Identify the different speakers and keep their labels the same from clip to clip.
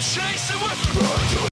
Speaker 1: chasing with.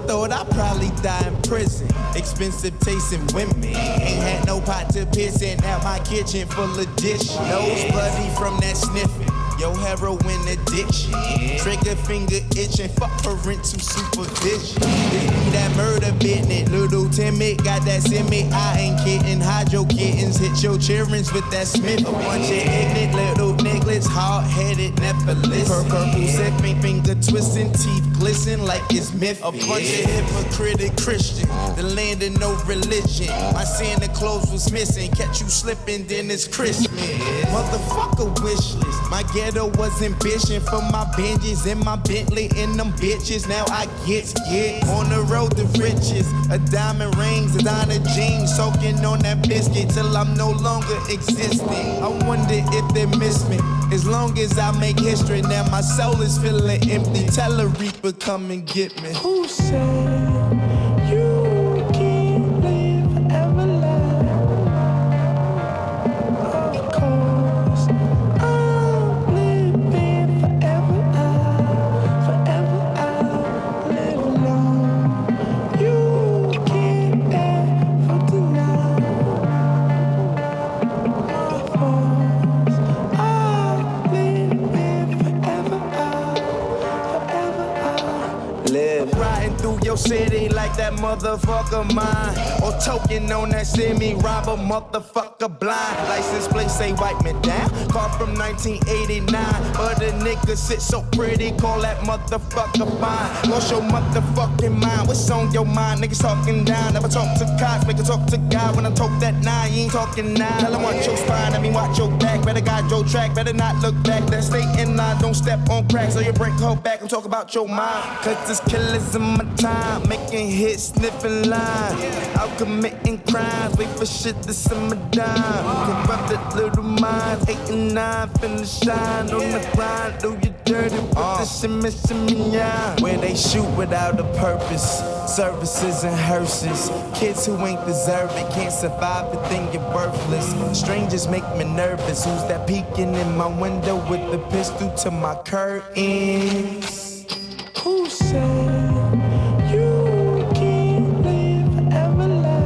Speaker 2: Thought I'd probably die in prison. Expensive tasting women. Ain't had no pot to piss in. Now my kitchen full of dishes. Nose bloody from that sniffing. Yo, heroin addiction. Trigger finger itching. Fuck parental supervision. This be that murder business. Little timid, got that semi. I ain't kidding. Hide your kittens. Hit your childrens with that Smith. A bunch of ignorant little niggas. Hard-headed, never listen. Purple sipping, finger twisting, teeth glisten like it's myth. A bunch of hypocritic Christians. The land of no religion. My Santa Claus was missing. Catch you slipping, then it's Christmas. Motherfucker wish list. My ghetto was ambition for my Benjis and my Bentley and them bitches. Now I get on the road to riches. A diamond rings, a designer jeans, soaking on that biscuit till I'm no longer existing. I wonder if they miss me. As long as I make history, now my soul is feeling empty. Tell a reaper, come and get me. Who said you can't live forever life? Of course, I'm living forever. I live long. You can't ever deny. Of course, I'm living forever. Live. Riding through your city like that motherfucker mine. Or token on that semi, rob a motherfucker blind. License plate say wipe me down. Car from 1989. But a nigga sit so pretty, call that motherfucker fine. What's your motherfucking mind? What's on your mind? Niggas talking down. Never talk to cops, make a talk to God. When I talk that nine, you ain't talking nine. Tell him watch your spine, I mean watch your back. Better guide your track, better not look back. That stay in line, don't step on cracks. So you break her back and talk about your mind. Cause there's killers in my time, making hits, sniffing lines. Out committing crimes, wait for shit to simmer down. Corrupted little minds, 8 and 9, finna shine on the grind. Do you dirty with the shimmy, yeah. Where they shoot without a purpose, services and hearses. Kids who ain't deserve it, can't survive the thing, you're worthless. Strangers make me nervous, who's that peeking in my window with the pistol to my curtains? Who said you can't live forever life?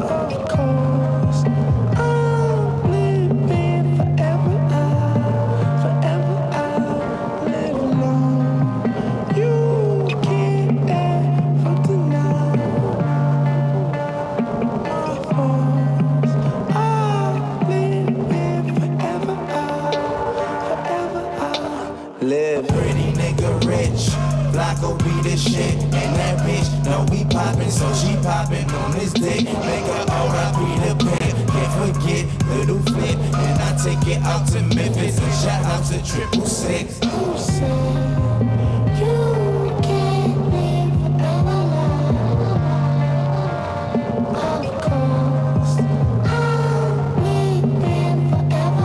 Speaker 2: Of course, I'm living forever. I live long. You can't ever deny. Of course, I'm living forever. Live. Pretty nigga rich, Flacco be the shit. And that bitch know we poppin', so she poppin' on his dick. Make her R.I.P. the pimp, can't forget little flip. And I take it out to Memphis and shout out to 666. Who said you can't live forever life? Of course, I'm living forever.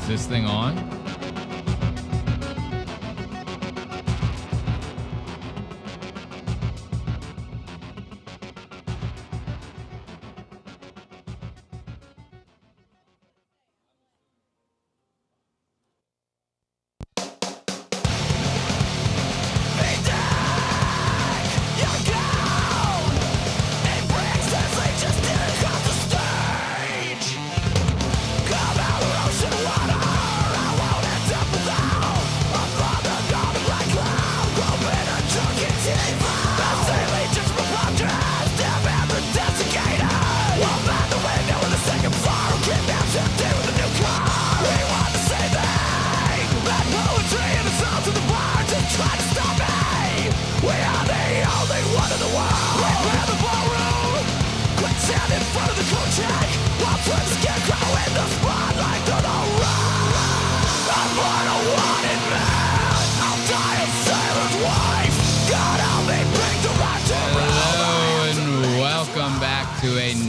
Speaker 3: Is this thing on?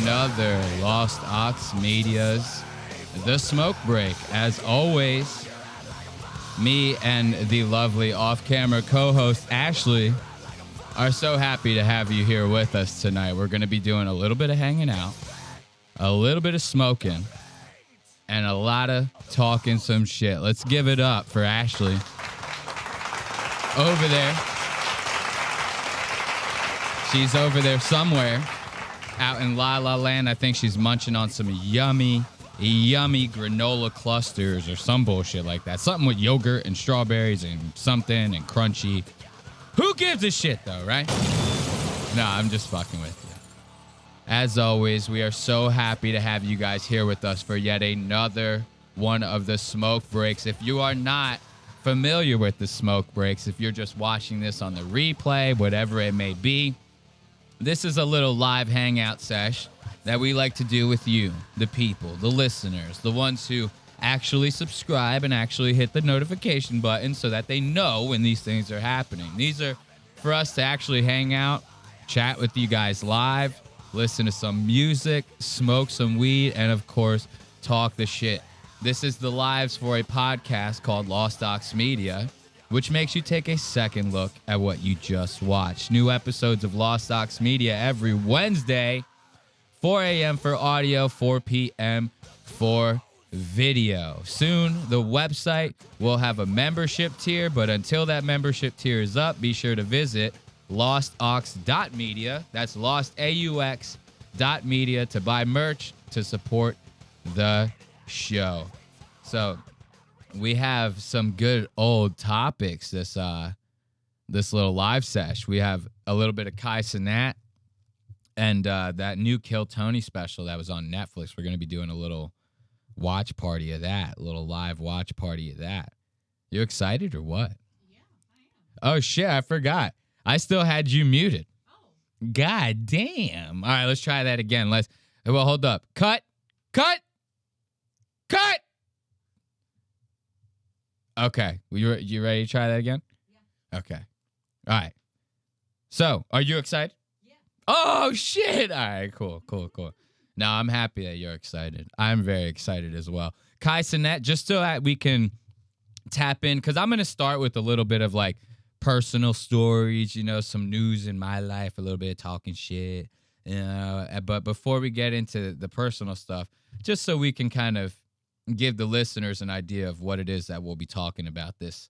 Speaker 3: Another Lost Ox Media's The Smoke Break. As always, me and the lovely off-camera co-host Ashley are so happy to have you here with us tonight. We're going to be doing a little bit of hanging out, a little bit of smoking, and a lot of talking some shit. Let's give it up for Ashley over there. She's over there somewhere out in La La Land. I think she's munching on some yummy granola clusters or some bullshit like that. Something with yogurt and strawberries and something and crunchy. Who gives a shit though, right? No, I'm just fucking with you. As always, we are so happy to have you guys here with us for yet another one of the smoke breaks. If you are not familiar with the smoke breaks, if you're just watching this on the replay, whatever it may be, this is a little live hangout sesh that we like to do with you, the people, the listeners, the ones who actually subscribe and actually hit the notification button so that they know when these things are happening. These are for us to actually hang out, chat with you guys live, listen to some music, smoke some weed, and of course, talk the shit. This is the lives for a podcast called Lost Ox Media, which makes you take a second look at what you just watched. New episodes of Lost Ox Media every Wednesday, 4 a.m. for audio, 4 p.m. for video. Soon, the website will have a membership tier, but until that membership tier is up, be sure to visit lostox.media. That's lostaux.media to buy merch to support the show. So we have some good old topics this little live sesh. We have a little bit of Cenat and that new Kill Tony special that was on Netflix. We're going to be doing a little watch party of that, a little live watch party of that. You excited or what?
Speaker 4: Yeah, I am.
Speaker 3: Oh, shit, I forgot. I still had you muted.
Speaker 4: Oh.
Speaker 3: God damn. All right, let's try that again. Well, hold up. Cut. Okay. You ready to try that again?
Speaker 4: Yeah.
Speaker 3: Okay. All right. So, are you excited?
Speaker 4: Yeah.
Speaker 3: Oh, shit. All right, cool. No, I'm happy that you're excited. I'm very excited as well. Cenat, just so that we can tap in, because I'm going to start with a little bit of like personal stories, some news in my life, a little bit of talking shit, but before we get into the personal stuff, just so we can kind of give the listeners an idea of what it is that we'll be talking about this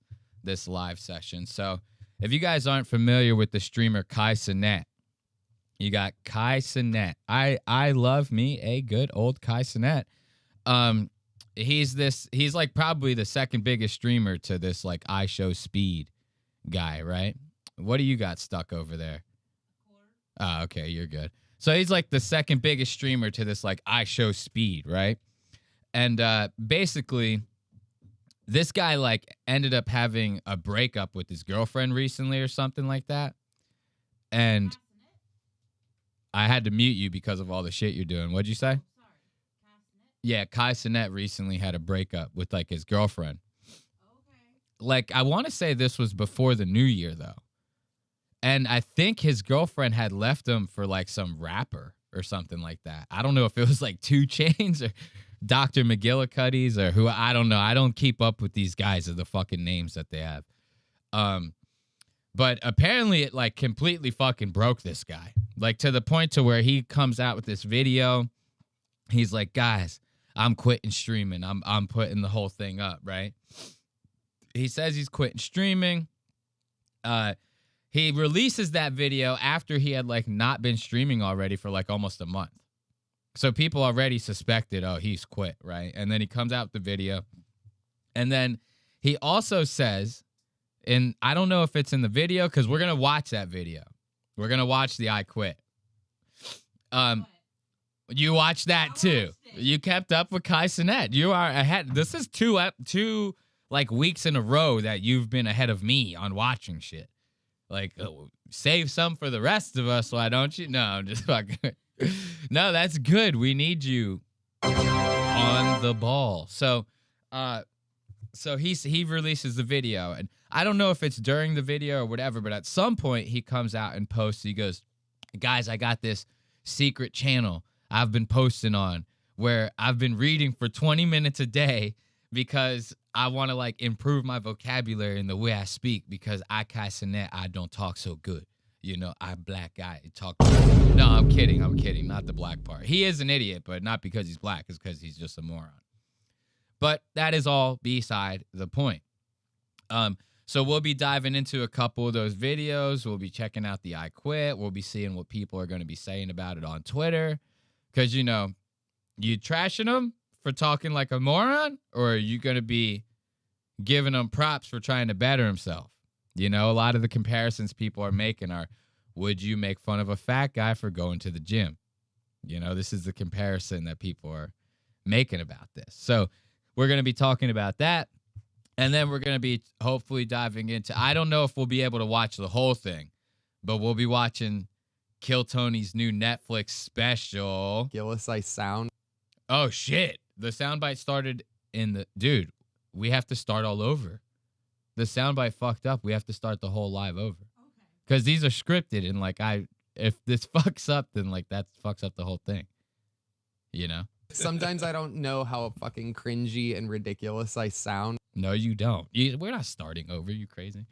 Speaker 3: live session. So if you guys aren't familiar with the streamer Cenat, you got Cenat. I love me a good old Cenat. He's like probably the second biggest streamer to this like iShowSpeed guy, right? What do you got stuck over there? Oh, okay, you're good. So he's like the second biggest streamer to this like iShowSpeed, right? And basically, this guy like ended up having a breakup with his girlfriend recently or something like that. And I had to mute you because of all the shit you're doing. What'd you say?
Speaker 4: Sorry.
Speaker 3: Yeah, Cenat recently had a breakup with like his girlfriend.
Speaker 4: Okay.
Speaker 3: Like, I want to say this was before the new year though. And I think his girlfriend had left him for like some rapper or something like that. I don't know if it was like 2 Chainz Dr. McGillicuddy's or who, I don't know. I don't keep up with these guys or the fucking names that they have. But apparently it like completely fucking broke this guy. Like to the point to where he comes out with this video. He's like, guys, I'm quitting streaming. I'm putting the whole thing up, right? He says he's quitting streaming. He releases that video after he had like not been streaming already for like almost a month. So people already suspected, oh, he's quit, right? And then he comes out with the video. And then he also says, and I don't know if it's in the video because we're going to watch that video. We're going to watch the I Quit. You watched that too. You kept up with Kai Cenat. You are ahead. This is two like weeks in a row that you've been ahead of me on watching shit. Like, save some for the rest of us, why don't you? No, I'm just fucking. No, that's good. We need you on the ball. So he releases the video, and I don't know if it's during the video or whatever, but at some point he comes out and posts. He goes, guys, I got this secret channel I've been posting on where I've been reading for 20 minutes a day because I want to like improve my vocabulary and the way I speak because I Kai Cenat, I don't talk so good. You know, I black guy talk. No, I'm kidding. Not the black part. He is an idiot, but not because he's black. It's because he's just a moron. But that is all beside the point. So we'll be diving into a couple of those videos. We'll be checking out the I Quit. We'll be seeing what people are going to be saying about it on Twitter. Because, you know, you trashing them for talking like a moron, or are you going to be giving him props for trying to better himself? You know, a lot of the comparisons people are making are, would you make fun of a fat guy for going to the gym? You know, this is the comparison that people are making about this. So we're going to be talking about that. And then we're going to be hopefully diving into, I don't know if we'll be able to watch the whole thing, but we'll be watching Kill Tony's new Netflix special.
Speaker 5: Gillis, I sound.
Speaker 3: Oh, shit. The soundbite started in the... Dude, we have to start all over. The soundbite fucked up. We have to start the whole live over. Because these are scripted, and, like, if this fucks up, then, like, that fucks up the whole thing. You know?
Speaker 5: Sometimes I don't know how fucking cringy and ridiculous I sound.
Speaker 3: No, you don't. We're not starting over. You crazy?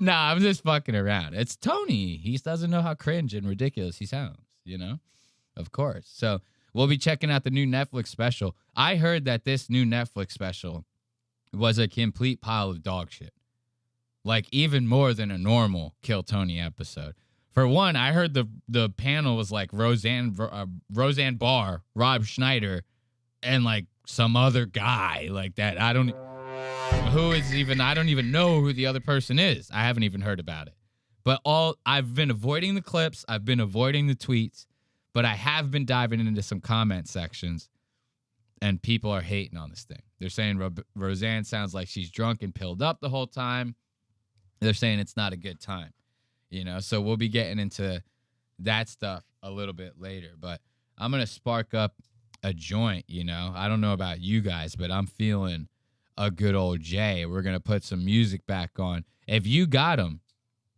Speaker 3: Nah, I'm just fucking around. It's Tony. He doesn't know how cringe and ridiculous he sounds, you know? Of course. So we'll be checking out the new Netflix special. I heard that this new Netflix special was a complete pile of dog shit. Like, even more than a normal Kill Tony episode. For one, I heard the panel was like Roseanne Barr, Rob Schneider, and like some other guy like that. I don't even know who the other person is. I haven't even heard about it. But I've been avoiding the clips. I've been avoiding the tweets. But I have been diving into some comment sections, and people are hating on this thing. They're saying Roseanne sounds like she's drunk and pilled up the whole time. They're saying it's not a good time. You know, so we'll be getting into that stuff a little bit later. But I'm going to spark up a joint, you know. I don't know about you guys, but I'm feeling a good old J. We're going to put some music back on. If you got them,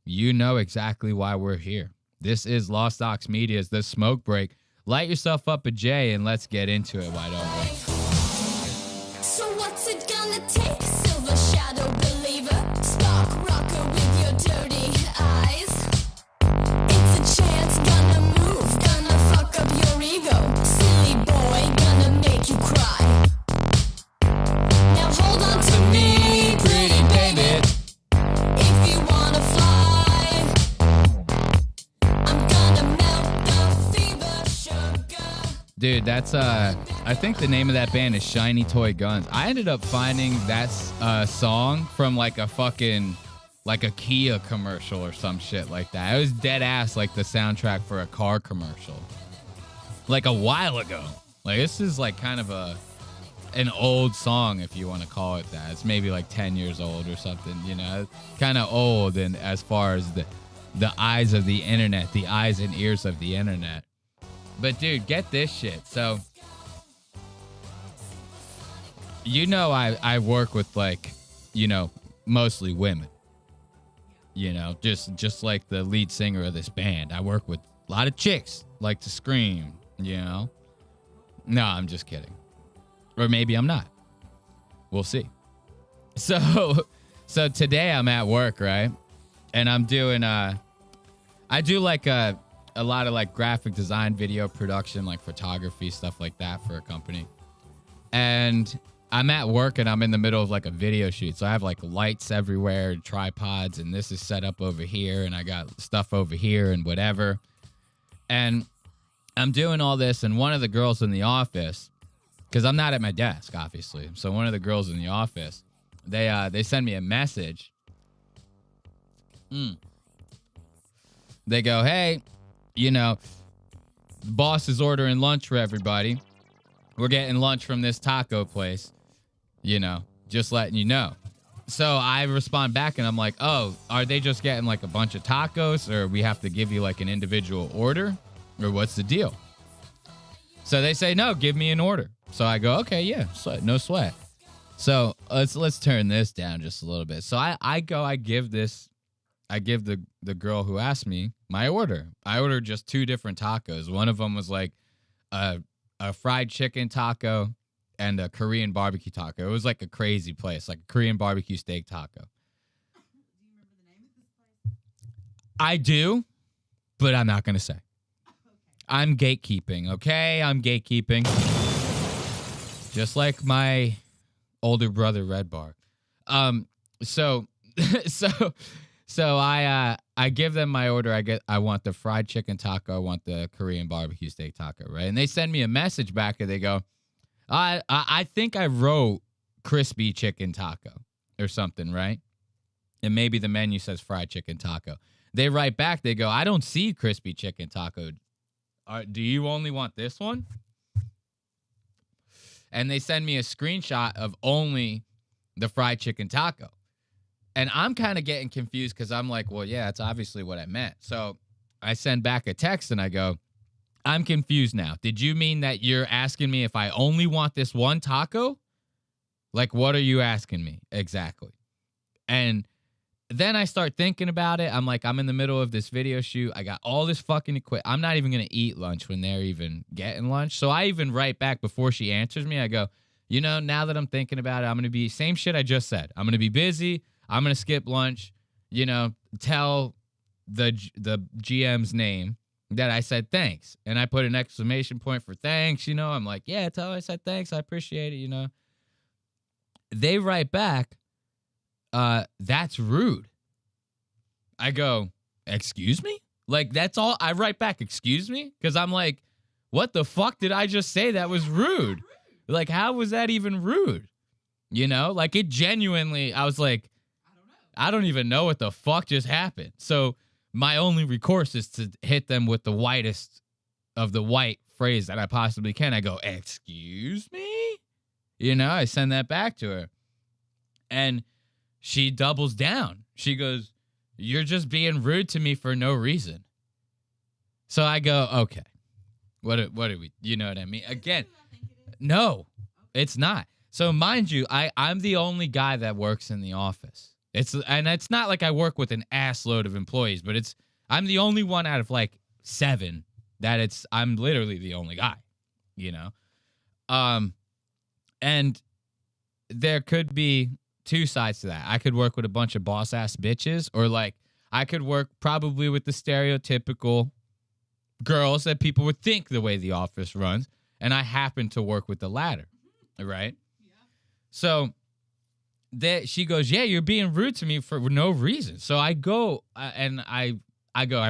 Speaker 3: you know exactly why we're here. This is Lost Ox Media's The Smoke Break. Light yourself up a J and let's get into it, why don't we?
Speaker 6: So what's it gonna take, silver shadow believer? Spark rocker with your dirty eyes. It's a chance, gonna move, gonna fuck up your ego. Silly boy, gonna make you cry. Now hold on to me, pretty baby. If you wanna fly, I'm gonna melt the fever sugar.
Speaker 3: Dude, that's I think the name of that band is Shiny Toy Guns. I ended up finding that song from like a Kia commercial or some shit like that. It was dead ass like the soundtrack for a car commercial. Like a while ago. Like this is like kind of an old song, if you want to call it that. It's maybe like 10 years old or something, you know, kind of old. And as far as the eyes of the internet, the eyes and ears of the internet. But dude, get this shit. So, you know, I work with like, you know, mostly women, you know, just like the lead singer of this band. I work with a lot of chicks like to scream, you know, No, I'm just kidding. Or maybe I'm not. We'll see. So today I'm at work, right? And I'm doing I do like a lot of like graphic design, video production, like photography, stuff like that for a company. And I'm at work and I'm in the middle of like a video shoot. So I have like lights everywhere and tripods, and this is set up over here, and I got stuff over here and whatever. And I'm doing all this, and one of the girls in the office, because I'm not at my desk, obviously. So one of the girls in the office, they send me a message. They go, hey, you know, the boss is ordering lunch for everybody. We're getting lunch from this taco place, you know, just letting you know. So I respond back and I'm like, oh, are they just getting like a bunch of tacos, or we have to give you like an individual order, or what's the deal? So they say, no, give me an order. So I go, okay, yeah, no sweat. So let's turn this down just a little bit. So I give the girl who asked me my order. I ordered just 2 different tacos. One of them was like a fried chicken taco and a Korean barbecue taco. It was like a crazy place, like a Korean barbecue steak taco.
Speaker 4: Do you remember the name of this place?
Speaker 3: I do, but I'm not going to say.
Speaker 4: Okay.
Speaker 3: I'm gatekeeping, okay? I'm gatekeeping. Just like my older brother, Red Bar. So I give them my order. I want the fried chicken taco. I want the Korean barbecue steak taco, right? And they send me a message back and they go, I think I wrote crispy chicken taco or something, right? And maybe the menu says fried chicken taco. They write back. They go, I don't see crispy chicken taco. Do you only want this one? And they send me a screenshot of only the fried chicken taco. And I'm kind of getting confused because I'm like, well, yeah, that's obviously what I meant. So I send back a text and I go, I'm confused now. Did you mean that you're asking me if I only want this one taco? Like, what are you asking me exactly? And then I start thinking about it. I'm like, I'm in the middle of this video shoot. I got all this fucking equipment. I'm not even going to eat lunch when they're even getting lunch. So I even write back before she answers me. I go, you know, now that I'm thinking about it, I'm going to be same shit I just said. I'm going to be busy. I'm going to skip lunch, you know, tell the GM's name that I said thanks. And I put an exclamation point for thanks, you know. I'm like, yeah, tell her I said thanks. I appreciate it, you know. They write back, that's rude. I go, excuse me? Like, that's all? I write back, excuse me? Because I'm like, what the fuck did I just say that was rude? Like, how was that even rude? You know, like, it genuinely, I was like, I don't even know what the fuck just happened. So my only recourse is to hit them with the whitest of the white phrase that I possibly can. I go, excuse me? You know, I send that back to her. And she doubles down. She goes, you're just being rude to me for no reason. So I go, okay. What are we, you know what I mean? Again, no, it's not. So mind you, I'm the only guy that works in the office. And it's not like I work with an ass load of employees, but I'm the only one out of like 7 that I'm literally the only guy, you know? And there could be 2 sides to that. I could work with a bunch of boss ass bitches, or like I could work probably with the stereotypical girls that people would think the way the office runs. And I happen to work with the latter, right? Yeah. So she goes, yeah, you're being rude to me for no reason. So I go and I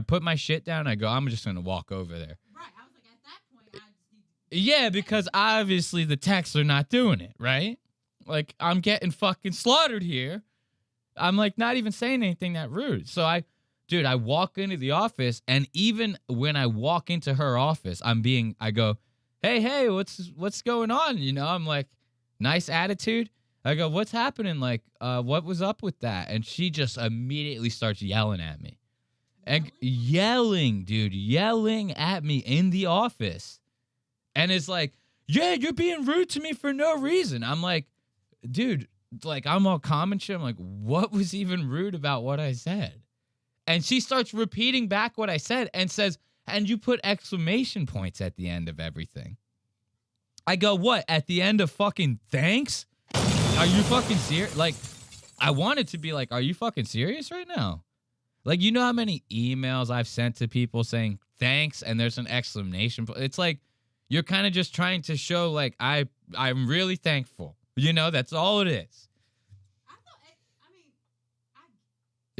Speaker 3: put my shit down. I go, I'm just going to walk over there.
Speaker 4: Right. I was like, at that point, I just need to...
Speaker 3: Yeah, because obviously the texts are not doing it, right? Like, I'm getting fucking slaughtered here. I'm like not even saying anything that rude. So I walk into the office, and even when I walk into her office, I go, hey, what's going on? You know, I'm like, nice attitude. I go, what's happening? Like, what was up with that? And she just immediately starts yelling at me. And yelling at me in the office. And it's like, yeah, you're being rude to me for no reason. I'm like, dude, like, I'm all calm and shit. I'm like, what was even rude about what I said? And she starts repeating back what I said and says, and you put exclamation points at the end of everything. I go, what? At the end of fucking thanks? Are you fucking serious? Like, I wanted to be like, are you fucking serious right now? Like, you know how many emails I've sent to people saying thanks and there's an exclamation point? It's like, you're kind of just trying to show, like, I'm really thankful. You know, that's all it is.
Speaker 4: I feel like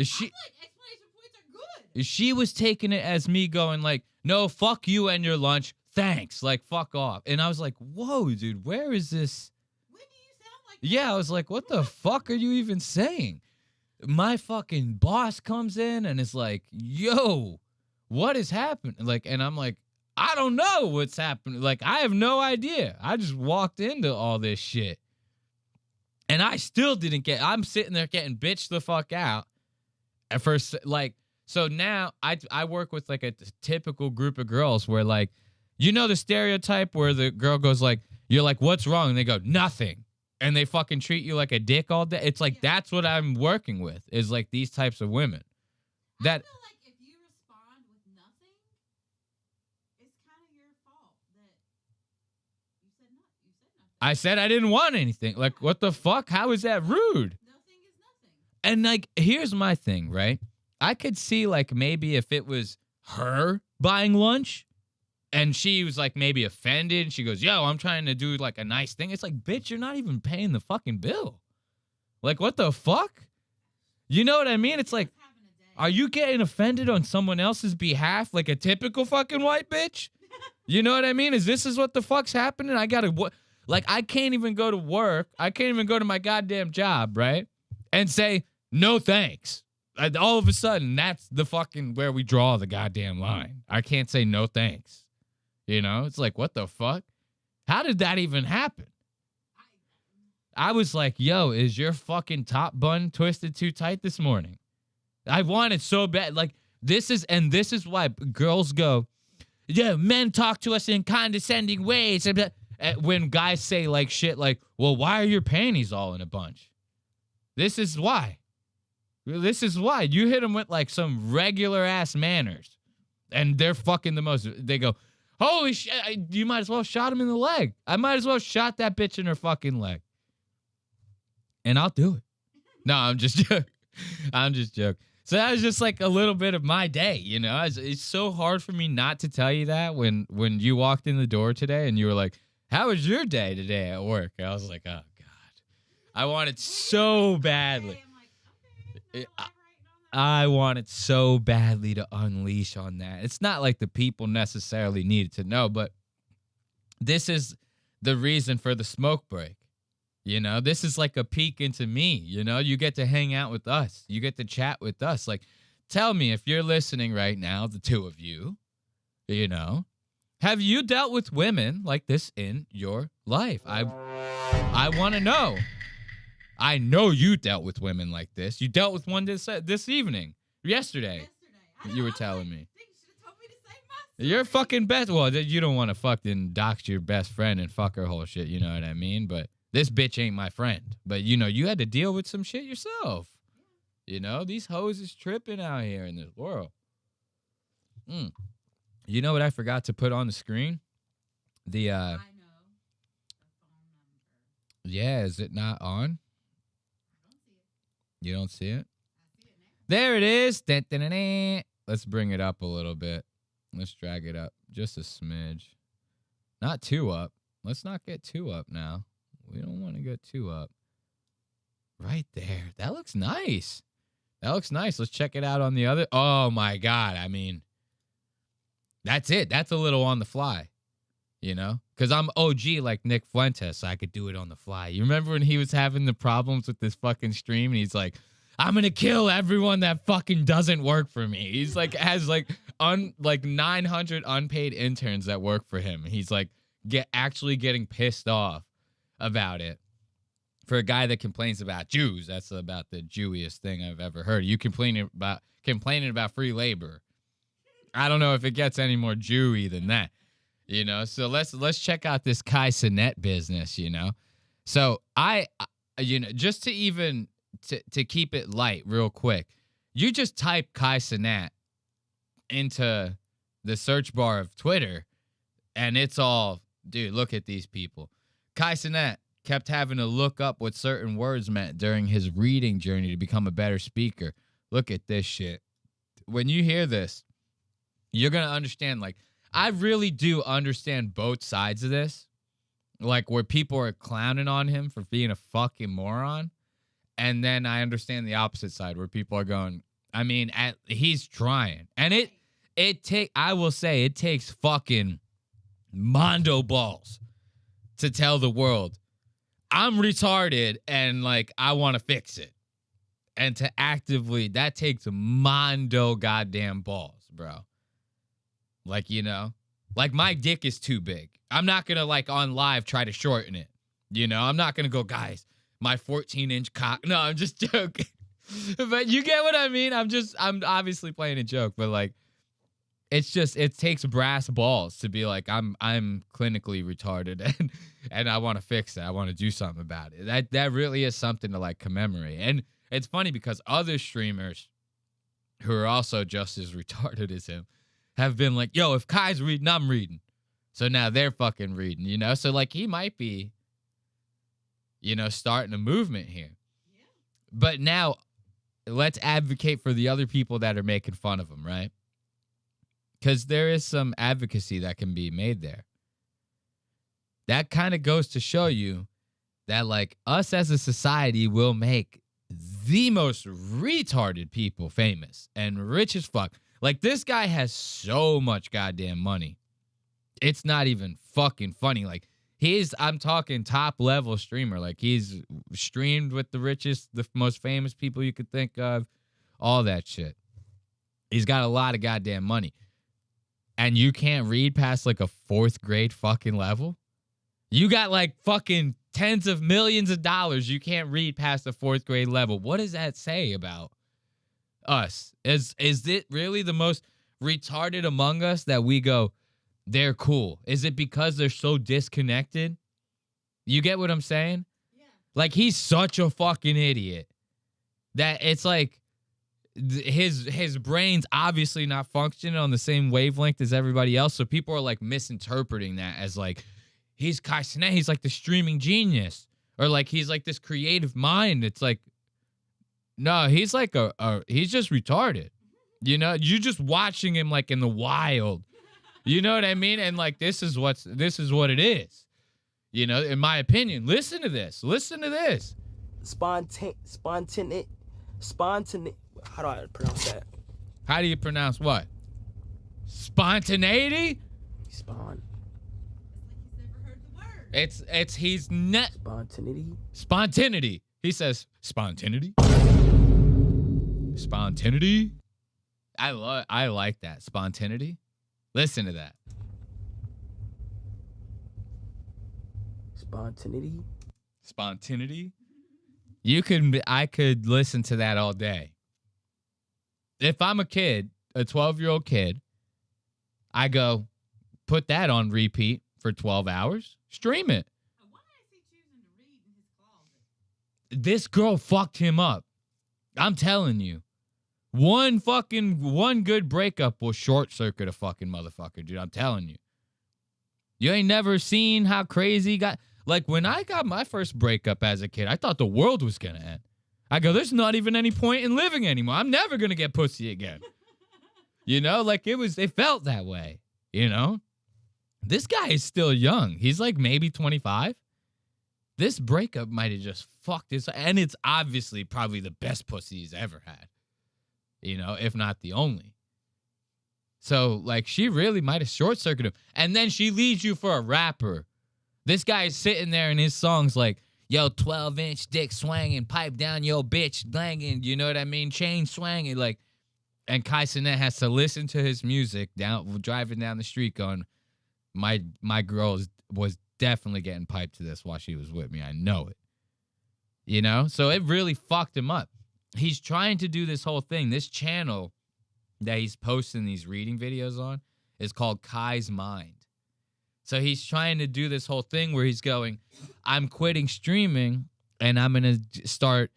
Speaker 4: explanation points are good.
Speaker 3: She was taking it as me going like, no, fuck you and your lunch. Thanks. Like, fuck off. And I was like, whoa, dude, where is this?
Speaker 4: When do you sound like that?
Speaker 3: Yeah, I was like, what the fuck are you even saying? My fucking boss comes in and is like, yo, what is happening? Like, and I'm like, I don't know what's happening. Like, I have no idea. I just walked into all this shit. And I still didn't I'm sitting there getting bitched the fuck out. At first, like, so now I work with like a typical group of girls where, like, you know the stereotype where the girl goes like, you're like, what's wrong? And they go, nothing. And they fucking treat you like a dick all day. It's like, that's what I'm working with, is like these types of women. That
Speaker 4: I feel like if you respond with nothing, it's kind of your fault that you said nothing.
Speaker 3: I said I didn't want anything. Like, what the fuck? How is that rude?
Speaker 4: Nothing is nothing.
Speaker 3: And like, here's my thing, right? I could see like maybe if it was her buying lunch and she was like maybe offended and she goes, yo, I'm trying to do like a nice thing. It's like, bitch, you're not even paying the fucking bill. Like, what the fuck? You know what I mean? It's like,
Speaker 4: Having a day.
Speaker 3: are you getting offended on someone else's behalf like a typical fucking white bitch? You know what I mean? This is what the fuck's happening? I gotta, like, I can't even go to work. I can't even go to my goddamn job, right? And say, no thanks. All of a sudden, that's the fucking where we draw the goddamn line. I can't say no thanks. You know? It's like, what the fuck? How did that even happen? I was like, yo, is your fucking top bun twisted too tight this morning? I want it so bad. Like, this is why girls go, yeah, men talk to us in condescending ways. When guys say like shit like, well, why are your panties all in a bunch? This is why. This is why. You hit them with like some regular ass manners and they're fucking the most. They go, holy shit, you might as well shot him in the leg. I might as well shot that bitch in her fucking leg. And I'll do it. No, I'm just joking. I'm just joking. So that was just like a little bit of my day, you know? It's so hard for me not to tell you that when you walked in the door today and you were like, how was your day today at work? I was like, oh, God. I wanted so badly.
Speaker 4: I'm like, okay, no,
Speaker 3: I wanted so badly to unleash on that. It's not like the people necessarily needed to know, but this is the reason for the smoke break. You know, this is like a peek into me. You know, you get to hang out with us. You get to chat with us. Like, tell me if you're listening right now, the two of you, you know, have you dealt with women like this in your life? I want to know. I know you dealt with women like this. You dealt with one this evening, yesterday. You were telling me.
Speaker 4: You should have told me to say my
Speaker 3: You're fucking best. Well, you don't want to fucking dox your best friend and fuck her whole shit. You know what I mean? But this bitch ain't my friend. But, you know, you had to deal with some shit yourself. You know, these hoes is tripping out here in this world. You know what I forgot to put on the screen? The,
Speaker 4: I know. The phone number.
Speaker 3: yeah, is it not on?
Speaker 4: I don't see it.
Speaker 3: You don't see it?
Speaker 4: I see it now.
Speaker 3: There it is. Da-da-da-da. Let's bring it up a little bit. Let's drag it up just a smidge. Not too up. Let's not get too up now. We don't want to get too up. Right there. That looks nice. That looks nice. Let's check it out on the other. Oh, my God. I mean, that's it. That's a little on the fly, you know? Because I'm OG like Nick Fuentes, so I could do it on the fly. You remember when he was having the problems with this fucking stream, and he's like, I'm going to kill everyone that fucking doesn't work for me. He's like, has like 900 unpaid interns that work for him. He's like, actually getting pissed off about it. For a guy that complains about Jews, that's about the Jewiest thing I've ever heard. You complaining about free labor. I don't know if it gets any more Jewy than that, you know. So let's check out this Cenat business, you know. So I you know, just to even to keep it light real quick, you just type Cenat into the search bar of Twitter, and it's all Dude, look at these people. Kai Cenat kept having to look up what certain words meant during his reading journey to become a better speaker. Look at this shit. When you hear this, you're going to understand, like, I really do understand both sides of this. Like, where people are clowning on him for being a fucking moron. And then I understand the opposite side where people are going, I mean, he's trying. And I will say, it takes fucking mondo balls to tell the world I'm retarded and like I want to fix it. And to actively, that takes mondo goddamn balls, bro. Like, you know, like my dick is too big. I'm not going to like on live try to shorten it. You know, I'm not going to go, guys, my 14-inch cock. No, I'm just joking. But you get what I mean? I'm obviously playing a joke, but like, it takes brass balls to be like, I'm clinically retarded and I want to fix it. I want to do something about it. That really is something to like commemorate. And it's funny because other streamers who are also just as retarded as him have been like, yo, if Kai's reading, I'm reading. So now they're fucking reading, you know? So like he might be, you know, starting a movement here. Yeah. But now let's advocate for the other people that are making fun of him, right? Because there is some advocacy that can be made there. That kind of goes to show you that, like, us as a society will make the most retarded people famous and rich as fuck. Like, this guy has so much goddamn money. It's not even fucking funny. Like, I'm talking top level streamer. Like, he's streamed with the richest, the most famous people you could think of, all that shit. He's got a lot of goddamn money. And you can't read past like a 4th grade fucking level? You got like fucking tens of millions of dollars. You can't read past the 4th grade level. What does that say about us? Is it really the most retarded among us that we go, they're cool? Is it because they're so disconnected? You get what I'm saying? Yeah. Like, he's such a fucking idiot that it's like, his brain's obviously not functioning on the same wavelength as everybody else, so people are like misinterpreting that as like he's Kai Cenat, he's like the streaming genius, or like he's like this creative mind. It's like, no, he's like he's just retarded. You know, you just watching him like in the wild. You know what I mean? And like this is what it is. You know, in my opinion. Listen to this.
Speaker 7: Spontaneity. How do I pronounce that?
Speaker 3: How do you pronounce what? Spontaneity?
Speaker 7: Spawn.
Speaker 3: He's net.
Speaker 7: Spontaneity.
Speaker 3: Spontaneity. He says spontaneity. Spontaneity. I like that. Spontaneity. Listen to that.
Speaker 7: Spontaneity.
Speaker 3: Spontaneity. I could listen to that all day. If I'm a kid, a 12-year-old kid, I go, put that on repeat for 12 hours. Stream it.
Speaker 4: Why is he choosing to read in his closet?
Speaker 3: This girl fucked him up. I'm telling you. One good breakup will short circuit a fucking motherfucker, dude. I'm telling you. You ain't never seen how crazy he got. Like, when I got my first breakup as a kid, I thought the world was going to end. I go, there's not even any point in living anymore. I'm never going to get pussy again. You know, like it felt that way, you know? This guy is still young. He's like maybe 25. This breakup might have just fucked his, and it's obviously probably the best pussy he's ever had. You know, if not the only. So, like, she really might have short-circuited him. And then she leaves you for a rapper. This guy is sitting there in his songs like, yo, 12-inch dick swanging, pipe down yo bitch banging, you know what I mean? Chain swanging, like, and Kai Cenat has to listen to his music driving down the street going, my girl was definitely getting piped to this while she was with me. I know it. You know? So it really fucked him up. He's trying to do this whole thing. This channel that he's posting these reading videos on is called Kai's Mind. So he's trying to do this whole thing where he's going, I'm quitting streaming and I'm going to start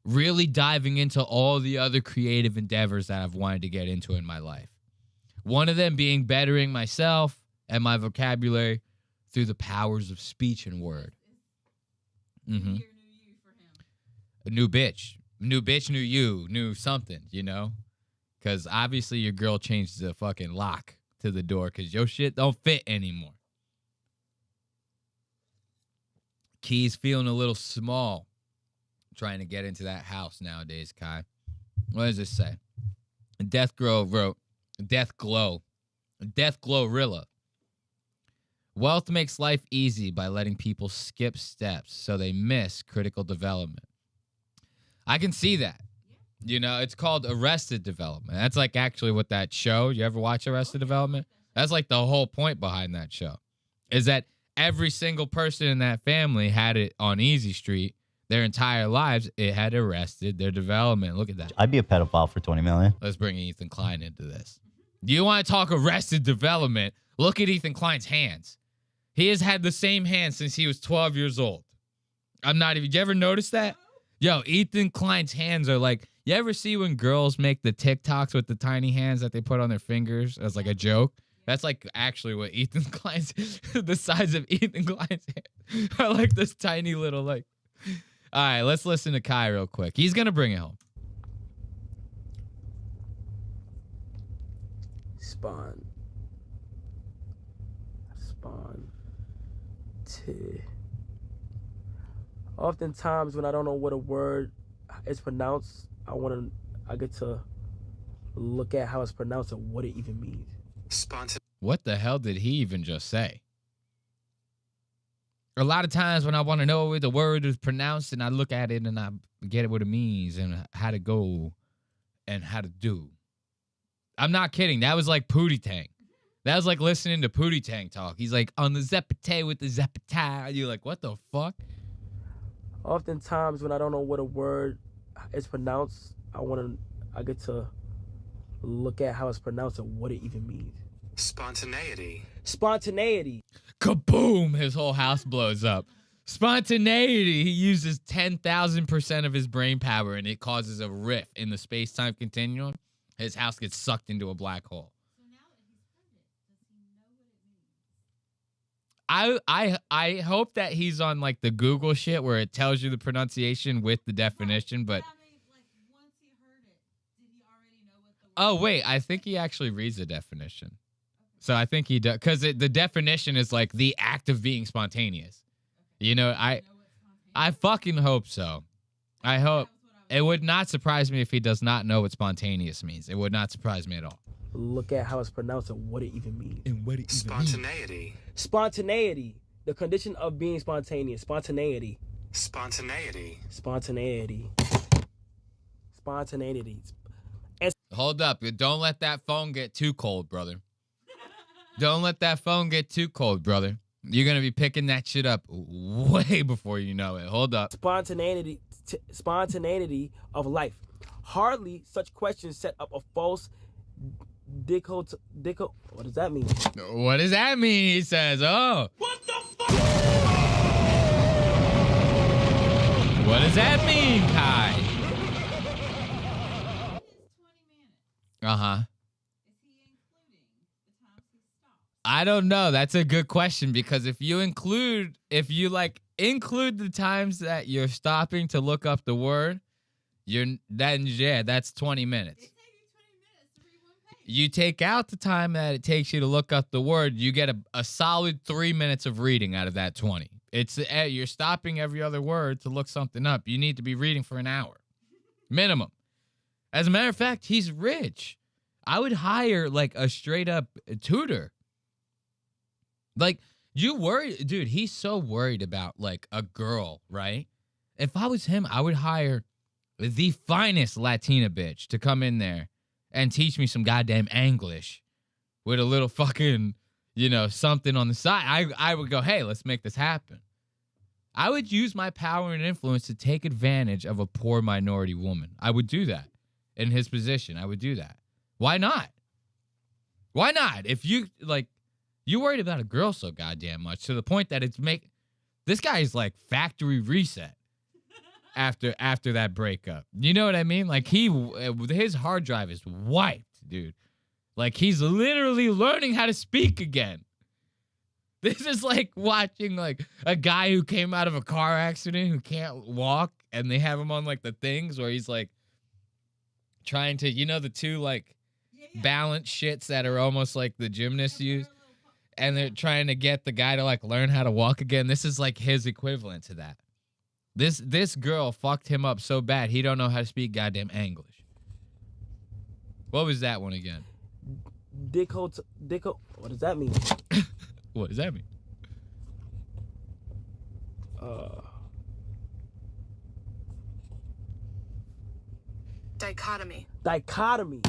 Speaker 3: really diving into all the other creative endeavors that I've wanted to get into in my life. One of them being bettering myself and my vocabulary through the powers of speech and word. Mm-hmm.
Speaker 4: Year, new you for him.
Speaker 3: A new bitch, new you, new something, you know? Because obviously your girl changed the fucking lock to the door because your shit don't fit anymore. Key's feeling a little small trying to get into that house nowadays, Kai. What does this say? Death Glow wrote, Death Glorilla. Wealth makes life easy by letting people skip steps so they miss critical development. I can see that. You know, it's called Arrested Development. That's like actually what that show, you ever watch Arrested Development? That's like the whole point behind that show. Is that every single person in that family had it on Easy Street their entire lives. It had arrested their development. Look at that.
Speaker 8: I'd be a pedophile for $20 million.
Speaker 3: Let's bring Ethan Klein into this. Do you want to talk Arrested Development? Look at Ethan Klein's hands. He has had the same hands since he was 12 years old. I'm not even, you ever notice that? Yo, Ethan Klein's hands are like, you ever see when girls make the TikToks with the tiny hands that they put on their fingers as like a joke? That's like actually what Ethan Klein's, the size of Ethan Klein's hands are like this tiny little like. All right, let's listen to Kai real quick. He's going to bring it home.
Speaker 7: Spawn. Oftentimes when I don't know what a word is pronounced, I get to look at how it's pronounced and what it even means.
Speaker 3: What the hell did he even just say? A lot of times when I want to know what the word is pronounced and I look at it and I get it what it means and how to go and how to do. I'm not kidding. That was like Pootie Tang. That was like listening to Pootie Tang talk. He's like, on the Zeppate with the Zeppate. You're like, what the fuck?
Speaker 7: Oftentimes when I don't know what a word is pronounced, I get to look at how it's pronounced and what it even means.
Speaker 2: Spontaneity.
Speaker 3: Kaboom! His whole house blows up. Spontaneity. He uses 10,000% of his brain power and it causes a rift in the space-time continuum. His house gets sucked into a black hole.
Speaker 4: So now that he's heard it, does he know what it means?
Speaker 3: I hope that he's on like the Google shit where it tells you the pronunciation with the definition, but
Speaker 4: I mean, like, once he heard it, did he already know what the word
Speaker 3: oh wait, I think he actually reads the definition. So I think he does, because the definition is like the act of being spontaneous. You know, I fucking hope so. I hope. It would not surprise me if he does not know what spontaneous means. It would not surprise me at all.
Speaker 7: Look at how it's pronounced and what it even means.
Speaker 3: And what it
Speaker 2: Spontaneity.
Speaker 7: Spontaneity. The condition of being spontaneous. Spontaneity.
Speaker 2: Spontaneity.
Speaker 7: Spontaneity. Spontaneity.
Speaker 3: Hold up. Don't let that phone get too cold, brother. Don't let that phone get too cold, brother. You're going to be picking that shit up way before you know it. Hold up.
Speaker 7: Spontaneity of life. Hardly such questions set up a false what does that mean?
Speaker 3: What does that mean? He says, oh.
Speaker 1: What the fuck?
Speaker 3: What does that mean, Kai?
Speaker 4: is 20 minutes.
Speaker 3: Uh-huh.
Speaker 4: Is he including the times he stops?
Speaker 3: I don't know. That's a good question because if you include the times that you're stopping to look up the word, that's 20 minutes.
Speaker 4: It takes you 20 minutes to read one page.
Speaker 3: You take out the time that it takes you to look up the word, you get a solid 3 minutes of reading out of that 20. You're stopping every other word to look something up. You need to be reading for an hour. Minimum. As a matter of fact, he's rich. I would hire like a straight up tutor. Like, you worry, dude, he's so worried about like a girl, right? If I was him, I would hire the finest Latina bitch to come in there and teach me some goddamn English with a little fucking, something on the side. I would go, hey, let's make this happen. I would use my power and influence to take advantage of a poor minority woman. I would do that. In his position, I would do that. Why not? Why not? If you worried about a girl so goddamn much to the point that this guy is like factory reset after that breakup. You know what I mean? Like his hard drive is wiped, dude. Like he's literally learning how to speak again. This is like watching like a guy who came out of a car accident who can't walk, and they have him on like the things where he's like trying to, the two like balance shits that are almost like the gymnasts use, and they're trying to get the guy to like learn how to walk again. This is like his equivalent to that. This girl fucked him up so bad he don't know how to speak goddamn English. What was that one again?
Speaker 7: Dicko. What does that mean?
Speaker 3: What does that mean?
Speaker 8: Dichotomy.
Speaker 3: Dichotomy.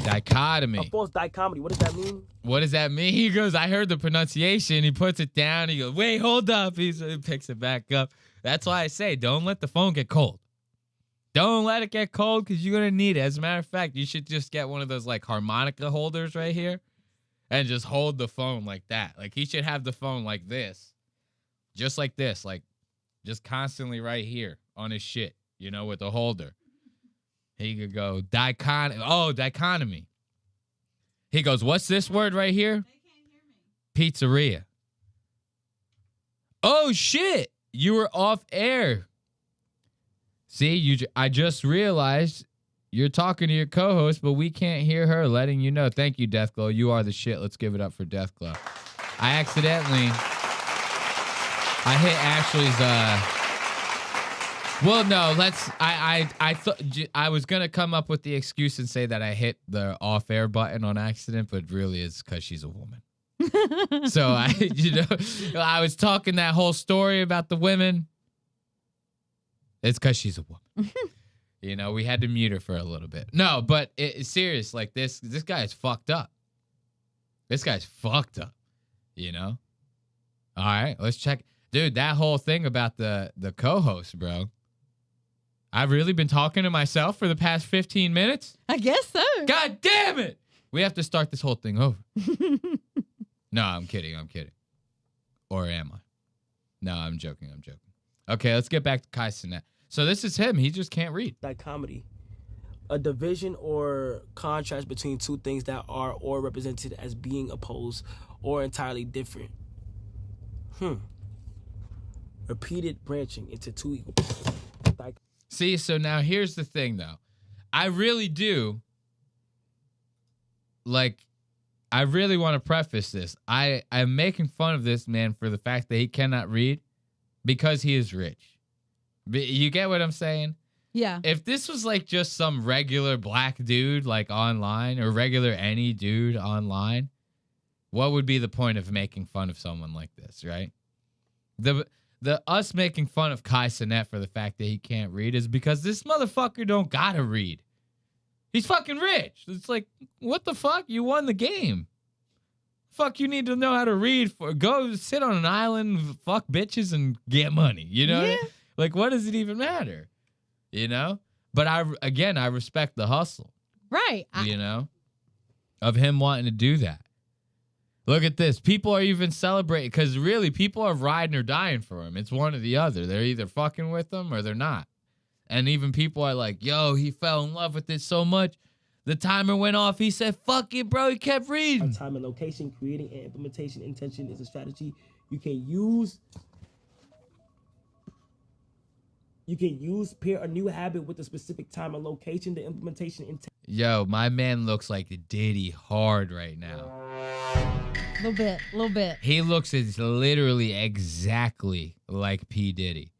Speaker 7: A false dichotomy. What does that mean?
Speaker 3: What does that mean? He goes, I heard the pronunciation. He puts it down. He goes, wait, hold up. He picks it back up. That's why I say, don't let the phone get cold. Don't let it get cold because you're going to need it. As a matter of fact, you should just get one of those like harmonica holders right here and just hold the phone like that. Like he should have the phone like this. Just like this. Like just constantly right here on his shit, with a holder. He could go, dichotomy. He goes, what's this word right here? Pizzeria. Oh, shit. You were off air. See, I just realized you're talking to your co-host, but we can't hear her, letting you know. Thank you, Deathglow. You are the shit. Let's give it up for Deathglow. I hit Ashley's, well, no, I thought I was going to come up with the excuse and say that I hit the off-air button on accident, but really it's because she's a woman. So I was talking that whole story about the women. It's because she's a woman. We had to mute her for a little bit. No, but it's serious. Like this guy is fucked up. This guy's fucked up, All right, let's check. Dude, that whole thing about the co-host, bro. I've really been talking to myself for the past 15 minutes?
Speaker 9: I guess so.
Speaker 3: God damn it! We have to start this whole thing over. No, I'm kidding. Or am I? No, I'm joking. Okay, let's get back to Kai Cenat. So this is him. He just can't read.
Speaker 7: Dichotomy. A division or contrast between two things that are or represented as being opposed or entirely different. Repeated branching into two equal.
Speaker 3: See, so now here's the thing, though. I really do, I really want to preface this. I'm making fun of this man for the fact that he cannot read because he is rich. You get what I'm saying?
Speaker 9: Yeah.
Speaker 3: If this was just some regular black dude online or regular any dude online, what would be the point of making fun of someone like this, right? The us making fun of Kai Cenat for the fact that he can't read is because this motherfucker don't gotta read. He's fucking rich. It's like, what the fuck? You won the game. Fuck, you need to know how to read. Go sit on an island, fuck bitches, and get money.
Speaker 9: Yeah.
Speaker 3: What does it even matter? But I respect the hustle.
Speaker 9: Right.
Speaker 3: Of him wanting to do that. Look at this. People are even celebrating because really people are riding or dying for him. It's one or the other. They're either fucking with him or they're not. And even people are like, yo, he fell in love with it so much. The timer went off. He said, fuck it, bro. He kept reading.
Speaker 7: Time and location, creating and implementation intention is a strategy you can use. You can pair a new habit with a specific time and location. The implementation intent.
Speaker 3: Yo, my man looks like Diddy hard right now.
Speaker 9: A little bit.
Speaker 3: He looks literally exactly like P. Diddy.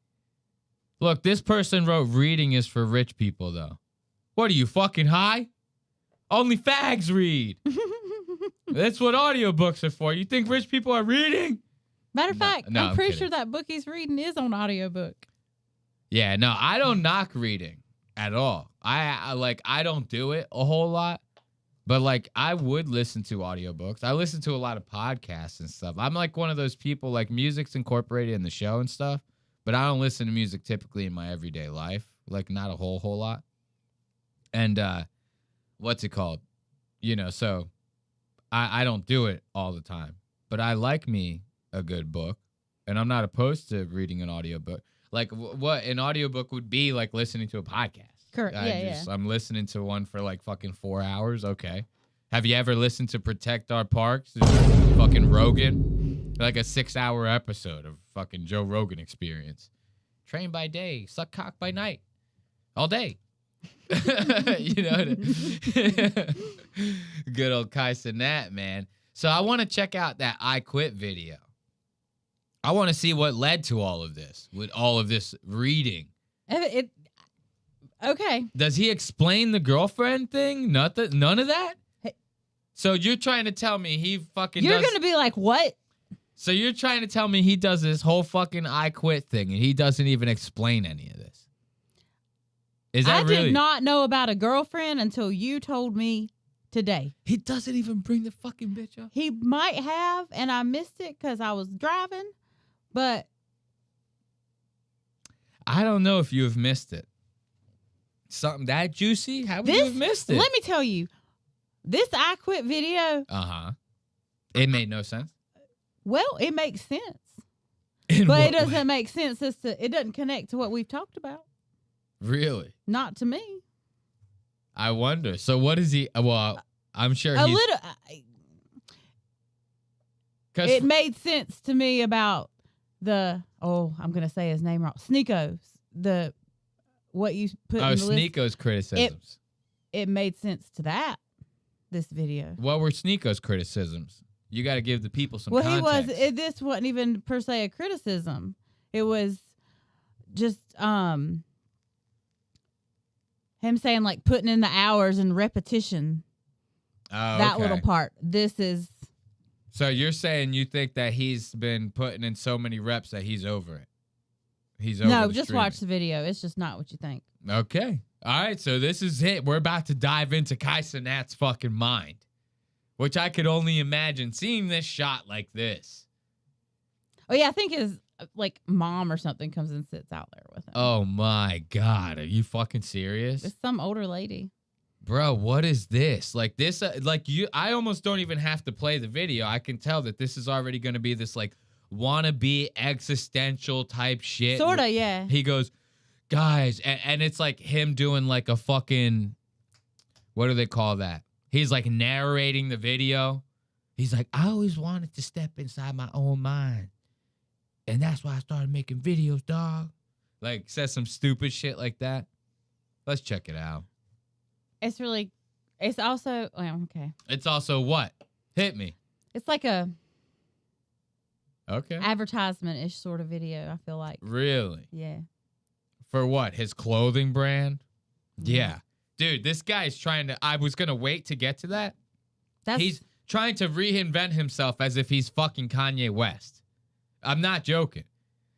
Speaker 3: Look, this person wrote reading is for rich people, though. What are you, fucking high? Only fags read. That's what audiobooks are for. You think rich people are reading?
Speaker 9: Matter of fact, I'm pretty
Speaker 3: kidding.
Speaker 9: sure that book he's reading is on audiobook.
Speaker 3: Yeah, no, I don't knock reading at all. I don't do it a whole lot. But I would listen to audiobooks. I listen to a lot of podcasts and stuff. I'm one of those people, music's incorporated in the show and stuff, but I don't listen to music typically in my everyday life. Not a whole lot. And what's it called? So I don't do it all the time. But I like me a good book, and I'm not opposed to reading an audiobook. What an audiobook would be listening to a podcast.
Speaker 9: Correct.
Speaker 3: I'm listening to one for fucking 4 hours. Okay. Have you ever listened to Protect Our Parks? Fucking Rogan. Like a 6-hour episode of fucking Joe Rogan Experience. Train by day, suck cock by night. All day. You know, good old Kai Cenat, man. So I want to check out that I Quit video. I want to see what led to all of this, with all of this reading.
Speaker 9: Okay.
Speaker 3: Does he explain the girlfriend thing? Nothing, none of that?
Speaker 9: Hey.
Speaker 3: So you're trying to tell me he fucking
Speaker 9: You're
Speaker 3: does...
Speaker 9: going to be like, what?
Speaker 3: So you're trying to tell me he does this whole fucking I Quit thing and he doesn't even explain any of this? Is that really...
Speaker 9: I did not know about a girlfriend until you told me today.
Speaker 3: He doesn't even bring the fucking bitch up?
Speaker 9: He might have, and I missed it because I was driving, but...
Speaker 3: I don't know if you have missed it. Something that juicy? How would you have missed it?
Speaker 9: Let me tell you, this I Quit video...
Speaker 3: Uh-huh. It made no sense?
Speaker 9: Well, it makes sense.
Speaker 3: In
Speaker 9: But
Speaker 3: what
Speaker 9: it doesn't
Speaker 3: way?
Speaker 9: make sense as to... It doesn't connect to what we've talked about.
Speaker 3: Really?
Speaker 9: Not to me.
Speaker 3: I wonder. So what is he... Well, I'm sure
Speaker 9: A
Speaker 3: he's...
Speaker 9: little...
Speaker 3: 'cause
Speaker 9: It made sense to me about the... Oh, I'm going to say his name wrong. SNEAKO. What you put in the list.
Speaker 3: SNEAKO's criticisms.
Speaker 9: It made sense to that, this video.
Speaker 3: What were SNEAKO's criticisms? You got to give the people some
Speaker 9: Well,
Speaker 3: context.
Speaker 9: this wasn't even per se a criticism. It was just him saying like putting in the hours and repetition.
Speaker 3: Oh,
Speaker 9: That
Speaker 3: okay.
Speaker 9: little part. This is
Speaker 3: So you're saying you think that he's been putting in so many reps that he's over it? He's over
Speaker 9: no.
Speaker 3: the
Speaker 9: Just
Speaker 3: streaming.
Speaker 9: watch the video. It's just not what you think.
Speaker 3: Okay. All right. So this is it. We're about to dive into Kai Cenat's fucking mind, which I could only imagine seeing this shot like this.
Speaker 9: Oh yeah, I think his like mom or something comes and sits out there with him.
Speaker 3: Oh my God. Are you fucking serious?
Speaker 9: It's some older lady.
Speaker 3: Bro, what is this? Like this, I almost don't even have to play the video. I can tell that this is already going to be this like wannabe existential type shit.
Speaker 9: Sorta, yeah.
Speaker 3: He goes, guys, and it's like him doing like a fucking, what do they call that? He's like narrating the video. He's like, I always wanted to step inside my own mind. And that's why I started making videos, dog. Like says some stupid shit like that. Let's check it out.
Speaker 9: It's also, well, okay.
Speaker 3: It's also what? Hit me.
Speaker 9: It's like a
Speaker 3: Okay.
Speaker 9: advertisement-ish sort of video, I feel like.
Speaker 3: Really?
Speaker 9: Yeah.
Speaker 3: For what? His clothing brand? Yeah. Dude, this guy's trying to... I was going to wait to get to that. He's trying to reinvent himself as if he's fucking Kanye West. I'm not joking.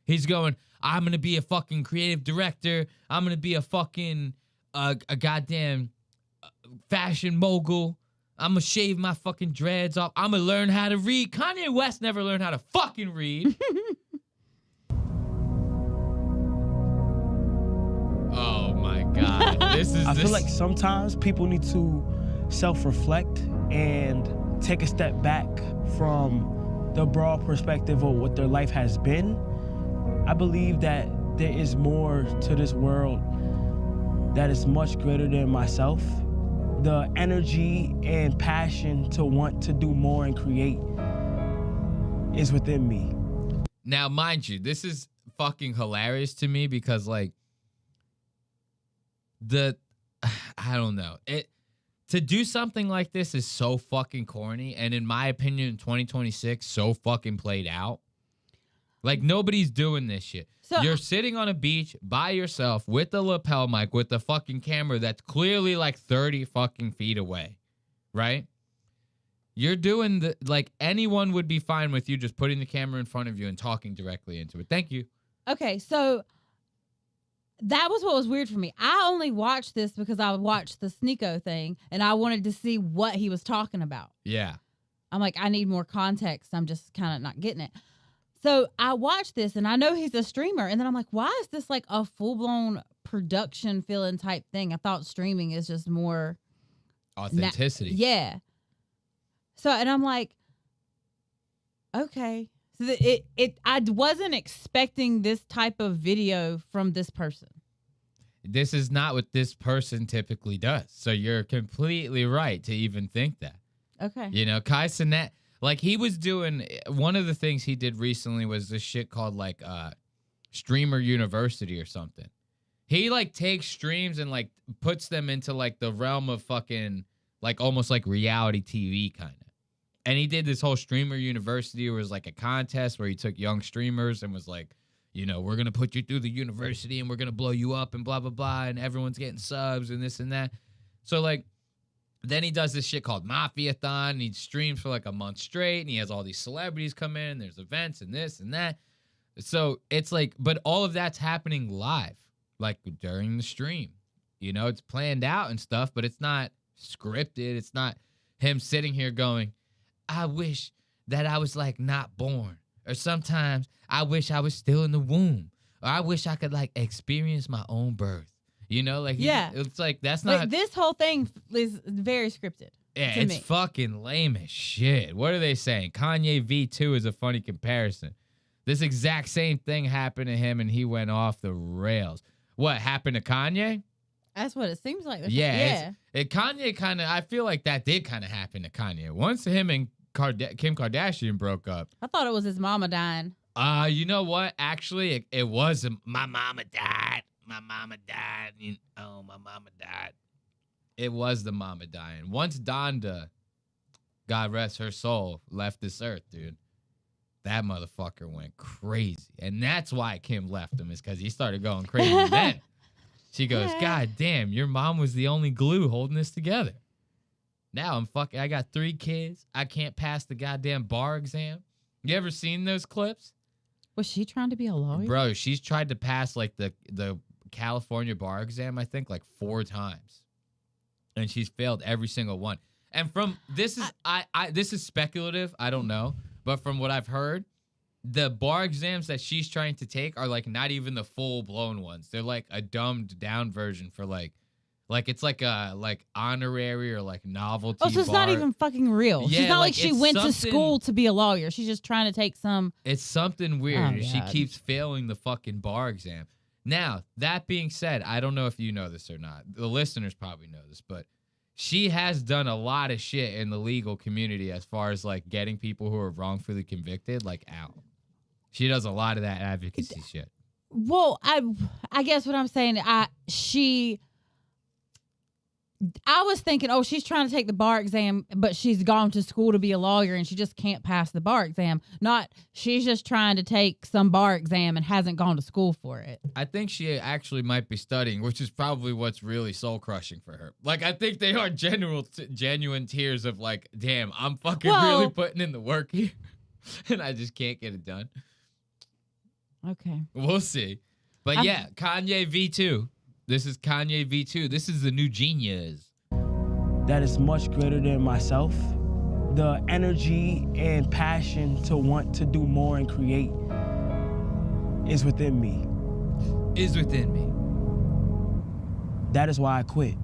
Speaker 3: He's going, I'm going to be a fucking creative director. I'm going to be a fucking... a goddamn fashion mogul. I'm going to shave my fucking dreads off. I'm going to learn how to read. Kanye West never learned how to fucking read. Oh my God.
Speaker 7: I feel like sometimes people need to self-reflect and take a step back from the broad perspective of what their life has been. I believe that there is more to this world that is much greater than myself. The energy and passion to want to do more and create is within me.
Speaker 3: Now, mind you, this is fucking hilarious to me because, like, I don't know. To do something like this is so fucking corny, and in my opinion, in 2026, so fucking played out. Like, nobody's doing this shit.
Speaker 9: So,
Speaker 3: you're sitting on a beach by yourself with the lapel mic, with the fucking camera that's clearly like 30 fucking feet away, right? You're doing like anyone would be fine with you just putting the camera in front of you and talking directly into it. Thank you.
Speaker 9: Okay, so that was what was weird for me. I only watched this because I watched the SNEAKO thing, and I wanted to see what he was talking about.
Speaker 3: Yeah.
Speaker 9: I'm like, I need more context. I'm just kind of not getting it. So I watched this, and I know he's a streamer, and then I'm like, why is this like a full-blown production feeling type thing? I thought streaming is just more
Speaker 3: authenticity.
Speaker 9: Yeah. So, and I'm like, okay. So I wasn't expecting this type of video from this person.
Speaker 3: This is not what this person typically does. So you're completely right to even think that.
Speaker 9: Okay.
Speaker 3: You know, Kai Cenat, Like he was doing one of the things he did recently was this shit called like Streamer University or something. He like takes streams and like puts them into like the realm of fucking like almost like reality TV kind of. And he did this whole Streamer University. It was like a contest where he took young streamers and was like, you know, we're going to put you through the university and we're going to blow you up and blah, blah, blah. And everyone's getting subs and this and that. So like, then he does this shit called Mafia-thon, and he streams for like a month straight, and he has all these celebrities come in, and there's events and this and that. So it's like, but all of that's happening live, like during the stream. You know, it's planned out and stuff, but it's not scripted. It's not him sitting here going, I wish that I was like not born. Or sometimes I wish I was still in the womb. Or I wish I could like experience my own birth. You know, like,
Speaker 9: Yeah.
Speaker 3: it's like, that's not.
Speaker 9: Like, this whole thing is very scripted.
Speaker 3: Yeah,
Speaker 9: to
Speaker 3: it's
Speaker 9: me.
Speaker 3: fucking lame as shit. What are they saying? Kanye V2 is a funny comparison. This exact same thing happened to him, and he went off the rails. What happened to Kanye?
Speaker 9: That's what it seems like.
Speaker 3: Yeah. Kanye kind of, I feel like that did kind of happen to Kanye. Once him and Kim Kardashian broke up.
Speaker 9: I thought it was his mama dying.
Speaker 3: You know what? Actually, it was my mama died. My mama died. My mama died. It was the mama dying. Once Donda, God rest her soul, left this earth, dude, that motherfucker went crazy. And that's why Kim left him, is because he started going crazy then. She goes, God damn, your mom was the only glue holding this together. Now I got 3 kids. I can't pass the goddamn bar exam. You ever seen those clips?
Speaker 9: Was she trying to be a lawyer?
Speaker 3: Bro, she's tried to pass like the California bar exam, I think, like 4 times. And she's failed every single one. And from this is this is speculative, I don't know, but from what I've heard, the bar exams that she's trying to take are like not even the full-blown ones. They're like a dumbed down version for like it's like a like honorary or like novelty.
Speaker 9: Oh, so it's not even fucking real.
Speaker 3: Yeah,
Speaker 9: She's not like
Speaker 3: like,
Speaker 9: she
Speaker 3: it's
Speaker 9: went to
Speaker 3: something-
Speaker 9: school to be a lawyer. She's just trying to take some.
Speaker 3: It's something weird.
Speaker 9: Oh,
Speaker 3: She
Speaker 9: God.
Speaker 3: keeps failing the fucking bar exam. Now, that being said, I don't know if you know this or not. The listeners probably know this, but she has done a lot of shit in the legal community as far as like getting people who are wrongfully convicted like out. She does a lot of that advocacy shit.
Speaker 9: Well, I guess what I'm saying, I was thinking, oh, she's trying to take the bar exam, but she's gone to school to be a lawyer and she just can't pass the bar exam. Not she's just trying to take some bar exam and hasn't gone to school for it.
Speaker 3: I think she actually might be studying, which is probably what's really soul crushing for her. Like, I think they are genuine tears of like, damn, I'm fucking really putting in the work here and I just can't get it done.
Speaker 9: Okay.
Speaker 3: We'll see. But yeah, Kanye V2. This is Kanye V2. This is the new genius.
Speaker 7: That is much greater than myself. The energy and passion to want to do more and create is within me.
Speaker 3: Is within me.
Speaker 7: That is why I quit.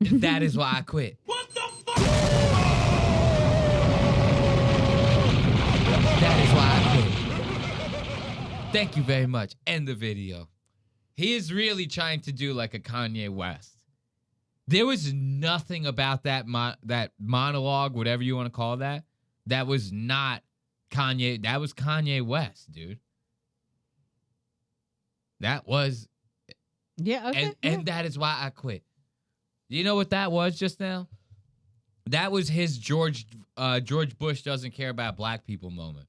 Speaker 3: That is why I quit.
Speaker 1: What the fuck?
Speaker 3: That is why I quit. Thank you very much. End the video. He is really trying to do like a Kanye West. There was nothing about that that monologue, whatever you want to call that was not Kanye. That was Kanye West, dude. That was.
Speaker 9: Yeah, okay.
Speaker 3: And that is why I quit. You know what that was just now? That was his George Bush doesn't care about black people moment.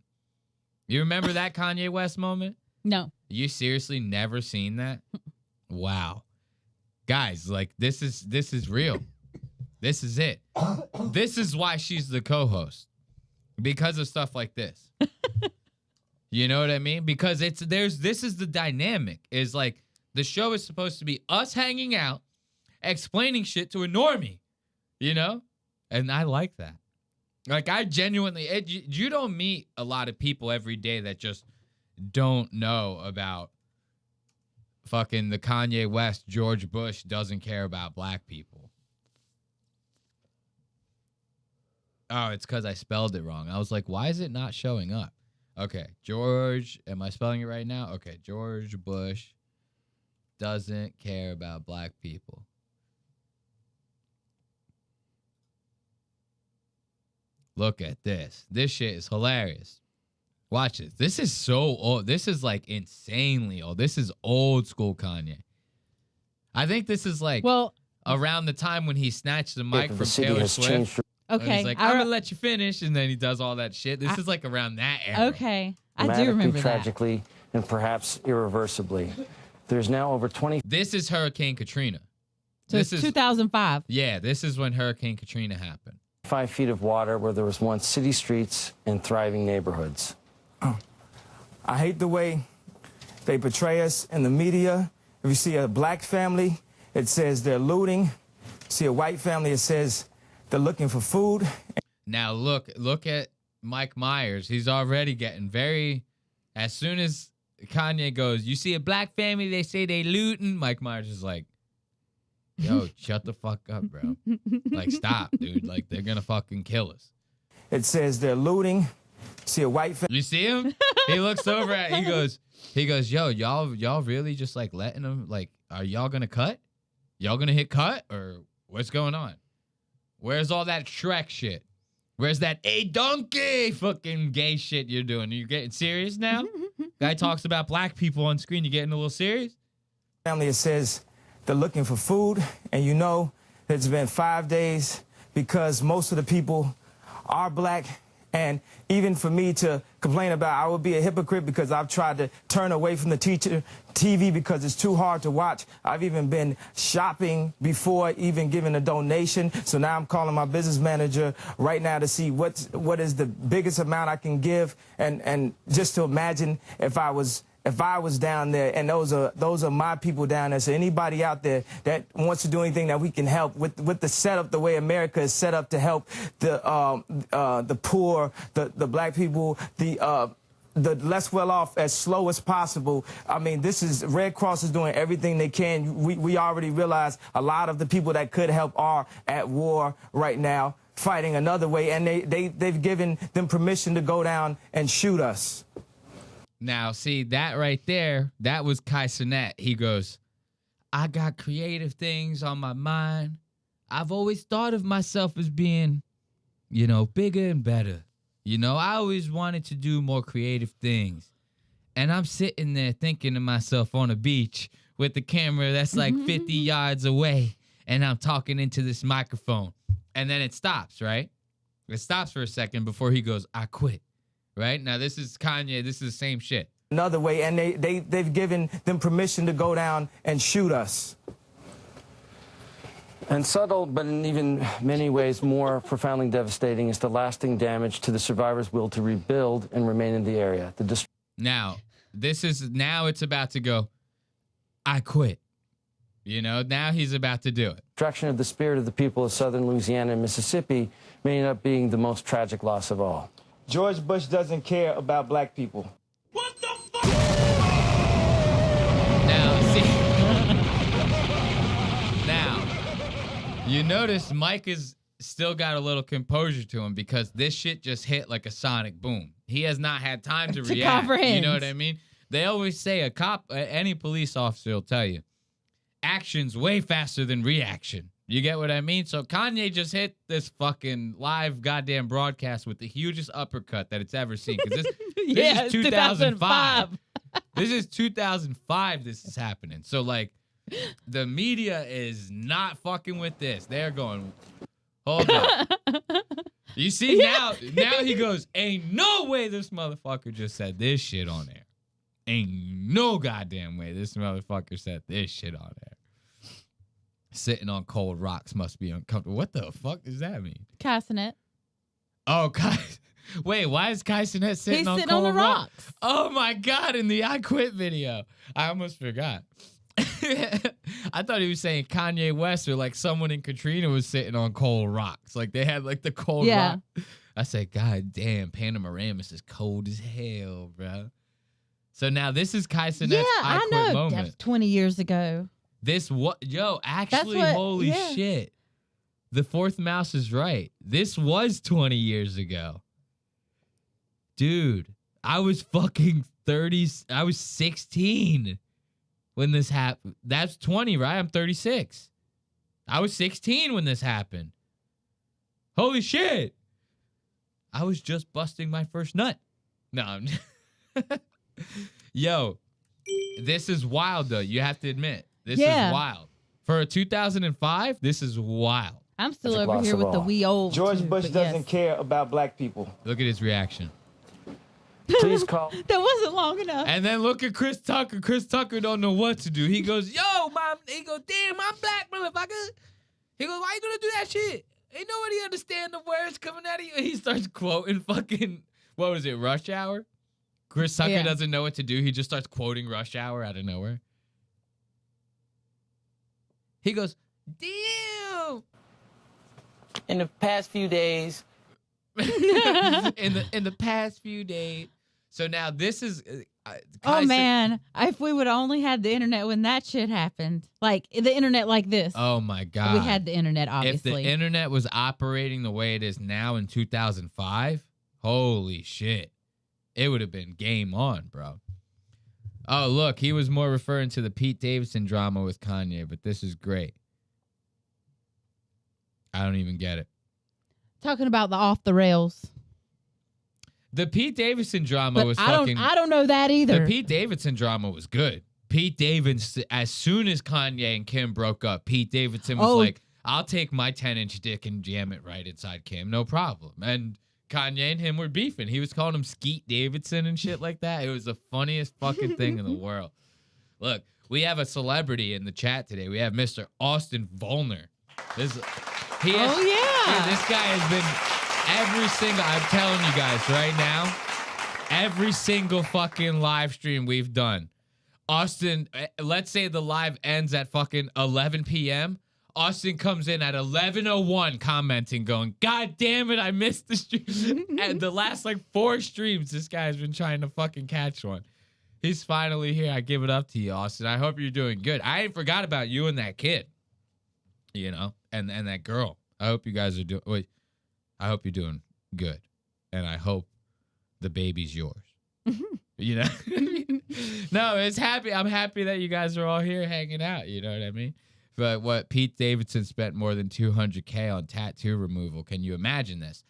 Speaker 3: You remember that Kanye West moment?
Speaker 9: No.
Speaker 3: You seriously never seen that? Wow. Guys, like this is real. This is it. This is why she's the co-host. Because of stuff like this. You know what I mean? Because this is the dynamic. Is like the show is supposed to be us hanging out, explaining shit to a normie. You know? And I like that. Like I genuinely you don't meet a lot of people every day that just don't know about fucking the Kanye West, George Bush doesn't care about black people. Oh, it's because I spelled it wrong. I was like, why is it not showing up? Okay, George, am I spelling it right now? Okay, George Bush doesn't care about black people. Look at this. This shit is hilarious. Watch it. This is so old. This is like insanely old. This is old school Kanye. I think this is like around the time when he snatched the mic from Taylor Swift. And
Speaker 9: Okay.
Speaker 3: he's like, I'm going to let you finish. And then he does all that shit. This is like around that era.
Speaker 9: Okay. I do remember that.
Speaker 8: Tragically, and perhaps irreversibly. There's now over 20.
Speaker 3: This is Hurricane Katrina.
Speaker 9: So
Speaker 3: this
Speaker 9: it's
Speaker 3: is
Speaker 9: 2005.
Speaker 3: Yeah, this is when Hurricane Katrina happened.
Speaker 8: 5 feet of water where there was once city streets and thriving neighborhoods.
Speaker 10: I hate the way they portray us in the media. If you see a black family, it says they're looting. See a white family, it says they're looking for food.
Speaker 3: Now look at Mike Myers. He's already getting very. As soon as Kanye goes, you see a black family, they say they looting. Mike Myers is like, yo, shut the fuck up, bro. Like, stop, dude. Like, they're gonna fucking kill us.
Speaker 10: It says they're looting. See a white family.
Speaker 3: You see him? He looks over at. He goes, yo, y'all really just like letting them, like, are y'all gonna cut? Y'all gonna hit cut or what's going on? Where's all that Shrek shit? Where's that a donkey fucking gay shit you're doing? Are you getting serious now? Guy talks about black people on screen. You getting a little serious?
Speaker 10: Family, it says they're looking for food, and you know it's been 5 days because most of the people are black. And even for me to complain about, I would be a hypocrite because I've tried to turn away from the TV because it's too hard to watch. I've even been shopping before even giving a donation. So now I'm calling my business manager right now to see what is the biggest amount I can give, and just to imagine if I was down there, and those are my people down there. So anybody out there that wants to do anything that we can help with the setup, the way America is set up to help the poor, the black people, the less well off as slow as possible. I mean, this is Red Cross is doing everything they can. We already realize a lot of the people that could help are at war right now, fighting another way, and they've given them permission to go down and shoot us.
Speaker 3: Now, see, that right there, that was Cenat. He goes, I got creative things on my mind. I've always thought of myself as being, bigger and better. I always wanted to do more creative things. And I'm sitting there thinking to myself on a beach with the camera that's like 50 yards away, and I'm talking into this microphone. And then it stops, right? It stops for a second before he goes, I quit. Right? Now, this is Kanye. This is the same shit.
Speaker 10: Another way, and they've given them permission to go down and shoot us.
Speaker 8: And subtle, but in even many ways more profoundly devastating, is the lasting damage to the survivors' will to rebuild and remain in the area.
Speaker 3: Now it's about to go, I quit. Now he's about to do it.
Speaker 8: Destruction of the spirit of the people of southern Louisiana and Mississippi may end up being the most tragic loss of all.
Speaker 10: George Bush doesn't care about black people.
Speaker 1: What the fuck?
Speaker 3: Now, you notice Mike has still got a little composure to him because this shit just hit like a sonic boom. He has not had time to react.
Speaker 9: Comprehend.
Speaker 3: You know what I mean? They always say a cop, any police officer will tell you, action's way faster than reaction. You get what I mean? So Kanye just hit this fucking live goddamn broadcast with the hugest uppercut that it's ever seen. Because this is 2005. This is 2005 this is happening. So, like, the media is not fucking with this. They're going, hold up. You see, now he goes, ain't no way this motherfucker just said this shit on air. Ain't no goddamn way this motherfucker said this shit on air. Sitting on cold rocks must be uncomfortable. What the fuck does that mean?
Speaker 9: Cenat.
Speaker 3: Oh, wait, why is Cenat sitting on cold
Speaker 9: the rocks?
Speaker 3: Oh my God, in the I Quit video. I almost forgot. I thought he was saying Kanye West or like someone in Katrina was sitting on cold rocks. Like they had like the cold rock. I said, God damn, Panorama's is cold as hell, bro. So now this is Cenat's I Quit moment.
Speaker 9: That's 20 years ago.
Speaker 3: Holy shit. The fourth mouse is right. This was 20 years ago. Dude, I was fucking 30. I was 16 when this happened. That's 20, right? I'm 36. I was 16 when this happened. Holy shit. I was just busting my first nut. No, I'm yo, this is wild though. You have to admit, this is wild. For a 2005, this is wild.
Speaker 9: I'm still over here with the wee old.
Speaker 10: George Bush doesn't care about black people.
Speaker 3: Look at his reaction.
Speaker 8: Please call.
Speaker 9: That wasn't long enough.
Speaker 3: And then look at Chris Tucker. Chris Tucker don't know what to do. He goes, yo, mom. He goes, damn, I'm black, motherfucker. He goes, why you gonna do that shit? Ain't nobody understand the words coming out of you. He starts quoting fucking, what was it, Rush Hour? Chris Tucker doesn't know what to do. He just starts quoting Rush Hour out of nowhere. He goes, damn.
Speaker 8: In the past few days.
Speaker 3: in the past few days. So now this is.
Speaker 9: Oh man! If we would only had the internet when that shit happened, like the internet like this.
Speaker 3: Oh my god!
Speaker 9: We had the internet, obviously.
Speaker 3: If the internet was operating the way it is now in 2005, holy shit, it would have been game on, bro. Oh look, he was more referring to the Pete Davidson drama with Kanye, but this is great. I don't even get it.
Speaker 9: Talking about the off the rails.
Speaker 3: The Pete Davidson drama was fucking.
Speaker 9: I don't know that either.
Speaker 3: The Pete Davidson drama was good. Pete Davidson, as soon as Kanye and Kim broke up, Pete Davidson was like, "I'll take my 10-inch dick and jam it right inside Kim, no problem." And Kanye and him were beefing. He was calling him Skeet Davidson and shit like that. It was the funniest fucking thing in the world. Look, we have a celebrity in the chat today. We have Mr. Austin Vollner. This guy has been. Every single, I'm telling you guys right now, every single fucking live stream we've done, Austin, let's say the live ends at fucking 11 p.m. Austin comes in at 11:01 commenting, going, God damn it, I missed the stream. And the last like 4 streams, this guy's been trying to fucking catch one. He's finally here. I give it up to you, Austin. I hope you're doing good. I ain't forgot about you and that kid, you know, and that girl. I hope you guys are doing, I hope you're doing good, and I hope the baby's yours. You know? No, it's happy. I'm happy that you guys are all here hanging out. You know what I mean? But what Pete Davidson spent more than $200K on tattoo removal. Can you imagine this?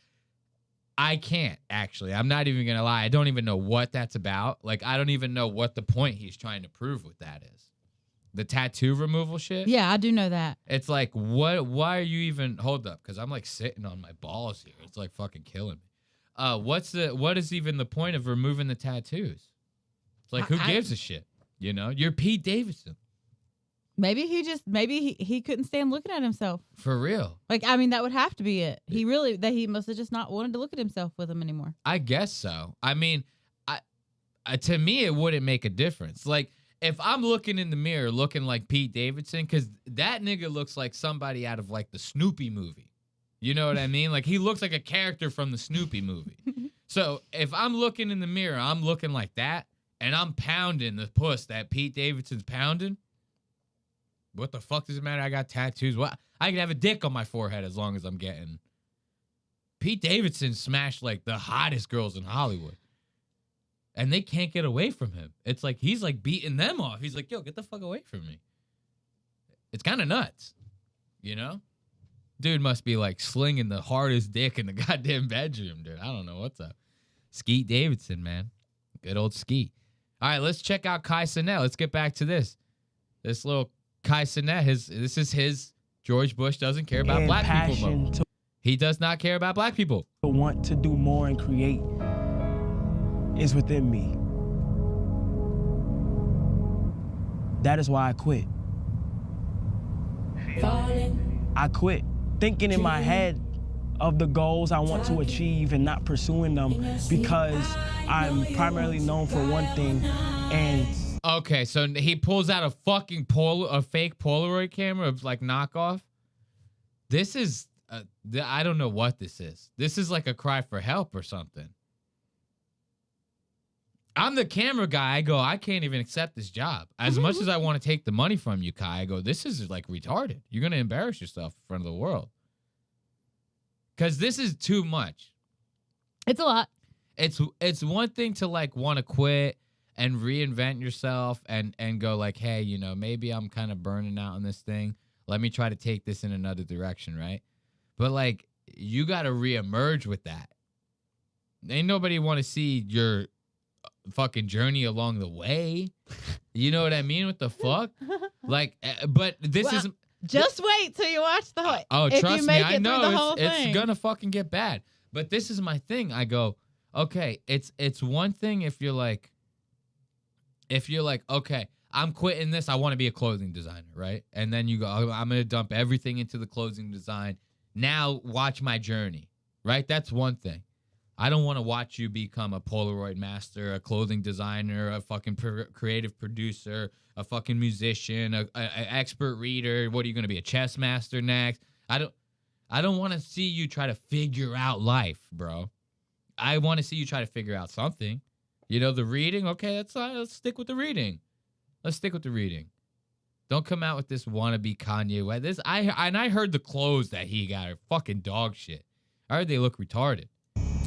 Speaker 3: I can't, actually. I'm not even going to lie. I don't even know what that's about. Like, I don't even know what the point he's trying to prove with that is. The tattoo removal shit?
Speaker 9: Yeah, I do know that.
Speaker 3: It's like, what? Why are you even... Hold up, because I'm like sitting on my balls here. It's like fucking killing me. What is even the point of removing the tattoos? It's like, who gives a shit? You know? You're Pete Davidson.
Speaker 9: Maybe he couldn't stand looking at himself.
Speaker 3: For real.
Speaker 9: Like, I mean, that would have to be it. He must have just not wanted to look at himself with him anymore. I
Speaker 3: guess so. I mean, to me, it wouldn't make a difference. Like, if I'm looking in the mirror looking like Pete Davidson, because that nigga looks like somebody out of like the Snoopy movie. You know what I mean? Like he looks like a character from the Snoopy movie. So if I'm looking in the mirror, I'm looking like that, and I'm pounding the puss that Pete Davidson's pounding. What the fuck does it matter? I got tattoos. What? I can have a dick on my forehead as long as I'm getting. Pete Davidson smashed like the hottest girls in Hollywood. And they can't get away from him. It's like he's like beating them off. He's like, yo, get the fuck away from me. It's kind of nuts. You know? Dude must be like slinging the hardest dick in the goddamn bedroom, dude. I don't know what's up. Skeet Davidson, man. Good old Skeet. All right, let's check out Kai Cenat. Let's get back to this. This little Kai Cenat, this is his George Bush doesn't care about black people moment. He does not care about black people.
Speaker 7: To want to do more and create is within me. That is why I quit. I quit thinking in my head of the goals I want to achieve and not pursuing them because I'm primarily known for one thing. And
Speaker 3: okay, so he pulls out a fucking fake Polaroid camera of like knockoff. This is I don't know what this is. This is like a cry for help or something. I'm the camera guy. I go, I can't even accept this job. As much as I want to take the money from you, Kai, I go, this is like retarded. You're going to embarrass yourself in front of the world. Because this is too much.
Speaker 9: It's a lot.
Speaker 3: It's one thing to like want to quit and reinvent yourself and go like, hey, you know, maybe I'm kind of burning out on this thing. Let me try to take this in another direction, right? But like, you got to reemerge with that. Ain't nobody want to see your fucking journey along the way. You know what I mean? What the fuck? Like, but this is
Speaker 9: just wait till you watch the whole.
Speaker 3: Oh,
Speaker 9: if
Speaker 3: trust
Speaker 9: you
Speaker 3: me,
Speaker 9: make
Speaker 3: I
Speaker 9: it
Speaker 3: know
Speaker 9: through the whole
Speaker 3: it's
Speaker 9: thing.
Speaker 3: gonna fucking get bad. But this is my thing. I go, okay, it's one thing if you're like, okay, I'm quitting this. I want to be a clothing designer, right? And then you go, I'm gonna dump everything into the clothing design. Now watch my journey, right? That's one thing. I don't want to watch you become a Polaroid master, a clothing designer, a fucking creative producer, a fucking musician, a expert reader. What are you going to be, a chess master next? I don't want to see you try to figure out life, bro. I want to see you try to figure out something. You know, the reading, okay, let's stick with the reading. Let's stick with the reading. Don't come out with this wannabe Kanye West. I heard the clothes that he got are fucking dog shit. I heard they look retarded.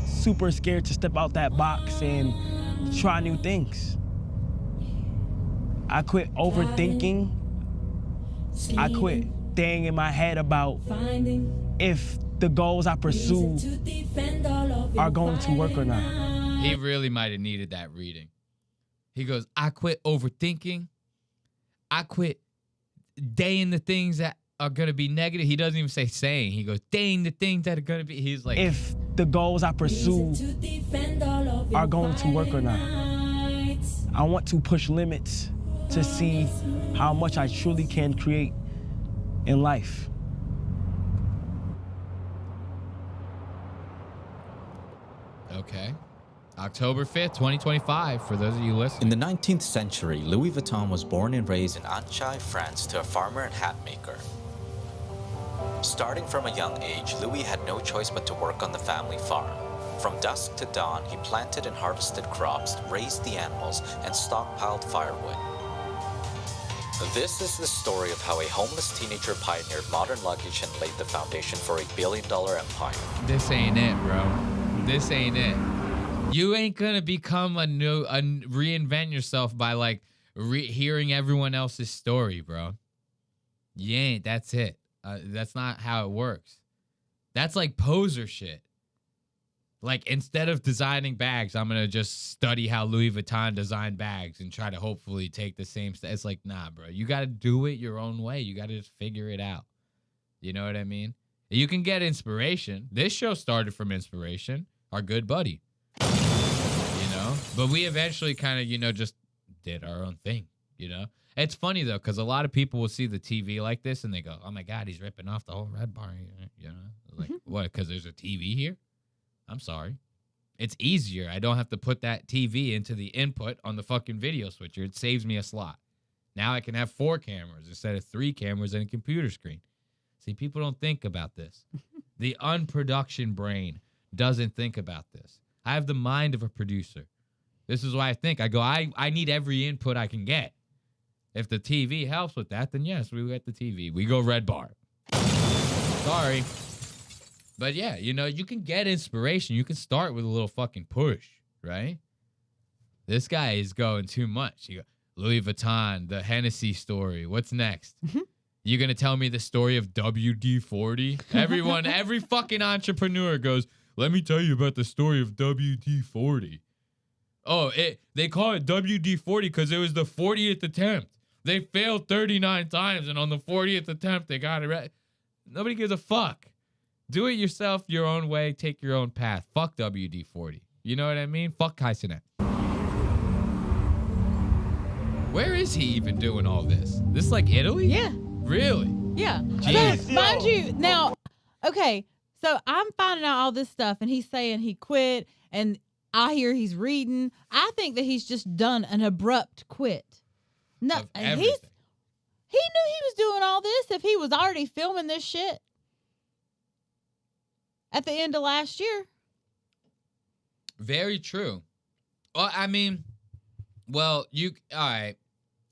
Speaker 7: Super scared to step out that box and try new things. I quit overthinking. I quit staying in my head about if the goals I pursue are going to work or not.
Speaker 3: He really might have needed that reading. He goes, I quit overthinking. I quit daying the things that are going to be negative. He doesn't even say saying. He goes, dang the things that are going to be. He's like,
Speaker 7: if the goals I pursue are going to work or not. I want to push limits to see how much I truly can create in life.
Speaker 3: okay. October 5th, 2025, for those of you listening.
Speaker 11: In the 19th century, Louis Vuitton was born and raised in Annecy, France, to a farmer and hat maker. Starting from a young age, Louis had no choice but to work on the family farm. From dusk to dawn, he planted and harvested crops, raised the animals, and stockpiled firewood. This is the story of how a homeless teenager pioneered modern luggage and laid the foundation for a billion-dollar empire.
Speaker 3: This ain't it, bro. This ain't it. You ain't gonna become reinvent yourself by like hearing everyone else's story, bro. You ain't. That's it. That's not how it works. That's like poser shit. Like, instead of designing bags, I'm gonna just study how Louis Vuitton designed bags and try to hopefully take the same It's like, nah, bro. You gotta do it your own way. You gotta just figure it out. You know what I mean? You can get inspiration. This show started from inspiration. Our good buddy. You know? But we eventually kind of, just did our own thing, It's funny, though, because a lot of people will see the TV like this and they go, oh, my God, he's ripping off the whole Red Bar. Like, what, because there's a TV here? I'm sorry. It's easier. I don't have to put that TV into the input on the fucking video switcher. It saves me a slot. Now I can have 4 cameras instead of 3 cameras and a computer screen. See, people don't think about this. The unproduction brain doesn't think about this. I have the mind of a producer. This is why I think. I go, I need every input I can get. If the TV helps with that, then yes, we get the TV. We go Red Bar. Sorry. But yeah, you can get inspiration. You can start with a little fucking push, right? This guy is going too much. You go, Louis Vuitton, the Hennessy story. What's next? You going to tell me the story of WD-40? Every fucking entrepreneur goes, let me tell you about the story of WD-40. Oh, they call it WD-40 because it was the 40th attempt. They failed 39 times, and on the 40th attempt, they got it right. Nobody gives a fuck. Do it yourself your own way. Take your own path. Fuck WD-40. You know what I mean? Fuck Cenat. Where is he even doing all this? This is like Italy?
Speaker 9: Yeah.
Speaker 3: Really?
Speaker 9: Yeah.
Speaker 3: Jeez.
Speaker 9: So, mind you, now, okay, so I'm finding out all this stuff, and he's saying he quit, and I hear he's reading. I think that he's just done an abrupt quit. No, he knew he was doing all this if he was already filming this shit at the end of last year.
Speaker 3: Very true. Well, I mean, all right.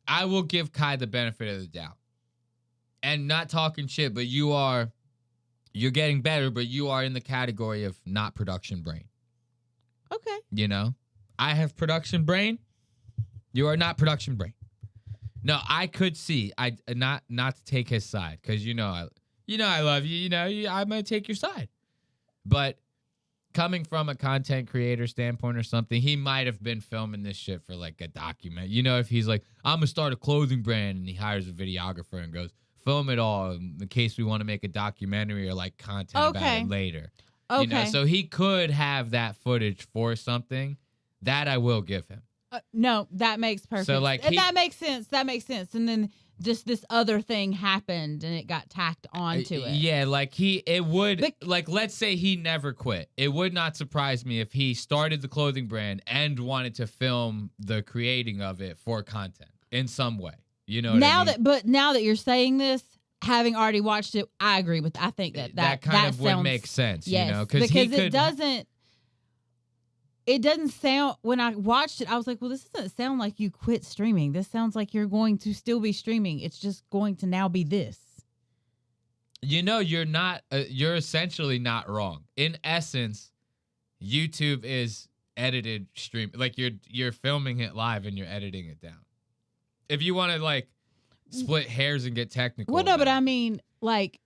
Speaker 3: I will give Kai the benefit of the doubt. And not talking shit, but you're getting better, but you are in the category of not production brain.
Speaker 9: Okay.
Speaker 3: I have production brain. You are not production brain. No, I could see. Not to take his side, because I love you. I'm gonna take your side. But coming from a content creator standpoint or something, he might have been filming this shit for like a document. You know, if he's like, I'm gonna start a clothing brand, and he hires a videographer and goes, film it all in case we want to make a documentary or like content about it later.
Speaker 9: Okay.
Speaker 3: You know, so he could have that footage for something. That I will give him.
Speaker 9: No, that makes perfect.
Speaker 3: So like,
Speaker 9: that makes sense. That makes sense. And then just this other thing happened and it got tacked onto it.
Speaker 3: Yeah, like like let's say he never quit. It would not surprise me if he started the clothing brand and wanted to film the creating of it for content in some way. You know what I mean?
Speaker 9: But now that you're saying this, having already watched it, I agree with. I think that
Speaker 3: kind of
Speaker 9: sounds,
Speaker 3: would make sense.
Speaker 9: Yes,
Speaker 3: you know,
Speaker 9: because it doesn't. It doesn't sound. When I watched it, I was like, "Well, this doesn't sound like you quit streaming. This sounds like you're going to still be streaming. It's just going to now be this."
Speaker 3: You know, you're not. You're essentially not wrong. In essence, YouTube is edited stream. Like you're filming it live and you're editing it down. If you want to like split hairs and get technical.
Speaker 9: Well, no, but I mean, like,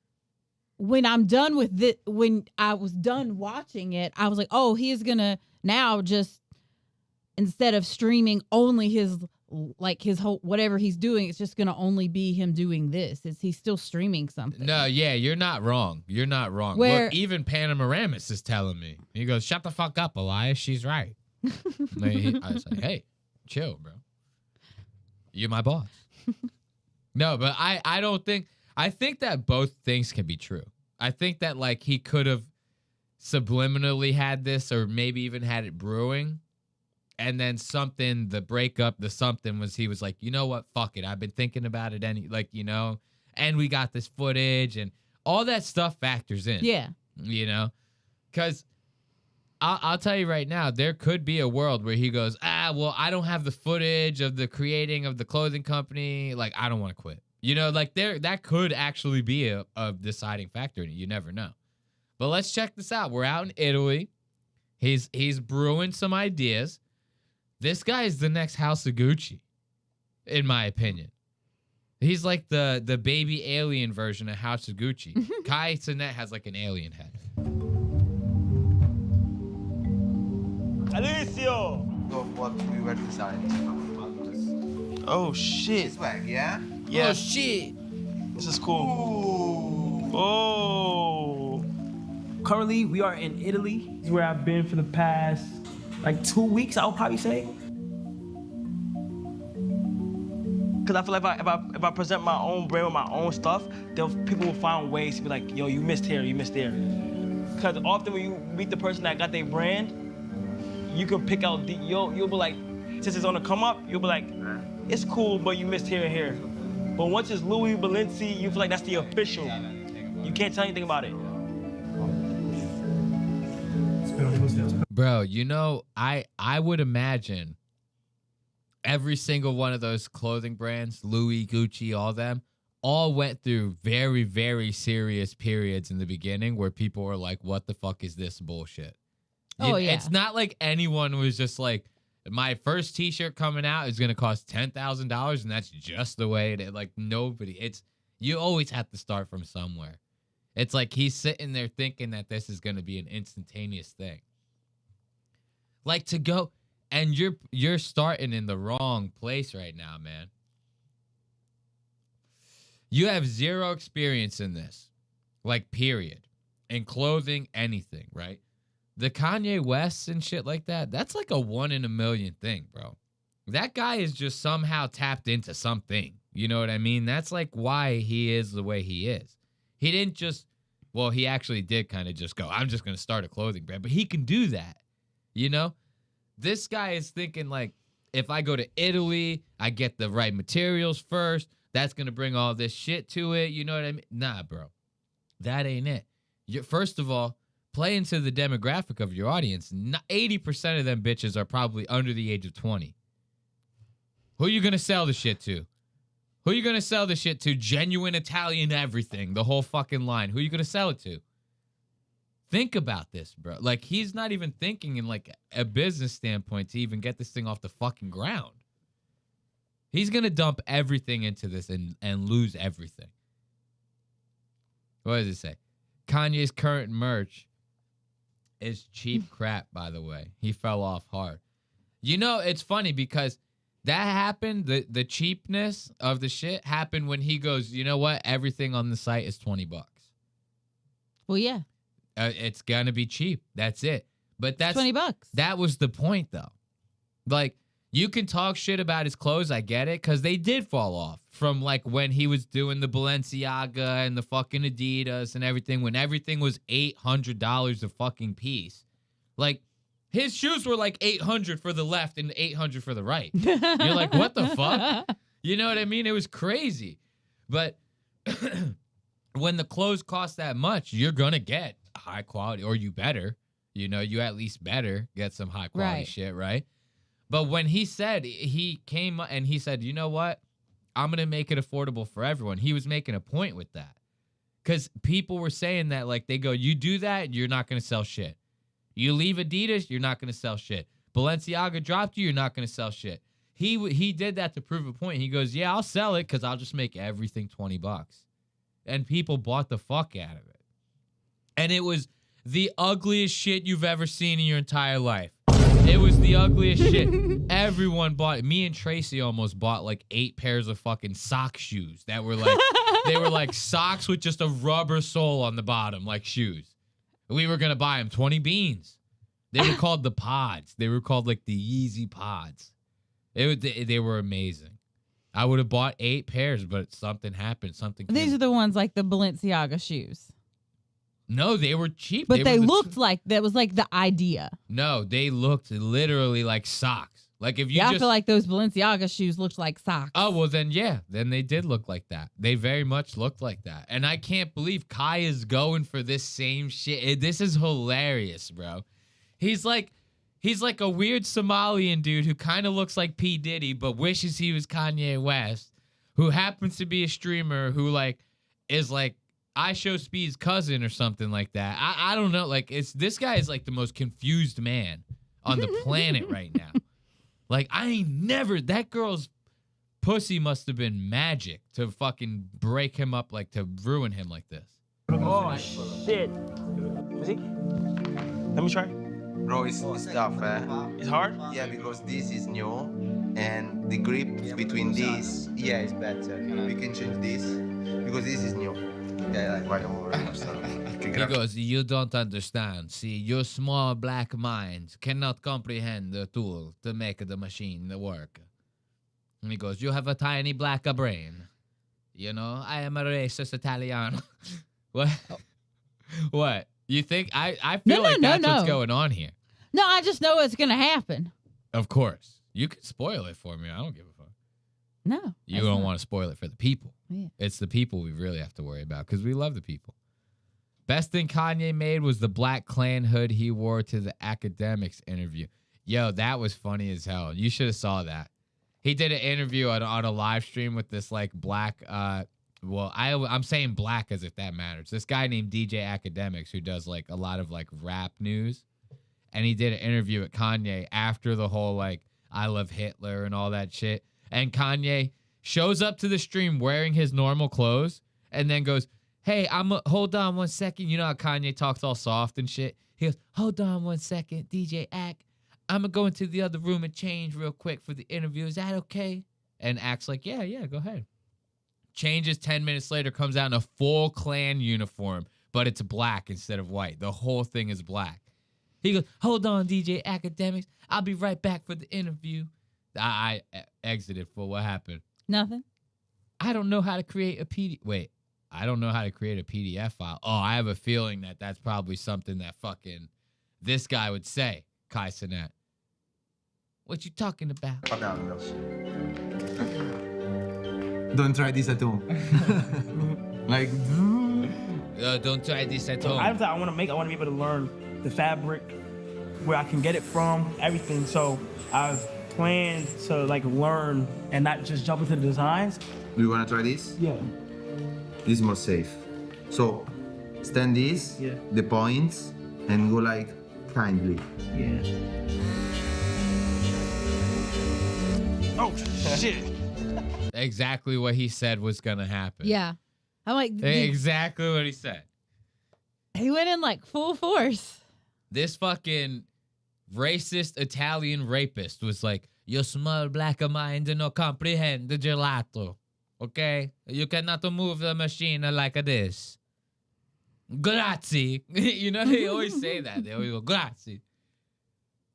Speaker 9: when I'm done with it, when I was done watching it, I was like, oh, he's gonna now just, instead of streaming only his whole whatever he's doing, it's just gonna only be him doing this. He's still streaming something?
Speaker 3: No, yeah, you're not wrong. You're not wrong. Look, even Panoramamus is telling me. He goes, "Shut the fuck up, Elias. She's right." I was like, "Hey, chill, bro. You're my boss." No, but I don't think. I think that both things can be true. I think that like he could have subliminally had this, or maybe even had it brewing, and then the breakup, was he was like, you know what, fuck it, I've been thinking about it, and we got this footage and all that stuff factors in.
Speaker 9: Yeah,
Speaker 3: because I'll tell you right now, there could be a world where he goes, well, I don't have the footage of the creating of the clothing company, like I don't want to quit. Like that could actually be a deciding factor in it. You never know. But let's check this out. We're out in Italy. He's brewing some ideas. This guy is the next House of Gucci, in my opinion. He's like the baby alien version of House of Gucci. Kai Cenat has like an alien head.
Speaker 12: Alicio!
Speaker 13: Of what we were designing about this.
Speaker 12: Oh shit.
Speaker 13: Swag, yeah?
Speaker 12: Yeah.
Speaker 13: Oh shit.
Speaker 12: This is cool. Oh.
Speaker 7: Currently, we are in Italy. This is where I've been for the past, like 2 weeks, I would probably say.
Speaker 12: Cause I feel like if I present my own brand with my own stuff, people will find ways to be like, yo, you missed here, you missed there. Cause often when you meet the person that got their brand, you can pick out, you'll be like, since it's on the come up, you'll be like, it's cool, but you missed here and here. But once it's Louis, Balenci, you feel like that's the official. You can't tell anything about it.
Speaker 3: Bro, I would imagine every single one of those clothing brands, Louis, Gucci, all them, all went through very, very serious periods in the beginning where people were like, what the fuck is this bullshit?
Speaker 9: Oh, yeah.
Speaker 3: It's not like anyone was just like, my first t-shirt coming out is going to cost $10,000 and that's just the way it is. Like nobody, you always have to start from somewhere. It's like he's sitting there thinking that this is going to be an instantaneous thing. Like to go, and you're starting in the wrong place right now, man. You have zero experience in this, like period, in clothing, anything, right? The Kanye West and shit like that, that's like a 1 in a million thing, bro. That guy is just somehow tapped into something. You know what I mean? That's like why he is the way he is. He didn't just, well, he actually did kind of just go, I'm just going to start a clothing brand. But he can do that, This guy is thinking like, if I go to Italy, I get the right materials first. That's going to bring all this shit to it. You know what I mean? Nah, bro. That ain't it. First of all, play into the demographic of your audience. 80% of them bitches are probably under the age of 20. Who are you going to sell the shit to? Who are you going to sell the shit to? Genuine Italian everything. The whole fucking line. Who are you going to sell it to? Think about this, bro. Like, he's not even thinking in, like, a business standpoint to even get this thing off the fucking ground. He's going to dump everything into this and lose everything. What does it say? Kanye's current merch is cheap crap, by the way. He fell off hard. You know, it's funny because that happened, the cheapness of the shit happened when he goes, you know what? Everything on the site is $20.
Speaker 9: Well, yeah.
Speaker 3: It's going to be cheap. That's it. But that's
Speaker 9: $20.
Speaker 3: That was the point, though. Like, you can talk shit about his clothes. I get it, because they did fall off from, like, when he was doing the Balenciaga and the fucking Adidas and everything, when everything was $800 a fucking piece. Like, his shoes were like $800 for the left and $800 for the right. You're like, what the fuck? You know what I mean? It was crazy. But when the clothes cost that much, you're going to get high quality, or you better. You know, you at least better get some high quality shit, right? But when he said, he came and he said, you know what? I'm going to make it affordable for everyone. He was making a point with that. Because people were saying that, like, they go, you do that, you're not going to sell shit. You leave Adidas, you're not going to sell shit. Balenciaga dropped you, you're not going to sell shit. He did that to prove a point. He goes, yeah, I'll sell it because I'll just make everything $20. And people bought the fuck out of it. And it was the ugliest shit you've ever seen in your entire life. It was the ugliest shit. Everyone bought it. Me and Tracy almost bought like 8 pairs of fucking sock shoes that were like, they were like socks with just a rubber sole on the bottom, like shoes. We were going to buy them 20 beans. They were called the pods. They were called like the Yeezy pods. They were amazing. I would have bought 8 pairs, but something happened.
Speaker 9: These are the ones like the Balenciaga shoes.
Speaker 3: No, they were cheap.
Speaker 9: But they looked like, that was like the idea.
Speaker 3: No, they looked literally like socks. Like if you
Speaker 9: I feel like those Balenciaga shoes looked like socks.
Speaker 3: Oh, well then, yeah. Then they did look like that. They very much looked like that. And I can't believe Kai is going for this same shit. This is hilarious, bro. He's like a weird Somalian dude who kind of looks like P. Diddy, but wishes he was Kanye West, who happens to be a streamer who like is like I Show Speed's cousin or something like that. I don't know. Like this guy is like the most confused man on the planet right now. Like I ain't never, that girl's pussy must have been magic to fucking break him up, like to ruin him like this.
Speaker 12: Oh shit. See? Let me try.
Speaker 13: Bro, it's tough, eh?
Speaker 12: It's hard?
Speaker 13: Yeah, because this is new and the grip between these, yeah, is better. We can change this because this is new. Yeah, like right over.
Speaker 3: He goes, you don't understand. See, your small black mind cannot comprehend the tool to make the machine work. And he goes, you have a tiny black brain. You know, I am a racist Italiano. What? What? You think? I feel like that's what's going on here.
Speaker 9: No, I just know it's going to happen.
Speaker 3: Of course. You can spoil it for me. I don't give a fuck.
Speaker 9: No.
Speaker 3: You don't want to spoil it for the people.
Speaker 9: Yeah.
Speaker 3: It's the people we really have to worry about because we love the people. Best thing Kanye made was the Black Klan hood he wore to the Academics interview. Yo, that was funny as hell. You should have saw that. He did an interview on a live stream with this like black, I'm saying black as if that matters. This guy named DJ Academics who does like a lot of like rap news. And he did an interview with Kanye after the whole like I love Hitler and all that shit. And Kanye shows up to the stream wearing his normal clothes and then goes, hey, hold on 1 second. You know how Kanye talks all soft and shit? He goes, hold on 1 second, DJ Ack. I'm going to go into the other room and change real quick for the interview. Is that okay? And Ack's like, yeah, go ahead. Changes 10 minutes later, comes out in a full Klan uniform, but it's black instead of white. The whole thing is black. He goes, hold on, DJ Academics. I'll be right back for the interview. I exited for what happened.
Speaker 9: Nothing.
Speaker 3: I don't know how to create a PDF. Wait, I don't know how to create a PDF file. Oh, I have a feeling that that's probably something that fucking this guy would say, Kai Cenat. What you talking about?
Speaker 13: Don't try this at home. Like,
Speaker 3: don't try this at home.
Speaker 12: I want to be able to learn the fabric, where I can get it from, everything. So I've planned to like learn and not just jump into the designs.
Speaker 13: Do you want to try this?
Speaker 12: Yeah.
Speaker 13: This is more safe. So stand this, the points, and go like kindly.
Speaker 12: Yeah. Oh shit.
Speaker 3: Exactly what he said was gonna happen.
Speaker 9: Yeah. I'm like,
Speaker 3: exactly what he said.
Speaker 9: He went in like full force.
Speaker 3: This fucking racist Italian rapist was like, your small black mind do not comprehend the gelato. Okay? You cannot move the machine like this. Grazie. You know, they always say that. They always go, grazie.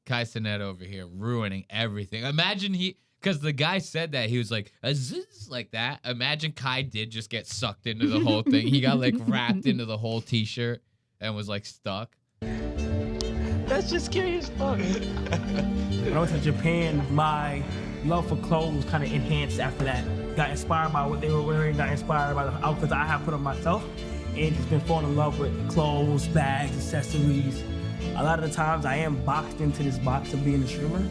Speaker 3: Kai Cenat over here ruining everything. Imagine because the guy said that. He was like, "Aziz," like that. Imagine Kai did just get sucked into the whole thing. He got like wrapped into the whole t-shirt and was like stuck.
Speaker 12: That's just scary as fuck.
Speaker 7: When I went to Japan, my love for clothes kind of enhanced after that. Got inspired by what they were wearing, got inspired by the outfits I have put on myself, and just been falling in love with clothes, bags, accessories. A lot of the times I am boxed into this box of being a streamer.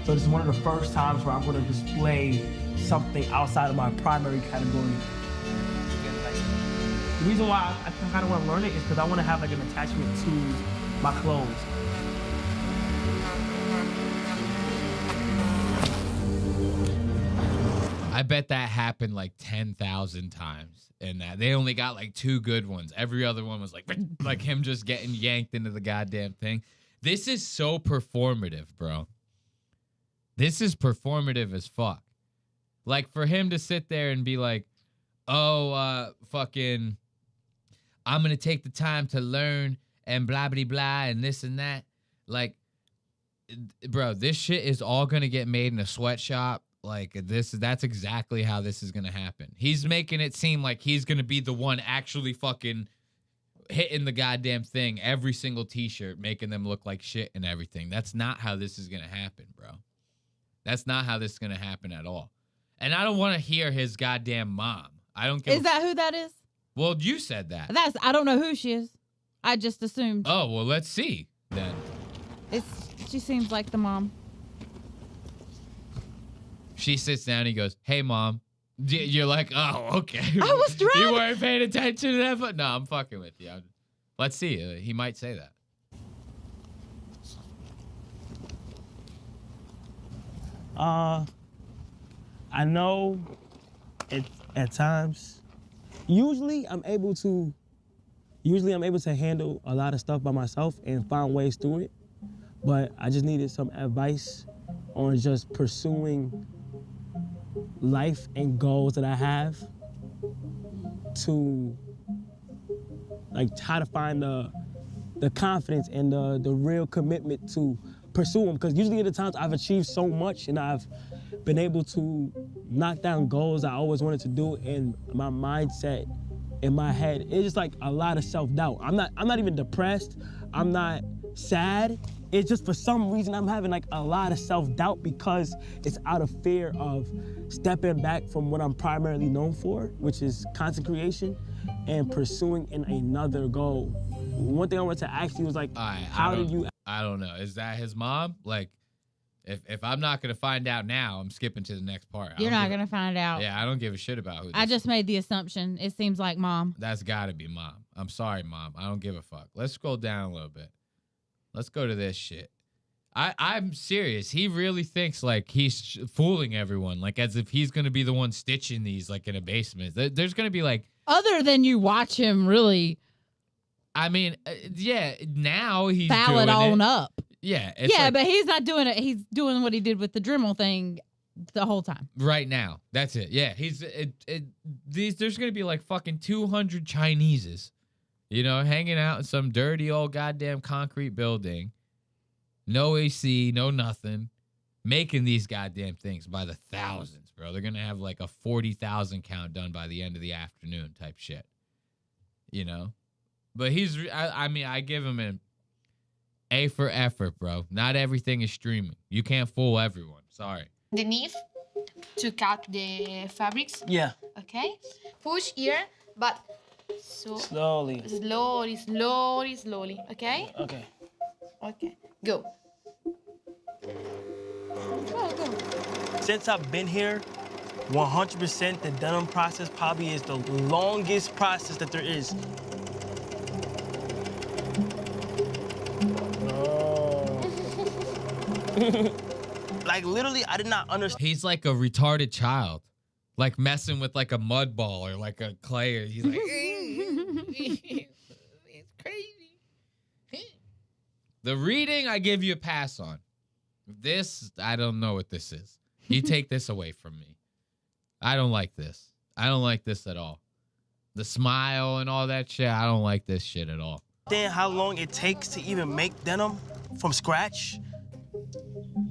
Speaker 7: So this is one of the first times where I'm going to display something outside of my primary category. The reason why I kind of want to learn it is because I want to have like an attachment to my clothes.
Speaker 3: I bet that happened like 10,000 times in that. They only got like 2 good ones. Every other one was like him just getting yanked into the goddamn thing. This is so performative, bro. This is performative as fuck. Like for him to sit there and be like, oh, fucking, I'm going to take the time to learn and blah, blah, blah, and this and that. Like, bro, this shit is all going to get made in a sweatshop. Like that's exactly how this is going to happen. He's making it seem like he's going to be the one actually fucking hitting the goddamn thing, every single t-shirt, making them look like shit and everything. That's not how this is going to happen, bro. That's not how this is going to happen at all. And I don't want to hear his goddamn mom. I don't give
Speaker 9: Is that who that is?
Speaker 3: Well, you said that.
Speaker 9: I don't know who she is. I just assumed.
Speaker 3: Oh, well, let's see then.
Speaker 9: She seems like the mom.
Speaker 3: She sits down and he goes, hey, Mom. You're like, oh, okay.
Speaker 9: I was drunk.
Speaker 3: You weren't paying attention to that? But no, I'm fucking with you. Let's see. He might say that.
Speaker 7: I know at times, usually I'm able to handle a lot of stuff by myself and find ways through it. But I just needed some advice on just pursuing life and goals that I have to like how to find the confidence and the real commitment to pursue them. Because usually at the times I've achieved so much and I've been able to knock down goals I always wanted to do, and my mindset in my head, it's just like a lot of self-doubt. I'm not even depressed. I'm not sad. It's just for some reason I'm having like a lot of self-doubt because it's out of fear of stepping back from what I'm primarily known for, which is content creation, and pursuing in another goal. One thing I wanted to ask you was like, how do you?
Speaker 3: I don't know. Is that his mom? Like, if I'm not gonna find out now, I'm skipping to the next part.
Speaker 9: You're not gonna find out.
Speaker 3: Yeah, I don't give a shit about who.
Speaker 9: I just made the assumption. It seems like mom.
Speaker 3: That's gotta be mom. I'm sorry, Mom. I don't give a fuck. Let's scroll down a little bit. Let's go to this shit. I'm serious. He really thinks like he's fooling everyone, like as if he's gonna be the one stitching these like in a basement. There's gonna be like
Speaker 9: other than you watch him really.
Speaker 3: I mean, yeah. Now he's
Speaker 9: foul it on up.
Speaker 3: Yeah,
Speaker 9: yeah, but he's not doing it. He's doing what he did with the Dremel thing the whole time.
Speaker 3: Right now, that's it. Yeah, there's gonna be like fucking 200 Chineses, hanging out in some dirty old goddamn concrete building, no AC, no nothing, making these goddamn things by the thousands, bro. They're gonna have like a 40,000 count done by the end of the afternoon type shit, But I give him an A for effort, bro. Not everything is streaming. You can't fool everyone. Sorry.
Speaker 14: The knife to cut the fabrics.
Speaker 7: Yeah.
Speaker 14: Okay. Push here, but
Speaker 7: slowly.
Speaker 14: Slowly. Okay.
Speaker 7: Okay.
Speaker 14: Okay. Go. Go.
Speaker 7: Since I've been here, 100% the denim process probably is the longest process that there is. Like literally, I did not understand.
Speaker 3: He's like a retarded child, like messing with like a mud ball or like a clay. Or he's like, it's crazy. The reading, I give you a pass on. This, I don't know what this is. You take this away from me. I don't like this. I don't like this at all. The smile and all that shit, I don't like this shit at all.
Speaker 12: Then how long it takes to even make denim from scratch?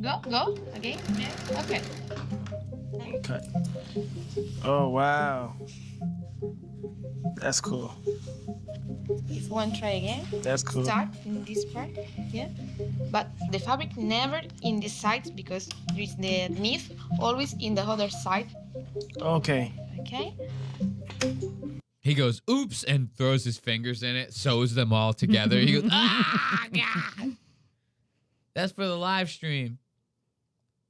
Speaker 14: Go again. Yeah. Okay.
Speaker 12: Okay. Oh, wow. That's cool.
Speaker 14: If you want to try again,
Speaker 12: That's cool.
Speaker 14: Start in this part, yeah. But the fabric never in the sides because there is the knit always in the other side.
Speaker 12: Okay.
Speaker 14: Okay.
Speaker 3: He goes, oops, and throws his fingers in it, sews them all together. He goes, ah, God. That's for the live stream.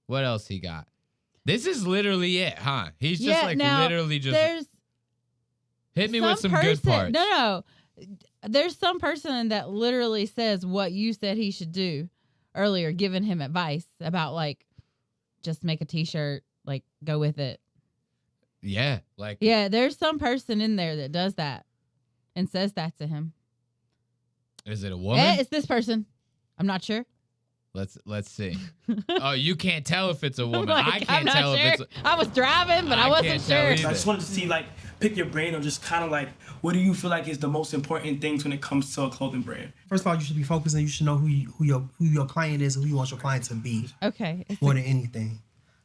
Speaker 3: What else he got? This is literally it, huh? He's just literally just hit me with some good parts.
Speaker 9: No. There's some person that literally says what you said he should do earlier, giving him advice about like, just make a t-shirt, like go with it.
Speaker 3: Yeah.
Speaker 9: There's some person in there that does that and says that to him.
Speaker 3: Is it a woman?
Speaker 9: It's this person. I'm not sure.
Speaker 3: Let's see. Oh, you can't tell if it's a woman.
Speaker 9: Like,
Speaker 3: I can't tell
Speaker 9: sure.
Speaker 3: if it's.
Speaker 9: I was driving, but I wasn't sure.
Speaker 12: I just wanted to see, like, pick your brain on just kind of like, what do you feel like is the most important things when it comes to a clothing brand?
Speaker 15: First of all, you should be focusing. You should know who your client is and who you want your client to be.
Speaker 9: Okay.
Speaker 15: More than anything.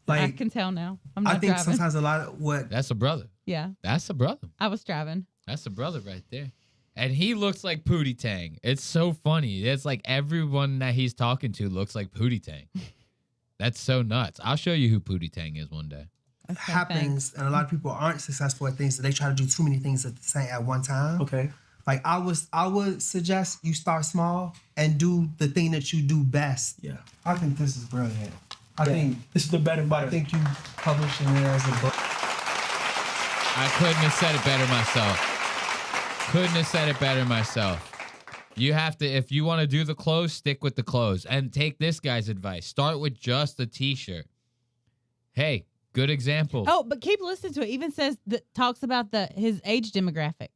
Speaker 9: I
Speaker 15: Like,
Speaker 9: can tell now. I'm not
Speaker 15: I think
Speaker 9: driving.
Speaker 15: sometimes a lot of what.
Speaker 3: That's a brother.
Speaker 9: Yeah.
Speaker 3: That's a brother.
Speaker 9: I was driving.
Speaker 3: That's a brother right there. And he looks like Pootie Tang. It's so funny. It's like everyone that he's talking to looks like Pootie Tang. That's so nuts. I'll show you who Pootie Tang is one day.
Speaker 15: Happens, and a lot of people aren't successful at things, so they try to do too many things at one time.
Speaker 12: Okay.
Speaker 15: Like I would suggest you start small and do the thing that you do best.
Speaker 12: Yeah.
Speaker 15: I think this is brilliant. I think
Speaker 12: this is the better.
Speaker 15: I think you publishing it as a book.
Speaker 3: I couldn't have said it better myself. Couldn't have said it better myself. You have to, if you want to do the clothes, stick with the clothes. And take this guy's advice. Start with just a t-shirt. Hey, good example.
Speaker 9: Oh, but keep listening to it. Even says that talks about his age demographic.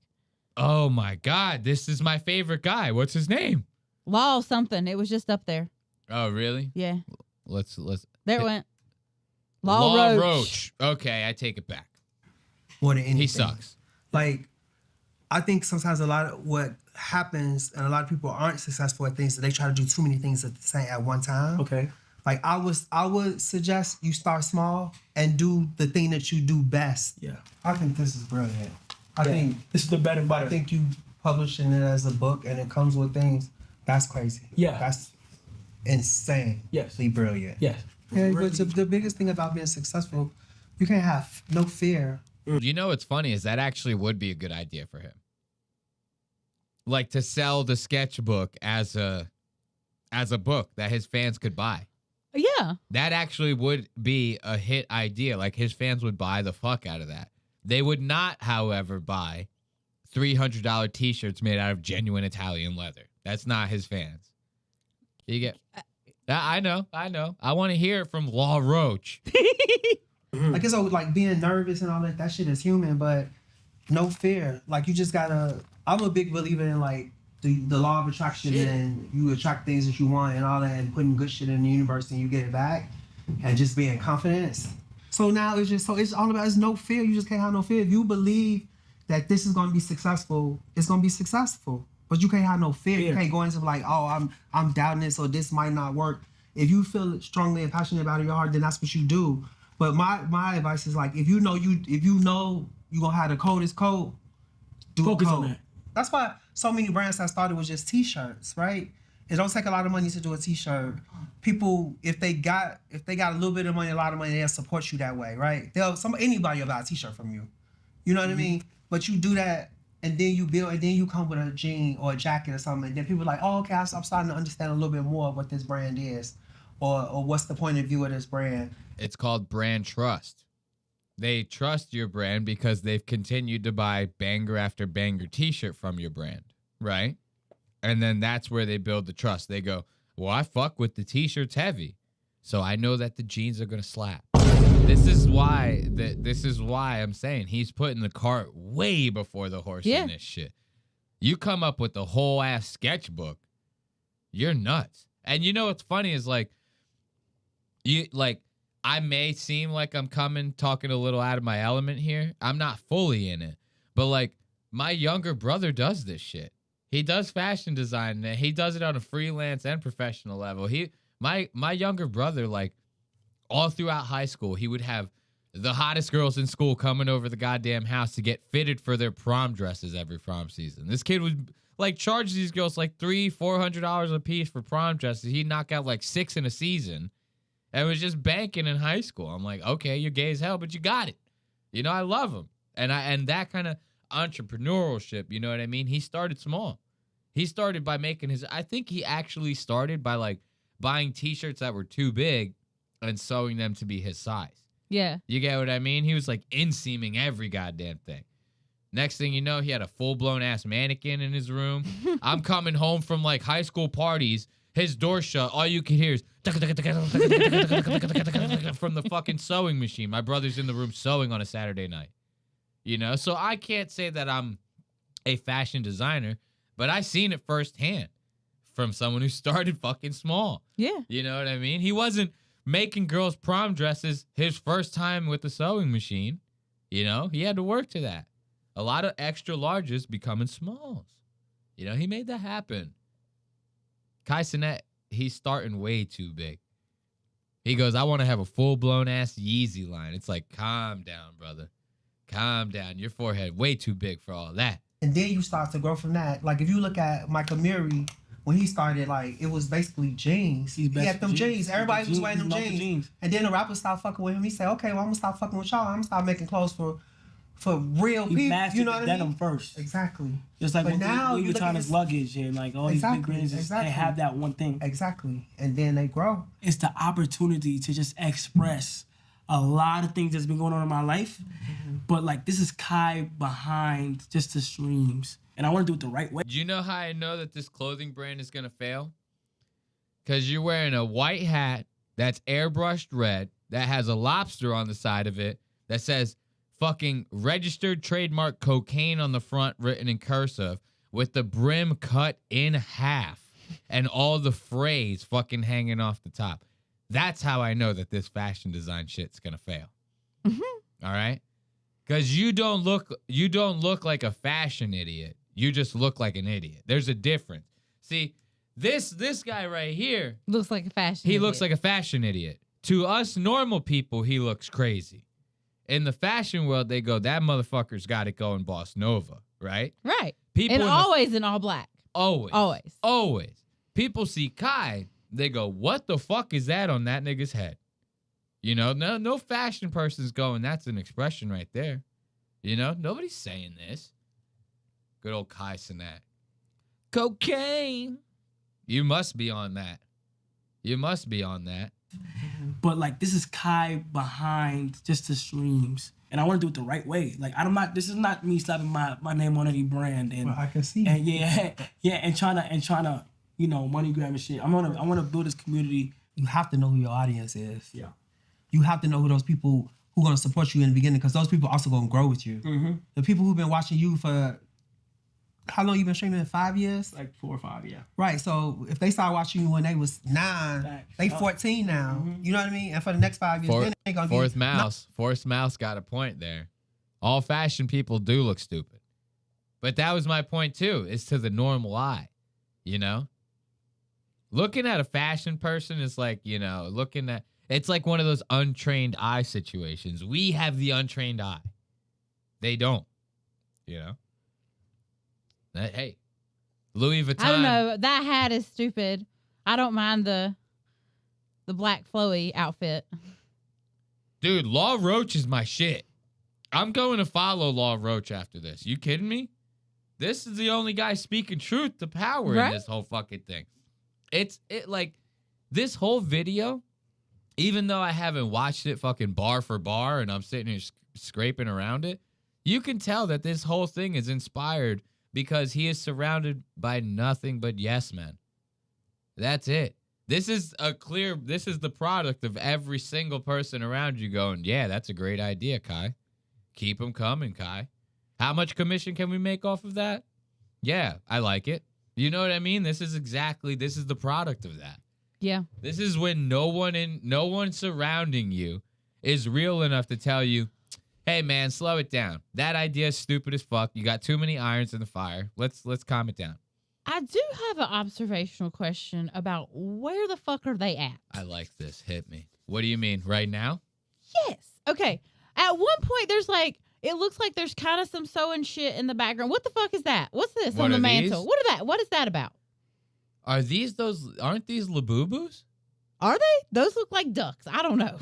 Speaker 3: Oh my God, this is my favorite guy. What's his name?
Speaker 9: Law something. It was just up there.
Speaker 3: Oh, really?
Speaker 9: Yeah.
Speaker 3: Let's.
Speaker 9: There it went. Law
Speaker 3: Roach. Okay, I take it back.
Speaker 15: More than anything.
Speaker 3: He sucks.
Speaker 15: Like, I think sometimes a lot of what happens, and a lot of people aren't successful at things, so they try to do too many things at one time.
Speaker 12: Okay.
Speaker 15: Like I would suggest you start small and do the thing that you do best.
Speaker 12: Yeah.
Speaker 15: I think this is brilliant. I think
Speaker 12: this is the better.
Speaker 15: I think you publishing it as a book and it comes with things. That's crazy.
Speaker 12: Yeah.
Speaker 15: That's insane.
Speaker 12: Yes.
Speaker 15: Brilliant.
Speaker 12: Yes.
Speaker 15: Yeah, but the biggest thing about being successful, you can't have no fear.
Speaker 3: You know what's funny is that actually would be a good idea for him. Like to sell the sketchbook as a book that his fans could buy.
Speaker 9: Yeah.
Speaker 3: That actually would be a hit idea. Like his fans would buy the fuck out of that. They would not, however, buy $300 t-shirts made out of genuine Italian leather. That's not his fans. You get... I know. I want to hear it from Law Roach.
Speaker 15: Like it's always like being nervous and all that. That shit is human, but no fear. Like you just gotta. I'm a big believer in like the law of attraction, and you attract things that you want and all that, and putting good shit in the universe and you get it back, and just being confident. So now it's all about it's no fear. You just can't have no fear. If you believe that this is gonna be successful, it's gonna be successful. But you can't have no fear. You can't go into like, oh, I'm doubting this or this might not work. If you feel strongly and passionate about it in your heart, then that's what you do. But my advice is like, if you know you gonna have the coldest coat, do
Speaker 12: focus
Speaker 15: coat.
Speaker 12: on that.
Speaker 15: That's why so many brands that started with just t-shirts, right? It don't take a lot of money to do a t-shirt. People, if they got a little bit of money, a lot of money, they'll support you that way, right? Anybody will buy a t-shirt from you. You know what I mean? But you do that. And then you build, and then you come with a jean or a jacket or something. And then people are like, oh, okay, I'm starting to understand a little bit more of what this brand is, or what's the point of view of this brand.
Speaker 3: It's called brand trust. They trust your brand because they've continued to buy banger after banger t-shirt from your brand, right? And then that's where they build the trust. They go, well, I fuck with the t-shirts heavy, so I know that the jeans are gonna slap. This is why I'm saying he's putting the cart way before the horse in this shit. You come up with the whole ass sketchbook. You're nuts. And you know what's funny is like, I may seem like I'm talking a little out of my element here. I'm not fully in it. But like, my younger brother does this shit. He does fashion design, and he does it on a freelance and professional level. My younger brother, like, all throughout high school, he would have the hottest girls in school coming over the goddamn house to get fitted for their prom dresses every prom season. This kid would like charge these girls like $300-$400 a piece for prom dresses. He'd knock out like 6 in a season, and was just banking in high school. I'm like, okay, you're gay as hell, but you got it. You know, I love him, and that kind of entrepreneurship. You know what I mean? He started small. He started by making his. I think he actually started by like buying T-shirts that were too big and sewing them to be his size.
Speaker 9: Yeah.
Speaker 3: You get what I mean? He was like inseaming every goddamn thing. Next thing you know, he had a full-blown ass mannequin in his room. I'm coming home from like high school parties. His door shut. All you can hear is from the fucking sewing machine. My brother's in the room sewing on a Saturday night. You know? So I can't say that I'm a fashion designer, but I seen it firsthand from someone who started fucking small.
Speaker 9: Yeah.
Speaker 3: You know what I mean? He wasn't making girls' prom dresses his first time with the sewing machine. You know? He had to work to that. A lot of extra larges becoming smalls. You know, he made that happen. Cenat, he's starting way too big. He goes, I want to have a full-blown ass Yeezy line. It's like, calm down, brother. Calm down. Your forehead way too big for all that.
Speaker 15: And then you start to grow from that. Like, if you look at Michael Murray, when he started, like, it was basically jeans. He had them jeans. Everybody was wearing them jeans. And then the rappers stopped fucking with him. He said, okay, well, I'm going to stop fucking with y'all. I'm going to start making clothes for real people. You know what I mean?
Speaker 7: Denim first.
Speaker 15: Exactly.
Speaker 7: Just like
Speaker 15: but
Speaker 7: when
Speaker 15: now
Speaker 7: Louis Vuitton's luggage and like all these big brands, they have that one thing.
Speaker 15: Exactly. And then they grow.
Speaker 7: It's the opportunity to just express a lot of things that's been going on in my life. But like, this is Kai behind just the streams. And I want to do it the right way.
Speaker 3: Do you know how I know that this clothing brand is going to fail? Because you're wearing a white hat that's airbrushed red, that has a lobster on the side of it, that says fucking registered trademark cocaine on the front written in cursive, with the brim cut in half and all the phrase fucking hanging off the top. That's how I know that this fashion design shit's going to fail. All right? Because you don't look like a fashion idiot. You just look like an idiot. There's a difference. See, this guy right here
Speaker 9: looks like a fashion
Speaker 3: He
Speaker 9: idiot.
Speaker 3: looks like a fashion idiot. To us normal people, he looks crazy. In the fashion world, they go, that motherfucker's got it going Boss Nova, right?
Speaker 9: Right.
Speaker 3: People
Speaker 9: and always in all black.
Speaker 3: Always. People see Kai, they go, what the fuck is that on that nigga's head? You know, no fashion person's going, that's an expression right there. You know, nobody's saying this. Good old Kai Cenat. Cocaine. You must be on that. You must be on that.
Speaker 7: But like, this is Kai behind just the streams. And I want to do it the right way. Like, this is not me slapping my name on any brand. And
Speaker 15: well, I can see.
Speaker 7: And and trying to, you know, money grab and shit. I want to build this community.
Speaker 15: You have to know who your audience is.
Speaker 7: Yeah.
Speaker 15: You have to know who those people who are going to support you in the beginning, because those people are also going to grow with you. The people who've been watching you for, how long you been streaming? 5 years?
Speaker 7: Like 4 or 5, yeah.
Speaker 15: Right. So if they started watching you when they was 9, they 14 now. You know what I mean? And for the next 5 years, then they gonna be
Speaker 3: Force Mouse got a point there. All fashion people do look stupid. But that was my point too, is to the normal eye. You know? Looking at a fashion person is like, you know, it's like one of those untrained eye situations. We have the untrained eye. They don't. You know? Hey, Louis Vuitton.
Speaker 9: I don't know. That hat is stupid. I don't mind the black flowy outfit.
Speaker 3: Dude, Law Roach is my shit. I'm going to follow Law Roach after this. You kidding me? This is the only guy speaking truth to power in this whole fucking thing. It like this whole video, even though I haven't watched it fucking bar for bar and I'm sitting here scraping around it, you can tell that this whole thing is inspired because he is surrounded by nothing but yes men. That's it. This is the product of every single person around you going, yeah, that's a great idea, Kai. Keep them coming, Kai. How much commission can we make off of that? Yeah, I like it. You know what I mean? This is the product of that.
Speaker 9: Yeah.
Speaker 3: This is when no one surrounding you is real enough to tell you, hey man, slow it down. That idea is stupid as fuck. You got too many irons in the fire. Let's calm it down.
Speaker 9: I do have an observational question about where the fuck are they at?
Speaker 3: I like this. Hit me. What do you mean? Right now?
Speaker 9: Yes. Okay. At one point, there's like, it looks like there's kind of some sewing shit in the background. What the fuck is that? What's this
Speaker 3: What
Speaker 9: on the
Speaker 3: are
Speaker 9: mantle?
Speaker 3: these?
Speaker 9: What is that about?
Speaker 3: Aren't these Labubus?
Speaker 9: Are they? Those look like ducks. I don't know.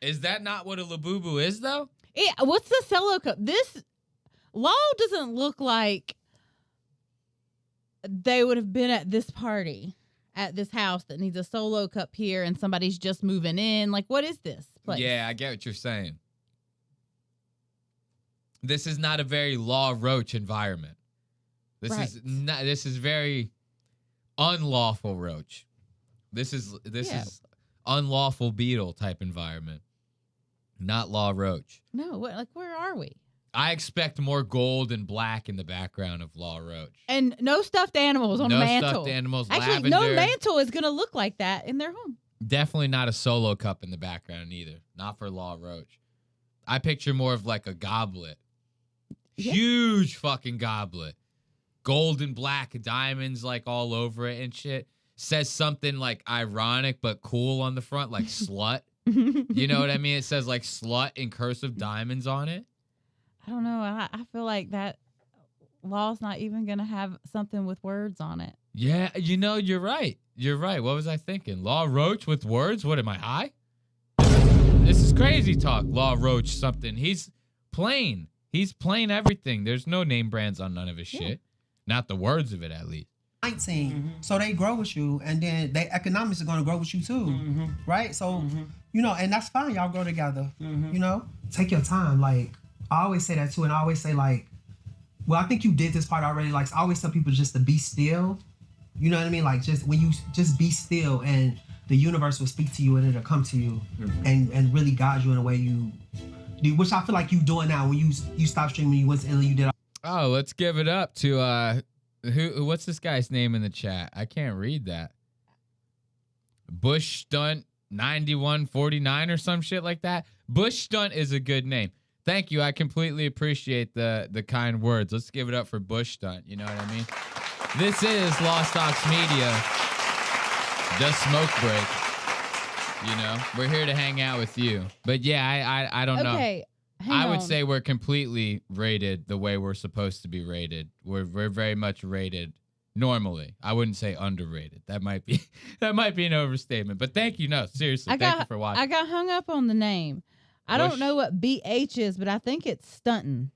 Speaker 3: Is that not what a Labubu is though?
Speaker 9: What's the cello cup? This Law doesn't look like they would have been at this party at this house that needs a solo cup here and somebody's just moving in. Like, what is this place?
Speaker 3: Yeah, I get what you're saying. This is not a very Law Roach environment. This is very unlawful Roach. This is unlawful Beetle type environment. Not Law Roach.
Speaker 9: No, where are we?
Speaker 3: I expect more gold and black in the background of Law Roach.
Speaker 9: And no stuffed animals on the mantle.
Speaker 3: No stuffed animals.
Speaker 9: Actually,
Speaker 3: lavender.
Speaker 9: no mantle is going to look like that in their home.
Speaker 3: Definitely not a solo cup in the background either. Not for Law Roach. I picture more of like a goblet. Yeah. Huge fucking goblet. Gold and black diamonds like all over it and shit. Says something like ironic but cool on the front, like slut. You know what I mean? It says like slut in cursive diamonds on it.
Speaker 9: I don't know. I feel like that Law's not even going to have something with words on it.
Speaker 3: Yeah, you're right. You're right. What was I thinking? Law Roach with words? What, am I high? This is crazy talk. Law Roach something. He's plain. He's plain everything. There's no name brands on none of his shit. Not the words of it, at least.
Speaker 15: 19. So they grow with you, and then their economics are going to grow with you too, right? So, and that's fine. Y'all grow together, Take your time. Like, I always say that too, and I always say like, well, I think you did this part already. Like, I always tell people just to be still. You know what I mean? Like, just when you just be still, and the universe will speak to you, and it'll come to you, and really guide you in a way you do, which I feel like you doing now. When you stopped streaming, you went to Italy, you did.
Speaker 3: Oh, let's give it up to what's this guy's name in the chat? I can't read that. Bush Stunt 9149 or some shit like that. Bush Stunt is a good name. Thank you. I completely appreciate the kind words. Let's give it up for Bush Stunt. You know what I mean? This is Lost Ox Media, the smoke break. We're here to hang out with you. But yeah, I don't know.
Speaker 9: Okay.
Speaker 3: I would say we're completely rated the way we're supposed to be rated. We're very much rated normally. I wouldn't say underrated. That might be an overstatement. But thank you. No, seriously, thank you for watching.
Speaker 9: I got hung up on the name. I don't know what BH is, but I think it's stunting.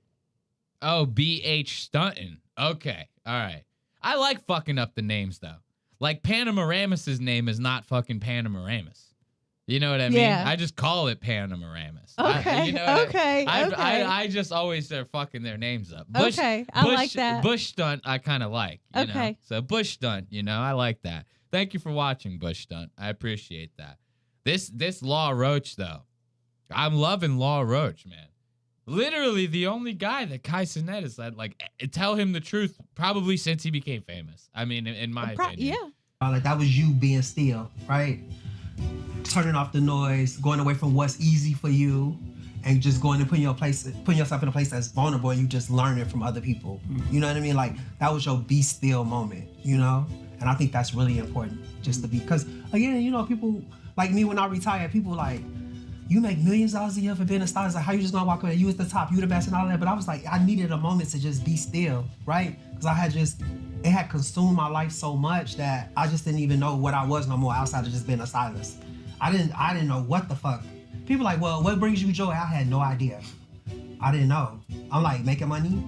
Speaker 3: Oh, BH stunting. Okay. All right. I like fucking up the names though. Like Panoramis's name is not fucking Panoramimus. You know what I mean?
Speaker 9: Yeah.
Speaker 3: I just call it Panoramimus.
Speaker 9: Okay.
Speaker 3: I just always they're fucking their names up.
Speaker 9: I like that.
Speaker 3: Bush Stunt I kind of like. You know?
Speaker 9: Okay.
Speaker 3: So Bush Stunt, I like that. Thank you for watching, Bush Stunt. I appreciate that. This Law Roach though, I'm loving Law Roach, man. Literally the only guy that Kai Cenat has said like tell him the truth probably since he became famous. I mean, in my opinion.
Speaker 9: Yeah.
Speaker 15: Like that was you being still, right? Turning off the noise, going away from what's easy for you, and just going and putting yourself in a place that's vulnerable, and you just learn it from other people. You know what I mean? Like that was your be still moment, And I think that's really important, just to be, because again, people like me when I retire, people like, you make millions of dollars a year for being a star. It's like, how you just gonna walk away? You was the top, you the best, and all that. But I was like, I needed a moment to just be still, right? Because it had consumed my life so much that I just didn't even know what I was no more outside of just being a stylist. I didn't know what the fuck. People like, well, what brings you joy? I had no idea. I didn't know. I'm like, making money?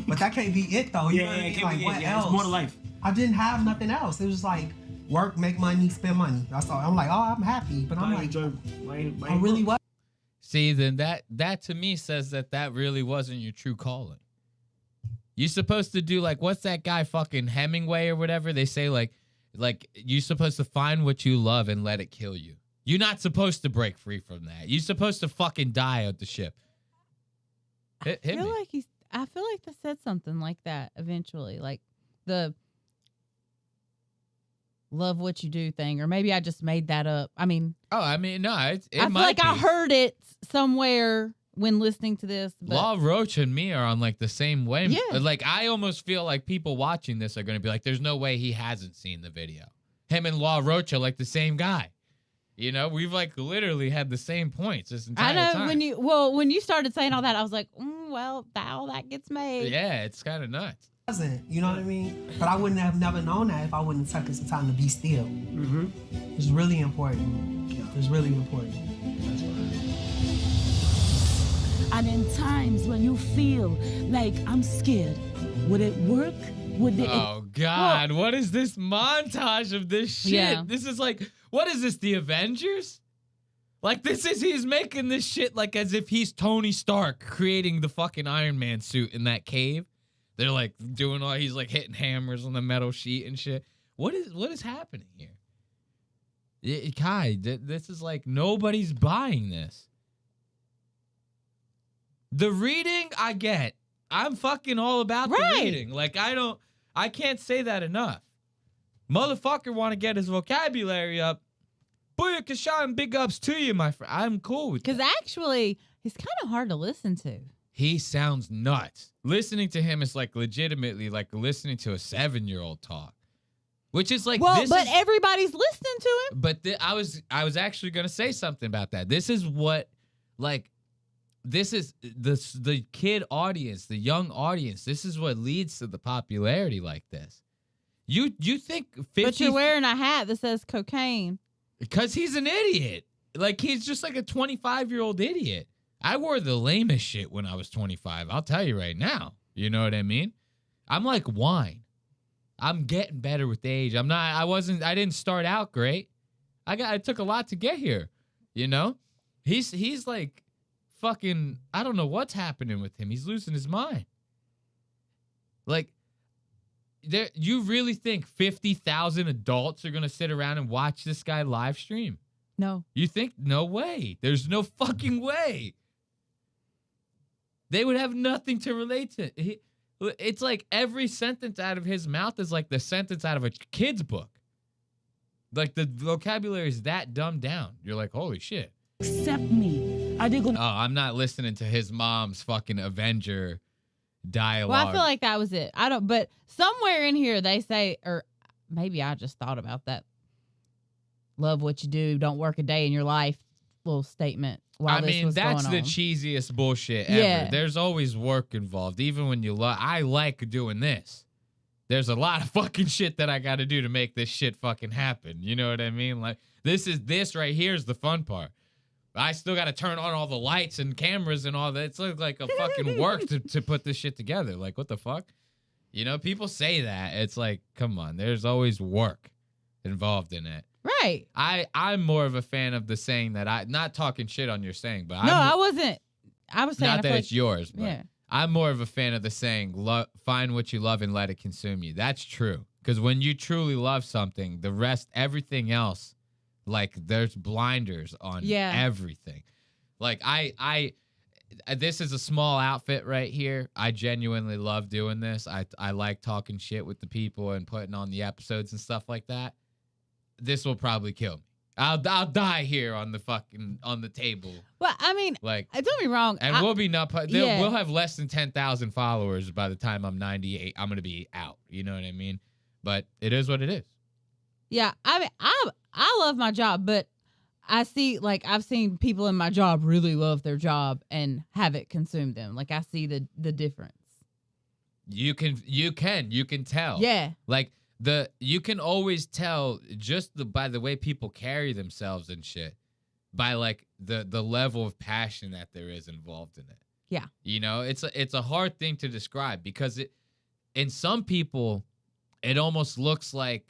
Speaker 15: But that can't be it though. You know what I mean? Like, what else?
Speaker 12: It's more to life.
Speaker 15: I didn't have nothing else. It was like, work, make money, spend money. That's all. I'm like, oh, I'm happy. But I'm like, I really was.
Speaker 3: See, then that to me says that really wasn't your true calling. You're supposed to do like, what's that guy fucking Hemingway or whatever? They say like you're supposed to find what you love and let it kill you. You're not supposed to break free from that. You're supposed to fucking die at the ship. I feel
Speaker 9: like they said something like that eventually. Like the love what you do thing, or maybe I just made that up. I mean,
Speaker 3: no, it
Speaker 9: I feel
Speaker 3: might
Speaker 9: like
Speaker 3: be.
Speaker 9: I heard it somewhere when listening to this. But
Speaker 3: Law Roach and me are on like the same way.
Speaker 9: Yeah.
Speaker 3: Like I almost feel like people watching this are going to be like, there's no way he hasn't seen the video. Him and Law Roach are like the same guy. You know, we've like literally had the same points this entire
Speaker 9: I know
Speaker 3: time.
Speaker 9: when you started saying all that, I was like, well, all that gets made.
Speaker 3: Yeah, it's kind of nuts.
Speaker 15: You know what I mean? But I wouldn't have never known that if I wouldn't have taken some time to be still. It's really important. It's really important.
Speaker 16: And in times when you feel like I'm scared, would it work?
Speaker 3: Oh God, what is this montage of this shit?
Speaker 9: Yeah.
Speaker 3: This is like, what is this, the Avengers? Like he's making this shit like as if he's Tony Stark creating the fucking Iron Man suit in that cave. They're like doing he's like hitting hammers on the metal sheet and shit. What is happening here? Kai, this is like, nobody's buying this. The reading, I get. I'm fucking all about the reading. Like, I can't say that enough. Motherfucker want to get his vocabulary up. Booyah, Kashan, big ups to you, my friend. I'm cool with that.
Speaker 9: Because actually, he's kind of hard to listen to.
Speaker 3: He sounds nuts. Listening to him is like legitimately like listening to a 7-year-old talk. Which is like,
Speaker 9: everybody's listening to him.
Speaker 3: But I was actually going to say something about that. This is what, like, this is the kid audience, the young audience. This is what leads to the popularity like this. You think 50...
Speaker 9: But you're wearing a hat that says cocaine.
Speaker 3: Because he's an idiot. Like, he's just like a 25-year-old idiot. I wore the lamest shit when I was 25. I'll tell you right now. You know what I mean? I'm like wine. I'm getting better with age. I didn't start out great. It took a lot to get here. You know? He's like fucking, I don't know what's happening with him. He's losing his mind. Like, you really think 50,000 adults are going to sit around and watch this guy live stream?
Speaker 9: No.
Speaker 3: You think? No way. There's no fucking way. They would have nothing to relate to. It's like every sentence out of his mouth is like the sentence out of a kid's book. Like the vocabulary is that dumbed down. You're like, holy shit.
Speaker 16: Accept me. Are they gonna?
Speaker 3: Oh, I'm not listening to his mom's fucking Avenger dialogue.
Speaker 9: Well, I feel like that was it. But somewhere in here they say, or maybe I just thought about that. Love what you do. Don't work a day in your life. Little statement.
Speaker 3: I mean, that's the cheesiest bullshit ever.
Speaker 9: Yeah.
Speaker 3: There's always work involved, even when you love. I like doing this. There's a lot of fucking shit that I got to do to make this shit fucking happen. You know what I mean? Like, this right here is the fun part. I still got to turn on all the lights and cameras and all that. It's like a fucking work to put this shit together. Like, what the fuck? You know, people say that. It's like, come on. There's always work involved in it.
Speaker 9: Right.
Speaker 3: I'm more of a fan of the saying that not talking shit on your saying, but
Speaker 9: I wasn't. I was saying
Speaker 3: not that it's yours, but
Speaker 9: yeah.
Speaker 3: I'm more of a fan of the saying, find what you love and let it consume you. That's true. Because when you truly love something, the rest, everything else, like there's blinders on everything. Like this is a small outfit right here. I genuinely love doing this. I like talking shit with the people and putting on the episodes and stuff like that. This will probably kill me. I'll die here on the table.
Speaker 9: Well, I mean, like, don't be wrong.
Speaker 3: And we'll be we'll have less than 10,000 followers by the time I'm 98. I'm gonna be out. You know what I mean? But it is what it is.
Speaker 9: Yeah, I mean, I love my job, but I see, like, I've seen people in my job really love their job and have it consume them. Like, I see the difference.
Speaker 3: You can tell.
Speaker 9: Yeah.
Speaker 3: Like, you can always tell just by the way people carry themselves and shit, by like the level of passion that there is involved in it.
Speaker 9: Yeah.
Speaker 3: You know, it's a hard thing to describe because in some people it almost looks like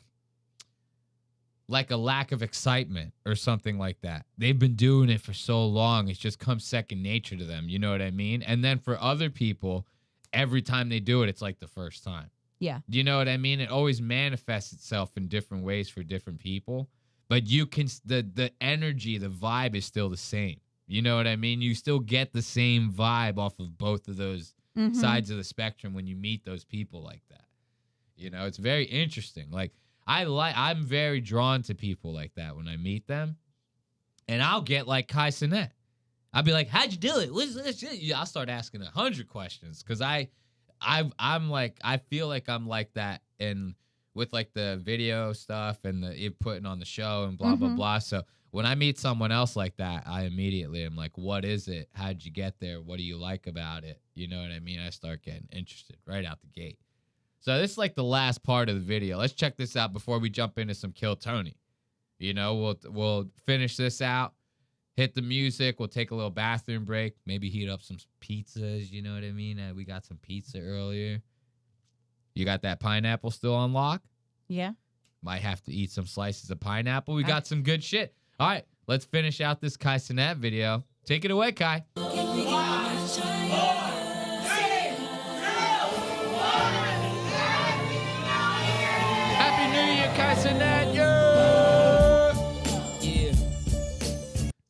Speaker 3: a lack of excitement or something like that. They've been doing it for so long, it's just come second nature to them. You know what I mean? And then for other people, every time they do it, it's like the first time.
Speaker 9: Yeah.
Speaker 3: Do you know what I mean? It always manifests itself in different ways for different people, but you can the energy, the vibe is still the same. You know what I mean? You still get the same vibe off of both of those sides of the spectrum when you meet those people like that. You know, it's very interesting. Like, I'm very drawn to people like that when I meet them. And I'll get like Kai Cenat. I'll be like, how'd you do it? What's this shit? I'll start asking 100 questions because I'm like, I feel like I'm like that with like the video stuff and the putting on the show and blah, blah, blah. So when I meet someone else like that, I immediately am like, what is it? How'd you get there? What do you like about it? You know what I mean? I start getting interested right out the gate. So this is like the last part of the video. Let's check this out before we jump into some Kill Tony. You know, we'll finish this out, hit the music. We'll take a little bathroom break. Maybe heat up some pizzas. You know what I mean? We got some pizza earlier. You got that pineapple still on lock?
Speaker 9: Yeah.
Speaker 3: Might have to eat some slices of pineapple. We got some good shit. All right, let's finish out this Kai Cenat video. Take it away, Kai. Happy New Year, Kai Cenat. Yeah.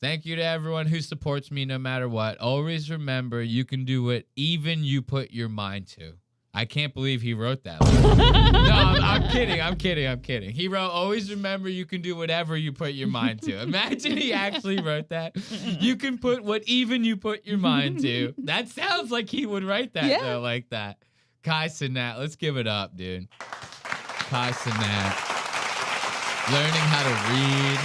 Speaker 3: Thank you to everyone who supports me no matter what. Always remember, you can do what even you put your mind to. I can't believe he wrote that. No, I'm kidding. He wrote, always remember you can do whatever you put your mind to. Imagine he actually wrote that. You can put what even you put your mind to. That sounds like he would write that, though, like that. Kai Cenat, let's give it up, dude. Kai Cenat. Learning how to read.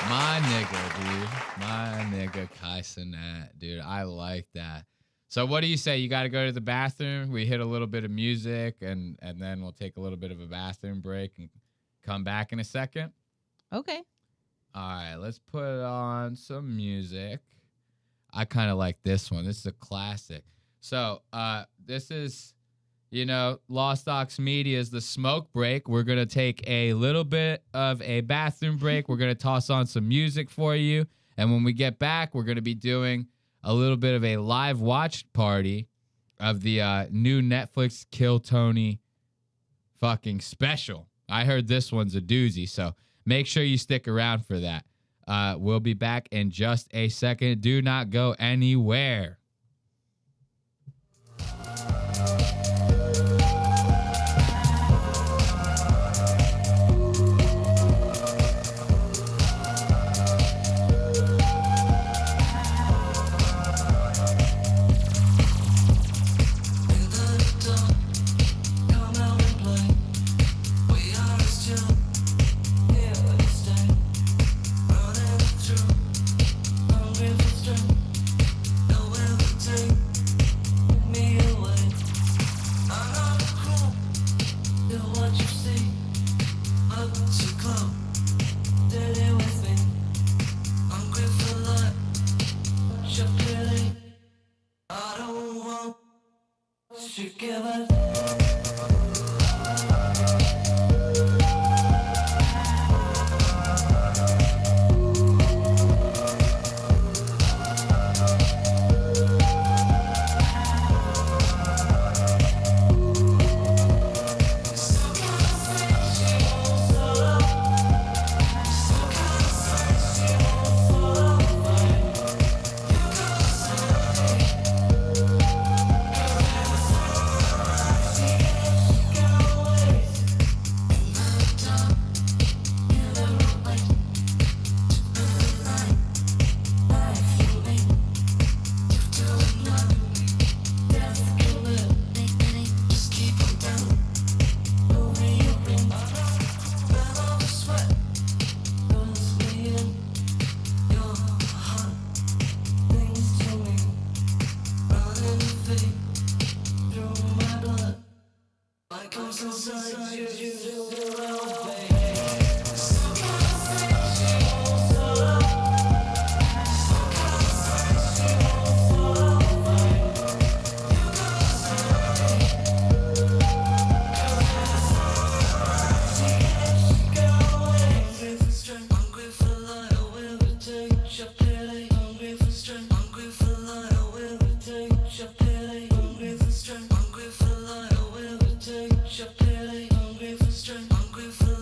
Speaker 3: My nigga, dude. My nigga, Kai Cenat. Dude, I like that. So what do you say? You got to go to the bathroom. We hit a little bit of music, and then we'll take a little bit of a bathroom break and come back in a second.
Speaker 9: Okay.
Speaker 3: All right, let's put on some music. I kind of like this one. This is a classic. So this is, Lost Ox Media's The Smoke Break. We're going to take a little bit of a bathroom break. We're going to toss on some music for you. And when we get back, we're going to be doing a little bit of a live watch party of the new Netflix Kill Tony fucking special. I heard this one's a doozy, so make sure you stick around for that. We'll be back in just a second. Do not go anywhere.
Speaker 2: Hungry for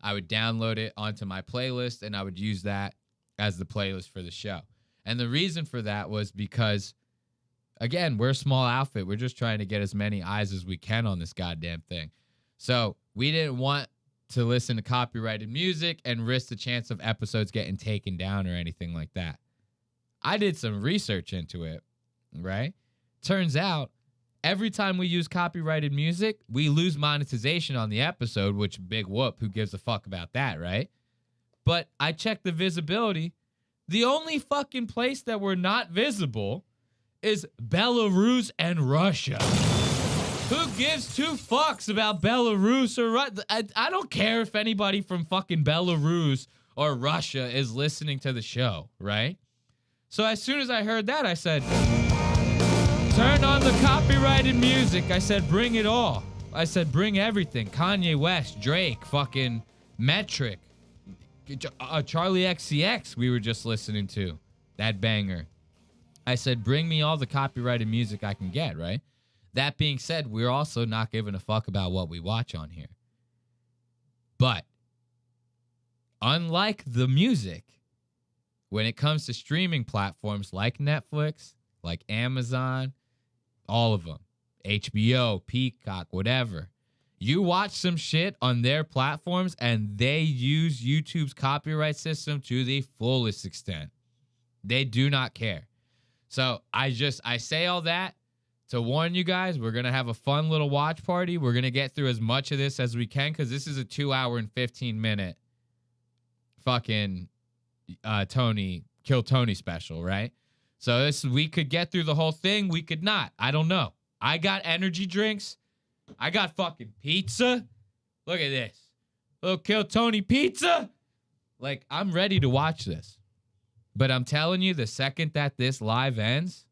Speaker 3: I would download it onto my playlist, and I would use that as the playlist for the show. And the reason for that was because, again, we're a small outfit. We're just trying to get as many eyes as we can on this goddamn thing. So we didn't want to listen to copyrighted music and risk the chance of episodes getting taken down or anything like that. I did some research into it, right? Turns out, every time we use copyrighted music, we lose monetization on the episode, which big whoop, who gives a fuck about that, right? But I checked the visibility. The only fucking place that we're not visible is Belarus and Russia. Who gives two fucks about Belarus or Russia? I don't care if anybody from fucking Belarus or Russia is listening to the show, right? So as soon as I heard that, I said, turn on the copyrighted music. I said, bring it all. I said, bring everything. Kanye West, Drake, fucking Metric, Charlie XCX we were just listening to. That banger. I said, bring me all the copyrighted music I can get, right? That being said, we're also not giving a fuck about what we watch on here. But unlike the music, when it comes to streaming platforms like Netflix, like Amazon, all of them, HBO, Peacock, whatever, you watch some shit on their platforms and they use YouTube's copyright system to the fullest extent. They do not care. So I say all that to warn you guys, we're going to have a fun little watch party. We're going to get through as much of this as we can because this is a 2 hour and 15-minute fucking Kill Tony special, right? So we could get through the whole thing. We could not. I don't know. I got energy drinks. I got fucking pizza. Look at this. Little Kill Tony pizza. Like, I'm ready to watch this. But I'm telling you, the second that this live ends,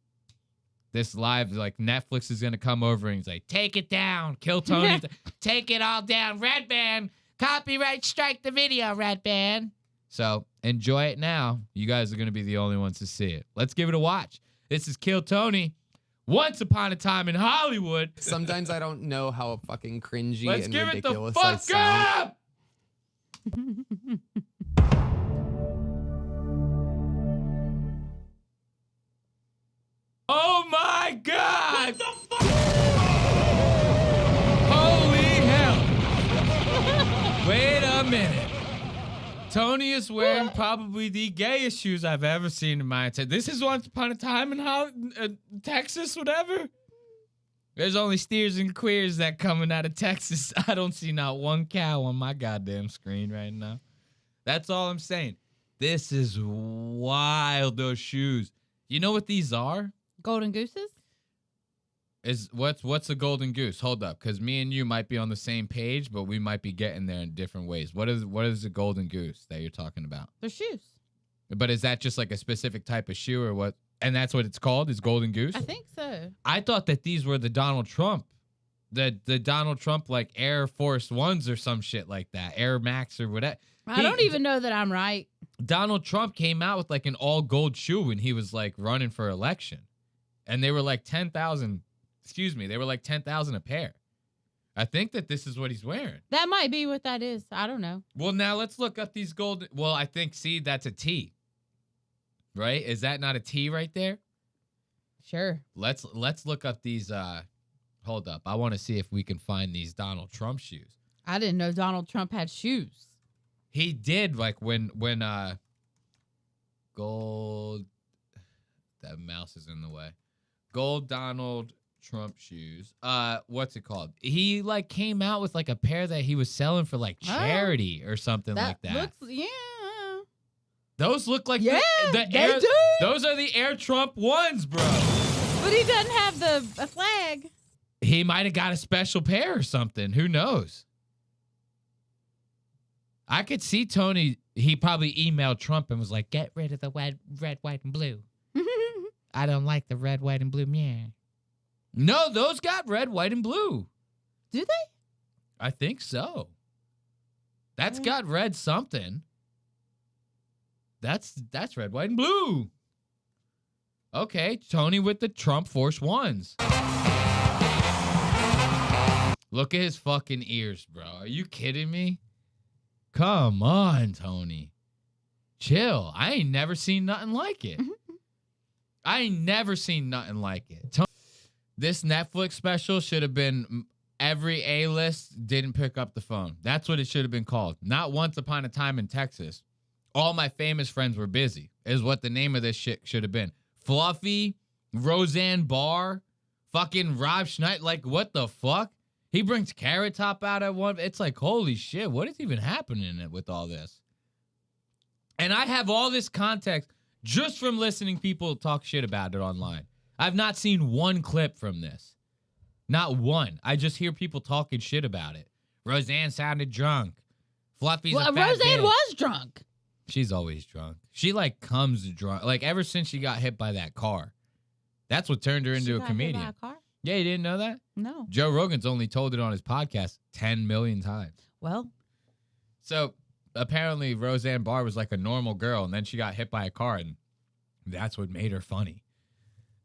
Speaker 3: like, Netflix is going to come over and say, take it down. Kill Tony. Take it all down. Red Band. Copyright strike the video, Red Band. So enjoy it now. You guys are going to be the only ones to see it. Let's give it a watch. This is Kill Tony. Once upon a time in Hollywood.
Speaker 5: Sometimes I don't know how fucking cringy
Speaker 3: Let's
Speaker 5: and
Speaker 3: give
Speaker 5: ridiculous
Speaker 3: it the
Speaker 5: I
Speaker 3: fuck
Speaker 5: sound.
Speaker 3: up! Oh my God! Holy hell! Wait a minute. Tony is wearing probably the gayest shoes I've ever seen in my entire. This is Once Upon a Time in Texas, whatever. There's only steers and queers that coming out of Texas. I don't see not one cow on my goddamn screen right now. That's all I'm saying. This is wild, those shoes. You know what these are?
Speaker 9: Golden gooses?
Speaker 3: What's a golden goose? Hold up, because me and you might be on the same page, but we might be getting there in different ways. What is a golden goose that you're talking about?
Speaker 9: They're shoes.
Speaker 3: But is that just like a specific type of shoe or what? And that's what it's called, is golden goose?
Speaker 9: I think so.
Speaker 3: I thought that these were the Donald Trump, the Donald Trump like Air Force Ones or some shit like that, Air Max or whatever.
Speaker 9: I don't even know that I'm right.
Speaker 3: Donald Trump came out with like an all gold shoe when he was like running for election, and they were like 10,000. Excuse me, they were like 10,000 a pair. I think that this is what he's wearing.
Speaker 9: That might be what that is. I don't know.
Speaker 3: Well, now let's look up these golden. Well, I think, see, that's a T. Right? Is that not a T right there?
Speaker 9: Sure.
Speaker 3: Let's look up these. Hold up. I want to see if we can find these Donald Trump shoes.
Speaker 9: I didn't know Donald Trump had shoes.
Speaker 3: He did, like when gold. That mouse is in the way. Gold Donald Trump shoes. What's it called? He like came out with like a pair that he was selling for like charity or something like that.
Speaker 9: Looks, yeah.
Speaker 3: Those look like
Speaker 9: the
Speaker 3: they
Speaker 9: Air,
Speaker 3: do. Those are the Air Trump ones, bro.
Speaker 9: But he doesn't have a flag.
Speaker 3: He might have got a special pair or something. Who knows? I could see Tony. He probably emailed Trump and was like, "Get rid of the red, white, and blue. I don't like the red, white, and blue." Yeah. No, those got red, white, and blue.
Speaker 9: Do they?
Speaker 3: I think so. That's got red something. That's red, white, and blue. Okay, Tony with the Trump Force Ones. Look at his fucking ears, bro. Are you kidding me? Come on, Tony. Chill. I ain't never seen nothing like it. I ain't never seen nothing like it. This Netflix special should have been every A-list didn't pick up the phone. That's what it should have been called. Not Once Upon a Time in Texas. All my famous friends were busy is what the name of this shit should have been. Fluffy, Roseanne Barr, fucking Rob Schneider. Like, what the fuck? He brings Carrot Top out at one. It's like, holy shit, what is even happening with all this? And I have all this context just from listening people talk shit about it online. I've not seen one clip from this. Not one. I just hear people talking shit about it. Roseanne sounded drunk. Fluffy's a fat
Speaker 9: Roseanne
Speaker 3: bitch.
Speaker 9: was drunk.
Speaker 3: She's always drunk. She like comes drunk. Like ever since she got hit by that car. That's what turned her into a comedian.
Speaker 9: Hit by a car?
Speaker 3: Yeah, you didn't know that?
Speaker 9: No.
Speaker 3: Joe Rogan's only told it on his podcast 10 million times.
Speaker 9: Well.
Speaker 3: So apparently Roseanne Barr was like a normal girl and then she got hit by a car and that's what made her funny.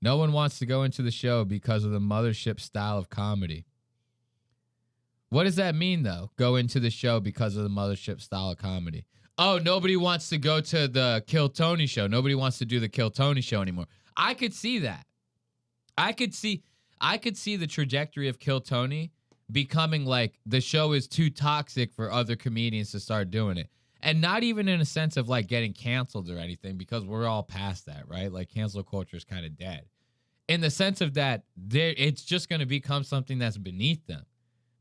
Speaker 3: No one wants to go into the show because of the mothership style of comedy. What does that mean, though? Go into the show because of the mothership style of comedy. Oh, nobody wants to go to the Kill Tony show. Nobody wants to do the Kill Tony show anymore. I could see that. I could see the trajectory of Kill Tony becoming like the show is too toxic for other comedians to start doing it. And not even in a sense of like getting canceled or anything, because we're all past that, right? Like cancel culture is kind of dead. In the sense of that, it's just going to become something that's beneath them.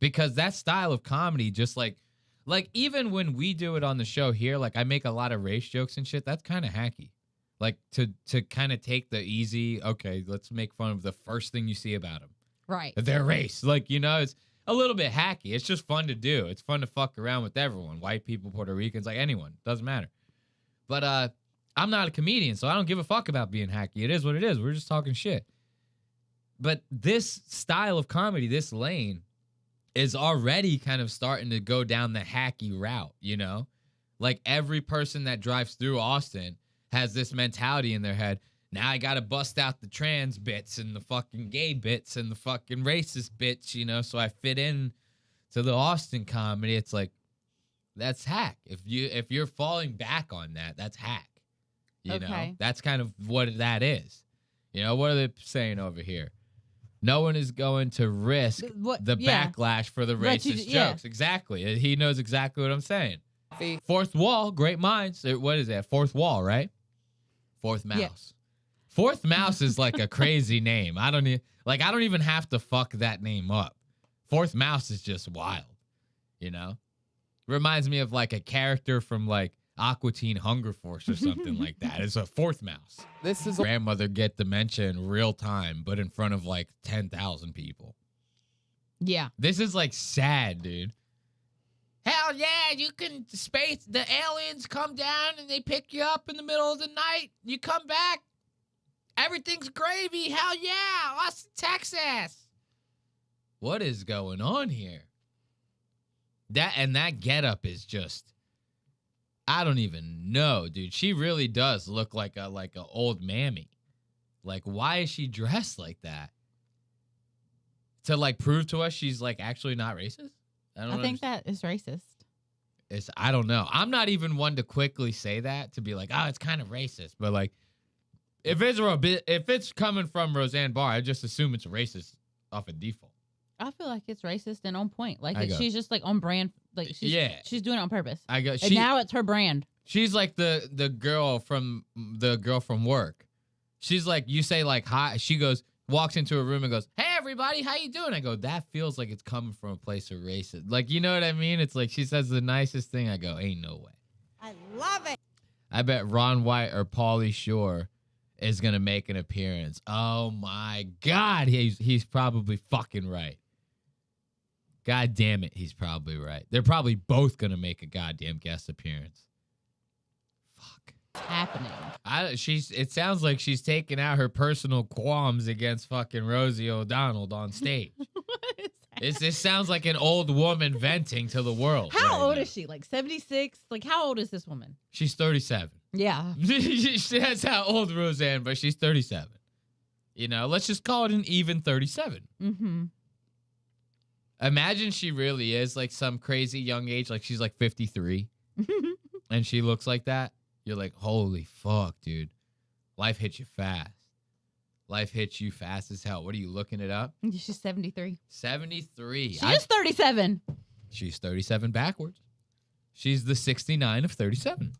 Speaker 3: Because that style of comedy, just like even when we do it on the show here, like I make a lot of race jokes and shit, that's kind of hacky. Like to kind of take the easy, okay, let's make fun of the first thing you see about them.
Speaker 9: Right.
Speaker 3: Their race. Like, you know, it's a little bit hacky. It's just fun to do. It's fun to fuck around with everyone. White people, Puerto Ricans, like anyone. Doesn't matter. But I'm not a comedian, so I don't give a fuck about being hacky. It is what it is. We're just talking shit. But this style of comedy, this lane, is already kind of starting to go down the hacky route, you know? Like every person that drives through Austin has this mentality in their head. Now I got to bust out the trans bits and the fucking gay bits and the fucking racist bits, you know, so I fit in to the Austin comedy. It's like, that's hack. If you're falling back on that, that's hack. You know, that's kind of what that is. You know, what are they saying over here? No one is going to risk the backlash for the racist jokes. Exactly. He knows exactly what I'm saying. Fourth wall, great minds. What is that? Fourth wall, right? Fourth mouse. Yeah. Fourth Mouse is like a crazy name. I don't even have to fuck that name up. Fourth Mouse is just wild, you know? Reminds me of like a character from like Aqua Teen Hunger Force or something like that. It's a fourth mouse. This is grandmother get dementia in real time, but in front of like 10,000 people.
Speaker 9: Yeah.
Speaker 3: This is like sad, dude. Hell yeah, you can space, the aliens come down and they pick you up in the middle of the night. You come back. Everything's gravy. Hell yeah. Austin, Texas. What is going on here? That getup is just, I don't even know, dude. She really does look like a old mammy. Like, why is she dressed like that? To like prove to us she's like actually not racist?
Speaker 9: I think that is racist.
Speaker 3: I don't know. I'm not even one to quickly say that, to be like, oh, it's kind of racist. But like, if it's coming from Roseanne Barr, I just assume it's racist off of default.
Speaker 9: I feel like it's racist and on point. Like she's just like on brand. Like she's doing it on purpose. And now it's her brand. She's like the girl from work. She's like, you say like hi. She walks into a room and goes, "Hey everybody, how you doing?" I go, that feels like it's coming from a place of racist. Like, you know what I mean? It's like she says the nicest thing. I go, ain't no way. I love it.
Speaker 3: I bet Ron White or Pauly Shore is gonna make an appearance. Oh my God, he's probably fucking right. God damn it, he's probably right. They're probably both gonna make a goddamn guest appearance. Fuck.
Speaker 9: What's happening?
Speaker 3: It sounds like she's taking out her personal qualms against fucking Rosie O'Donnell on stage.
Speaker 9: What is that?
Speaker 3: This sounds like an old woman venting to the world.
Speaker 9: How old is she? Like 76? Like, how old is this woman?
Speaker 3: She's 37.
Speaker 9: Yeah.
Speaker 3: That's how old Roseanne, but she's 37. You know, let's just call it an even 37.
Speaker 9: Mm-hmm.
Speaker 3: Imagine she really is like some crazy young age, like she's like 53. and she looks like that, you're like, holy fuck, dude. Life hits you fast. Life hits you fast as hell. What are you looking it up?
Speaker 9: She's 73.
Speaker 3: 73.
Speaker 9: She is 37.
Speaker 3: She's 37 backwards. She's the 69 of 37.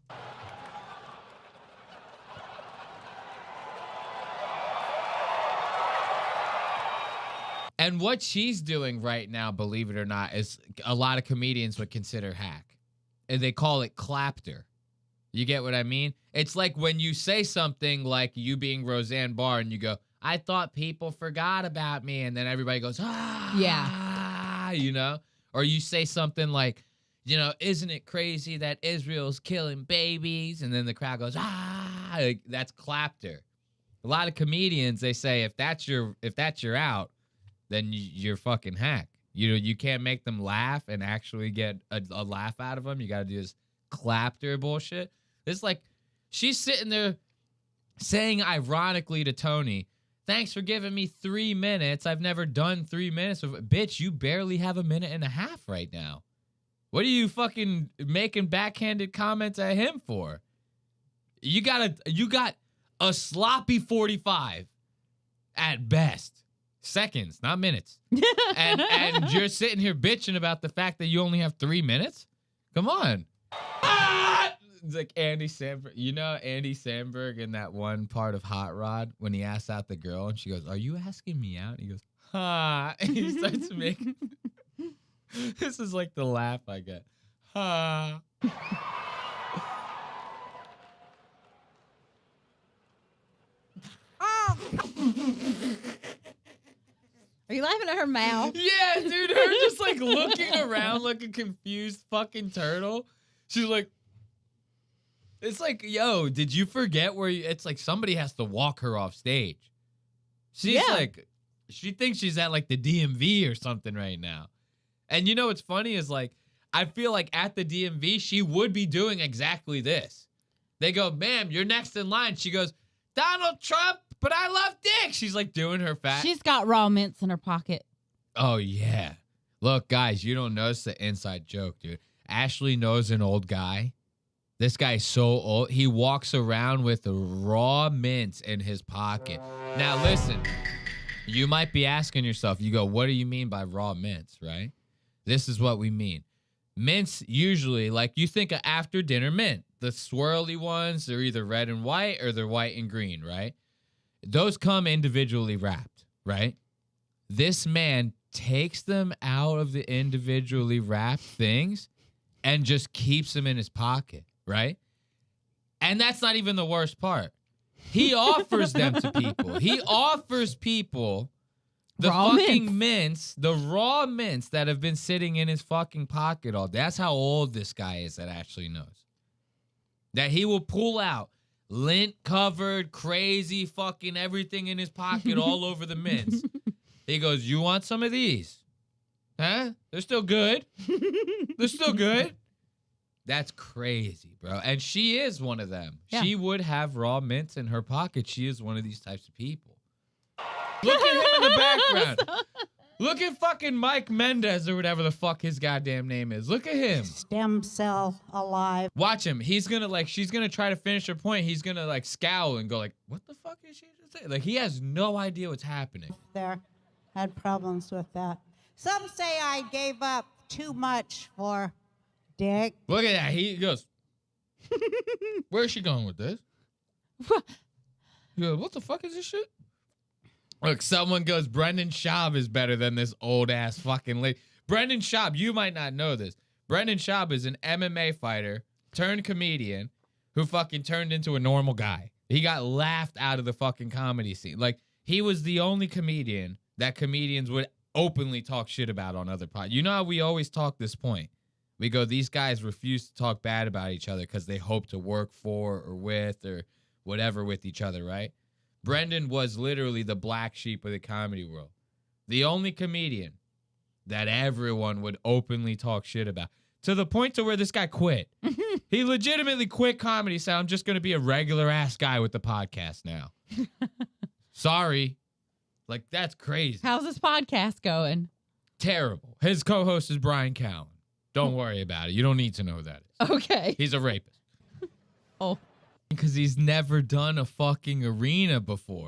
Speaker 3: And what she's doing right now, believe it or not, is a lot of comedians would consider hack. And they call it clapter. You get what I mean? It's like when you say something like you being Roseanne Barr and you go, I thought people forgot about me. And then everybody goes,
Speaker 9: yeah,
Speaker 3: you know? Or you say something like, you know, isn't it crazy that Israel's killing babies? And then the crowd goes, like, that's clapter. A lot of comedians, they say, if that's your out, then you're fucking hack. You know, you can't make them laugh and actually get a laugh out of them. You got to do this clapter bullshit. It's like she's sitting there saying ironically to Tony, thanks for giving me 3 minutes. I've never done 3 minutes. Bitch, you barely have a minute and a half right now. What are you fucking making backhanded comments at him for? You got a sloppy 45 at best. Seconds, not minutes. and you're sitting here bitching about the fact that you only have 3 minutes? Come on. It's like Andy Samberg. You know Andy Samberg in that one part of Hot Rod when he asks out the girl and she goes, are you asking me out? And he goes, ha. And he starts making... This is like the laugh I get. Ha.
Speaker 9: Are you laughing at her mouth?
Speaker 3: Yeah, dude. Her just like looking around like a confused fucking turtle. She's like, it's like, yo, did you forget where you, it's like somebody has to walk her off stage. She's like, she thinks she's at like the DMV or something right now. And you know what's funny is like, I feel like at the DMV, she would be doing exactly this. They go, ma'am, you're next in line. She goes, Donald Trump, but I love dick. She's like doing her fat.
Speaker 9: She's got raw mints in her pocket.
Speaker 3: Oh, yeah. Look, guys, you don't notice the inside joke, dude. Ashley knows an old guy. This guy's so old. He walks around with raw mints in his pocket. Now, listen, you might be asking yourself, you go, what do you mean by raw mints, right? This is what we mean. Mints usually, like you think of after dinner mint. The swirly ones, they're either red and white or they're white and green, right? Those come individually wrapped, right? This man takes them out of the individually wrapped things and just keeps them in his pocket, right? And that's not even the worst part. He offers them to people. He offers people the
Speaker 9: raw
Speaker 3: fucking mints, the raw mints that have been sitting in his fucking pocket all day. That's how old this guy is that Ashley knows. That he will pull out lint covered, crazy fucking everything in his pocket all over the mints. He goes, you want some of these? Huh? They're still good. They're still good. That's crazy, bro. And she is one of them. Yeah. She would have raw mints in her pocket. She is one of these types of people. Look at him in the background. Look at fucking Mike Mendez or whatever the fuck his goddamn name is. Look at him.
Speaker 17: Stem cell alive.
Speaker 3: Watch him. He's gonna like, she's gonna try to finish her point. He's gonna like scowl and go like, what the fuck is she just saying? Like he has no idea what's happening.
Speaker 17: There, had problems with that. Some say I gave up too much for dick.
Speaker 3: Look at that. He goes, where is she going with this? He goes, what the fuck is this shit? Look, someone goes, Brendan Schaub is better than this old-ass fucking lady. Brendan Schaub, you might not know this. Brendan Schaub is an MMA fighter turned comedian who fucking turned into a normal guy. He got laughed out of the fucking comedy scene. Like, he was the only comedian that comedians would openly talk shit about on other podcasts. You know how we always talk this point? We go, these guys refuse to talk bad about each other because they hope to work for or with or whatever with each other, right? Brendan was literally the black sheep of the comedy world. The only comedian that everyone would openly talk shit about. To the point to where this guy quit. He legitimately quit comedy, said, I'm just going to be a regular-ass guy with the podcast now. Sorry. Like, that's crazy.
Speaker 9: How's this podcast going?
Speaker 3: Terrible. His co-host is Brian Callen. Don't worry about it. You don't need to know who that is.
Speaker 9: Okay.
Speaker 3: He's a rapist.
Speaker 9: Oh.
Speaker 3: Because he's never done a fucking arena before.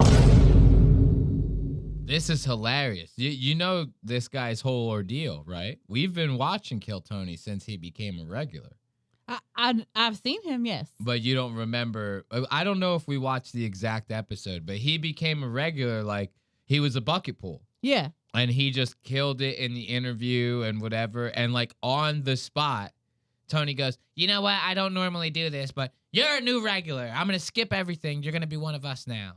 Speaker 3: This is hilarious. You know this guy's whole ordeal, right? We've been watching Kill Tony since he became a regular.
Speaker 9: I've seen him, yes.
Speaker 3: But you don't remember. I don't know if we watched the exact episode, but he became a regular, like, he was a bucket pool.
Speaker 9: Yeah.
Speaker 3: And he just killed it in the interview and whatever. And, like, on the spot, Tony goes, you know what? I don't normally do this, but you're a new regular. I'm going to skip everything. You're going to be one of us now.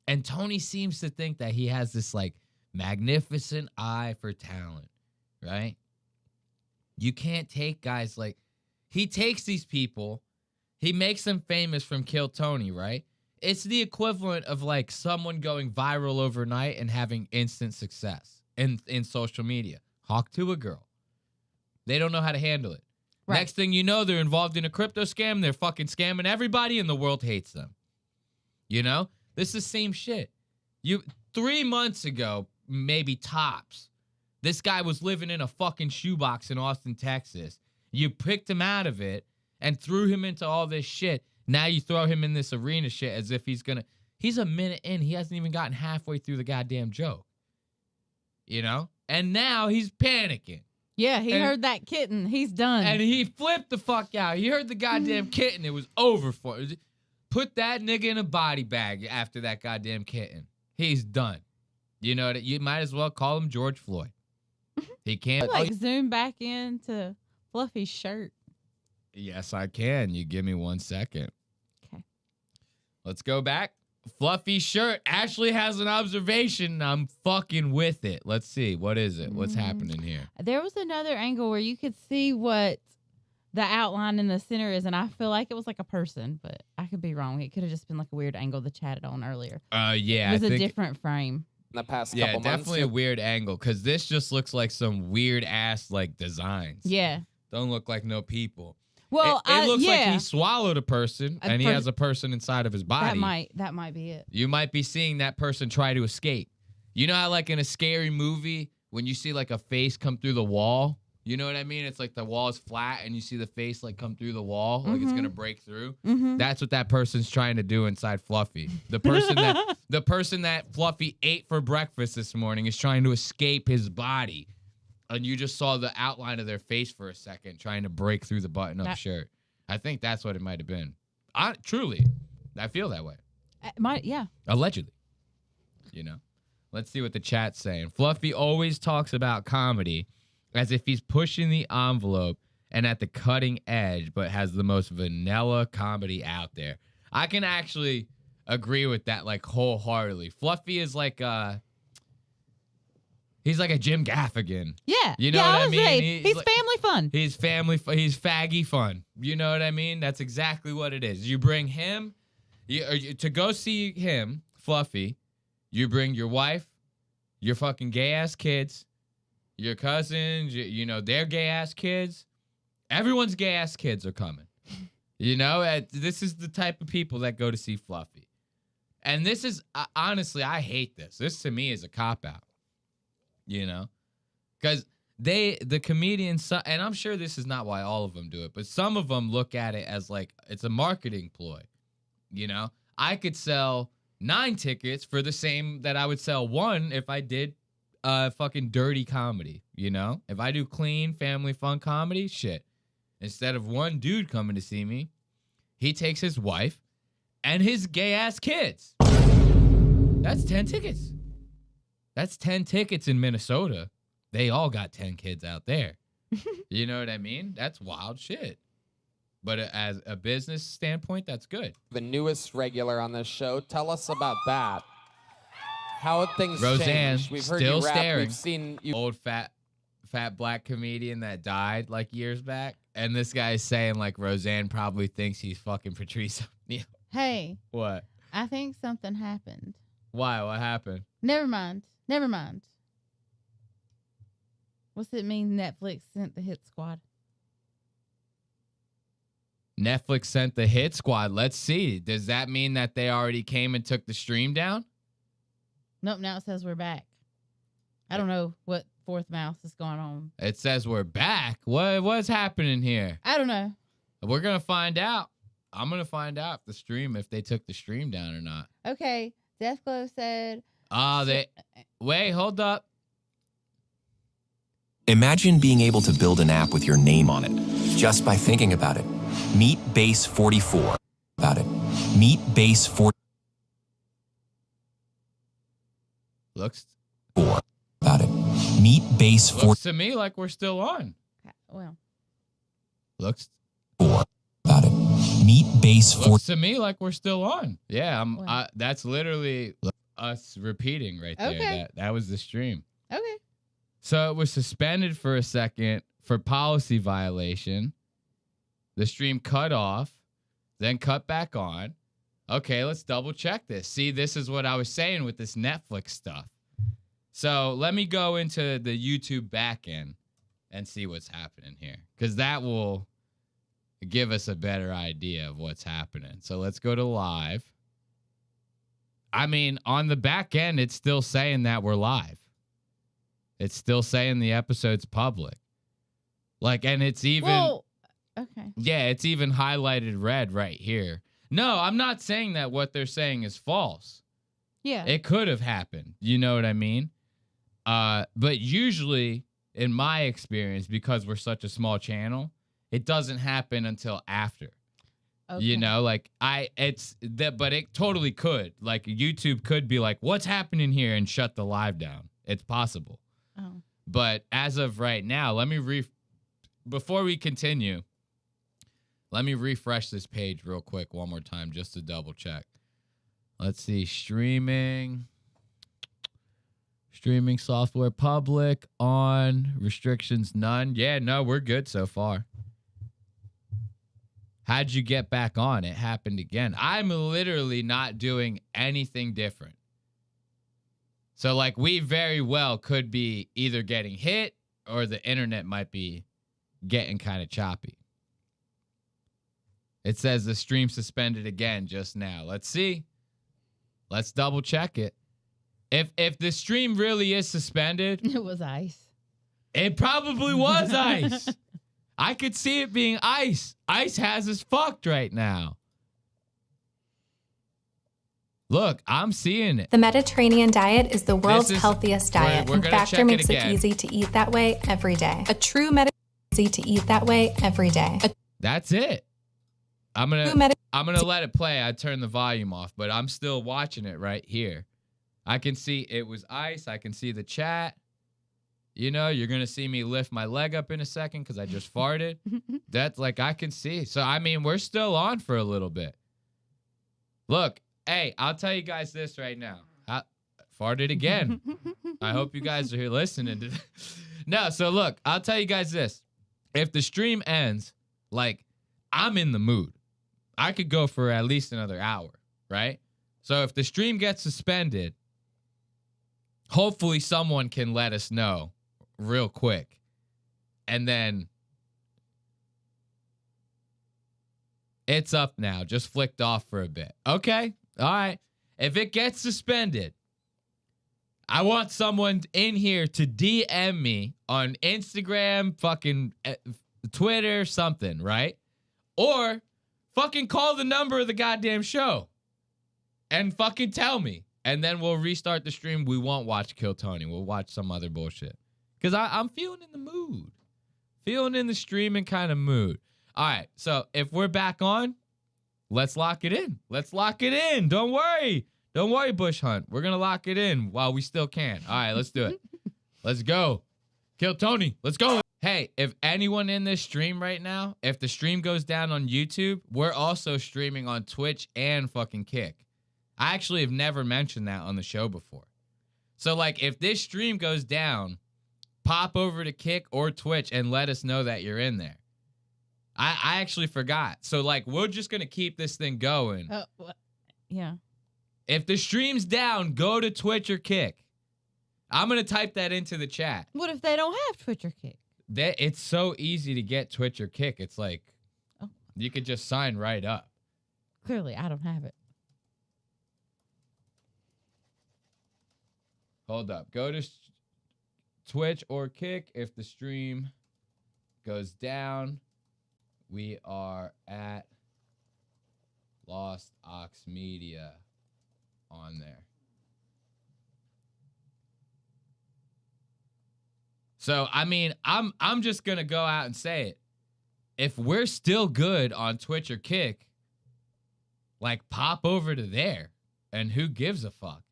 Speaker 3: And Tony seems to think that he has this, like, magnificent eye for talent, right? You can't take guys like... He takes these people, he makes them famous from Kill Tony, right? It's the equivalent of, like, someone going viral overnight and having instant success in social media. Hawk to a girl. They don't know how to handle it. Right. Next thing you know, they're involved in a crypto scam. They're fucking scamming everybody, and the world hates them. You know? This is the same shit. 3 months ago, maybe tops, this guy was living in a fucking shoebox in Austin, Texas. You picked him out of it and threw him into all this shit. Now you throw him in this arena shit as if he's gonna... He's a minute in. He hasn't even gotten halfway through the goddamn joke. You know? And now he's panicking.
Speaker 9: Yeah, he heard that kitten. He's done.
Speaker 3: And he flipped the fuck out. He heard the goddamn kitten. It was over for him. Put that nigga in a body bag after that goddamn kitten. He's done. You know, you might as well call him George Floyd. He can't...
Speaker 9: zoom back into Fluffy's shirt.
Speaker 3: Yes, I can. You give me 1 second.
Speaker 9: Okay.
Speaker 3: Let's go back. Fluffy shirt. Ashley has an observation. I'm fucking with it. Let's see. What is it? What's happening here?
Speaker 9: There was another angle where you could see what the outline in the center is, and I feel like it was like a person, but I could be wrong. It could have just been like a weird angle that chatted on earlier.
Speaker 3: Yeah.
Speaker 9: It was a different frame.
Speaker 5: In the past
Speaker 3: Yeah,
Speaker 5: couple months.
Speaker 3: definitely a weird angle, because this just looks like some weird ass like designs.
Speaker 9: Yeah.
Speaker 3: Don't look like no people.
Speaker 9: Well,
Speaker 3: it looks like he swallowed a person, and he has a person inside of his body.
Speaker 9: That might be it.
Speaker 3: You might be seeing that person try to escape. You know how, like, in a scary movie, when you see, like, a face come through the wall? You know what I mean? It's like the wall is flat, and you see the face, like, come through the wall, like it's going to break through. That's what that person's trying to do inside Fluffy. The person that Fluffy ate for breakfast this morning is trying to escape his body. And you just saw the outline of their face for a second, trying to break through the button-up shirt. I think that's what it might have been. Truly, I feel that way.
Speaker 9: Yeah.
Speaker 3: Allegedly. You know? Let's see what the chat's saying. Fluffy always talks about comedy as if he's pushing the envelope and at the cutting edge, but has the most vanilla comedy out there. I can actually agree with that, like, wholeheartedly. Fluffy is like he's like a Jim Gaffigan.
Speaker 9: Yeah.
Speaker 3: You know what I mean?
Speaker 9: He's like, family fun.
Speaker 3: He's he's faggy fun. You know what I mean? That's exactly what it is. You bring him, to go see him, Fluffy, you bring your wife, your fucking gay-ass kids, your cousins, you know, their gay-ass kids. Everyone's gay-ass kids are coming. You know, this is the type of people that go to see Fluffy. And this is, honestly, I hate this. This, to me, is a cop-out. You know, because the comedians, and I'm sure this is not why all of them do it, but some of them look at it as like it's a marketing ploy. You know, I could sell 9 tickets for the same that I would sell 1 if I did fucking dirty comedy. You know, if I do clean family fun comedy, shit. Instead of 1 dude coming to see me, he takes his wife and his gay ass kids. That's 10 tickets. That's 10 tickets in Minnesota. They all got 10 kids out there. You know what I mean? That's wild shit. But as a business standpoint, that's good.
Speaker 5: The newest regular on this show. Tell us about that. How have things
Speaker 3: Roseanne,
Speaker 5: changed? We've heard
Speaker 3: still
Speaker 5: you rap.
Speaker 3: staring.
Speaker 5: We've seen you.
Speaker 3: Old fat black comedian that died like years back. And this guy's saying like Roseanne probably thinks he's fucking Patrice O'Neal.
Speaker 9: Hey.
Speaker 3: What?
Speaker 9: I think something happened.
Speaker 3: Why? What happened?
Speaker 9: Never mind. What's it mean Netflix sent the hit squad?
Speaker 3: Netflix sent the hit squad. Let's see. Does that mean that they already came and took the stream down?
Speaker 9: Nope, now it says we're back. I don't know what fourth mouse is going on.
Speaker 3: It says we're back. What's happening here?
Speaker 9: I don't know.
Speaker 3: We're gonna find out. I'm gonna find out if they took the stream down or not.
Speaker 9: Okay, Deathglow said.
Speaker 3: Wait, hold up.
Speaker 18: Imagine being able to build an app with your name on it just by thinking about it. Meet Base 44. About it. Meet Base 44.
Speaker 3: Looks.
Speaker 18: About it. Meet Base 4.
Speaker 3: Looks to me like we're still on.
Speaker 9: Well.
Speaker 3: Looks.
Speaker 18: About it. Meet Base 4.
Speaker 3: Looks to me like we're still on. Yeah, that's literally us repeating right there.
Speaker 9: Okay.
Speaker 3: That was the stream.
Speaker 9: Okay.
Speaker 3: So it was suspended for a second for policy violation. The stream cut off, then cut back on. Okay, let's double check this. See, this is what I was saying with this Netflix stuff. So let me go into the YouTube backend and see what's happening here, because that will give us a better idea of what's happening. So let's go to live. I mean, on the back end, it's still saying that we're live. It's still saying the episode's public. Like, and it's even...
Speaker 9: Well, okay.
Speaker 3: Yeah, it's even highlighted red right here. No, I'm not saying that what they're saying is false.
Speaker 9: Yeah.
Speaker 3: It could have happened. You know what I mean? But usually, in my experience, because we're such a small channel, it doesn't happen until after.
Speaker 9: Okay.
Speaker 3: You know, like but it totally could. Like YouTube could be like, what's happening here, and shut the live down. It's possible.
Speaker 9: Oh.
Speaker 3: But as of right now, before we continue, let me refresh this page real quick one more time just to double check. Let's see, streaming software public on, restrictions none. Yeah, no, we're good so far. How'd you get back on? It happened again. I'm literally not doing anything different. So, like, we very well could be either getting hit or the internet might be getting kind of choppy. It says the stream suspended again just now. Let's see. Let's double check it. If the stream really is suspended...
Speaker 9: It was ice.
Speaker 3: It probably was ice. I could see it being ice. Ice has us fucked right now. Look, I'm seeing it.
Speaker 19: The Mediterranean diet is the world's healthiest diet,
Speaker 3: we're
Speaker 19: and
Speaker 3: gonna
Speaker 19: Factor
Speaker 3: check it
Speaker 19: makes it
Speaker 3: again.
Speaker 19: easy to eat that way every day. A true Mediterranean easy to eat that way every day.
Speaker 3: That's it. I'm gonna let it play. I turned the volume off, but I'm still watching it right here. I can see it was ice. I can see the chat. You know, you're gonna see me lift my leg up in a second because I just farted. That's like I can see. So I mean, we're still on for a little bit. Look, hey, I'll tell you guys this right now. I farted again. I hope you guys are here listening to this. No, so look, I'll tell you guys this. If the stream ends, like, I'm in the mood. I could go for at least another hour, right? So if the stream gets suspended, hopefully someone can let us know real quick. And then it's up now. Just flicked off for a bit. Okay. All right. If it gets suspended, I want someone in here to DM me on Instagram, fucking Twitter, something, right? Or fucking call the number of the goddamn show and fucking tell me. And then we'll restart the stream. We won't watch Kill Tony. We'll watch some other bullshit. Because I'm feeling in the mood. Feeling in the streaming kind of mood. All right. So if we're back on, let's lock it in. Let's lock it in. Don't worry. Don't worry, Bush Hunt. We're going to lock it in while we still can. All right, let's do it. Let's go. Kill Tony. Let's go. Hey, if anyone in this stream right now, if the stream goes down on YouTube, we're also streaming on Twitch and fucking Kick. I actually have never mentioned that on the show before. So, like, if this stream goes down, pop over to Kick or Twitch and let us know that you're in there. I actually forgot. So, like, we're just going to keep this thing going.
Speaker 9: Yeah.
Speaker 3: If the stream's down, go to Twitch or Kick. I'm going to type that into the chat.
Speaker 9: What if they don't have Twitch or Kick?
Speaker 3: It's so easy to get Twitch or Kick. It's like, you could just sign right up.
Speaker 9: Clearly, I don't have it.
Speaker 3: Hold up. Go to Twitch or Kick. If the stream goes down, we are at Lost Ox Media on there. So, I mean, I'm just going to go out and say it. If we're still good on Twitch or Kick, like, pop over to there. And who gives a fuck?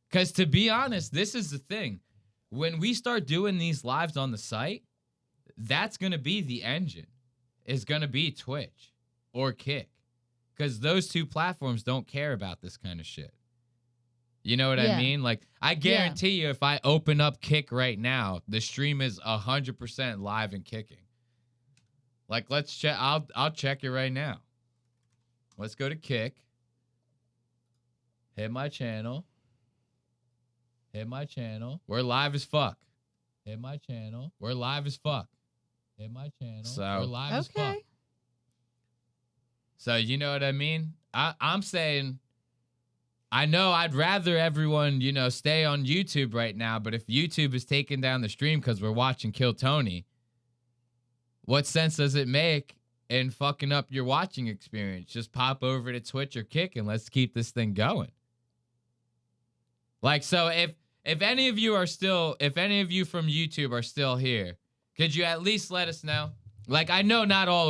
Speaker 3: Because to be honest, this is the thing. When we start doing these lives on the site, that's going to be the engine. Is going to be Twitch or Kick. Because those two platforms don't care about this kind of shit. You know what I mean? Like, I guarantee you if I open up Kick right now, the stream is 100% live and kicking. Like, let's check. I'll check it right now. Let's go to Kick. Hit my channel. Hit my channel. We're live as fuck. Hit my channel. We're live as fuck. Hit my channel. So we're live as fuck. So you know what I mean? I'm saying, I know I'd rather everyone, you know, stay on YouTube right now, but if YouTube is taking down the stream because we're watching Kill Tony, what sense does it make in fucking up your watching experience? Just pop over to Twitch or Kick and let's keep this thing going. Like, so if any of you from YouTube are still here, could you at least let us know? Like, I know not all of you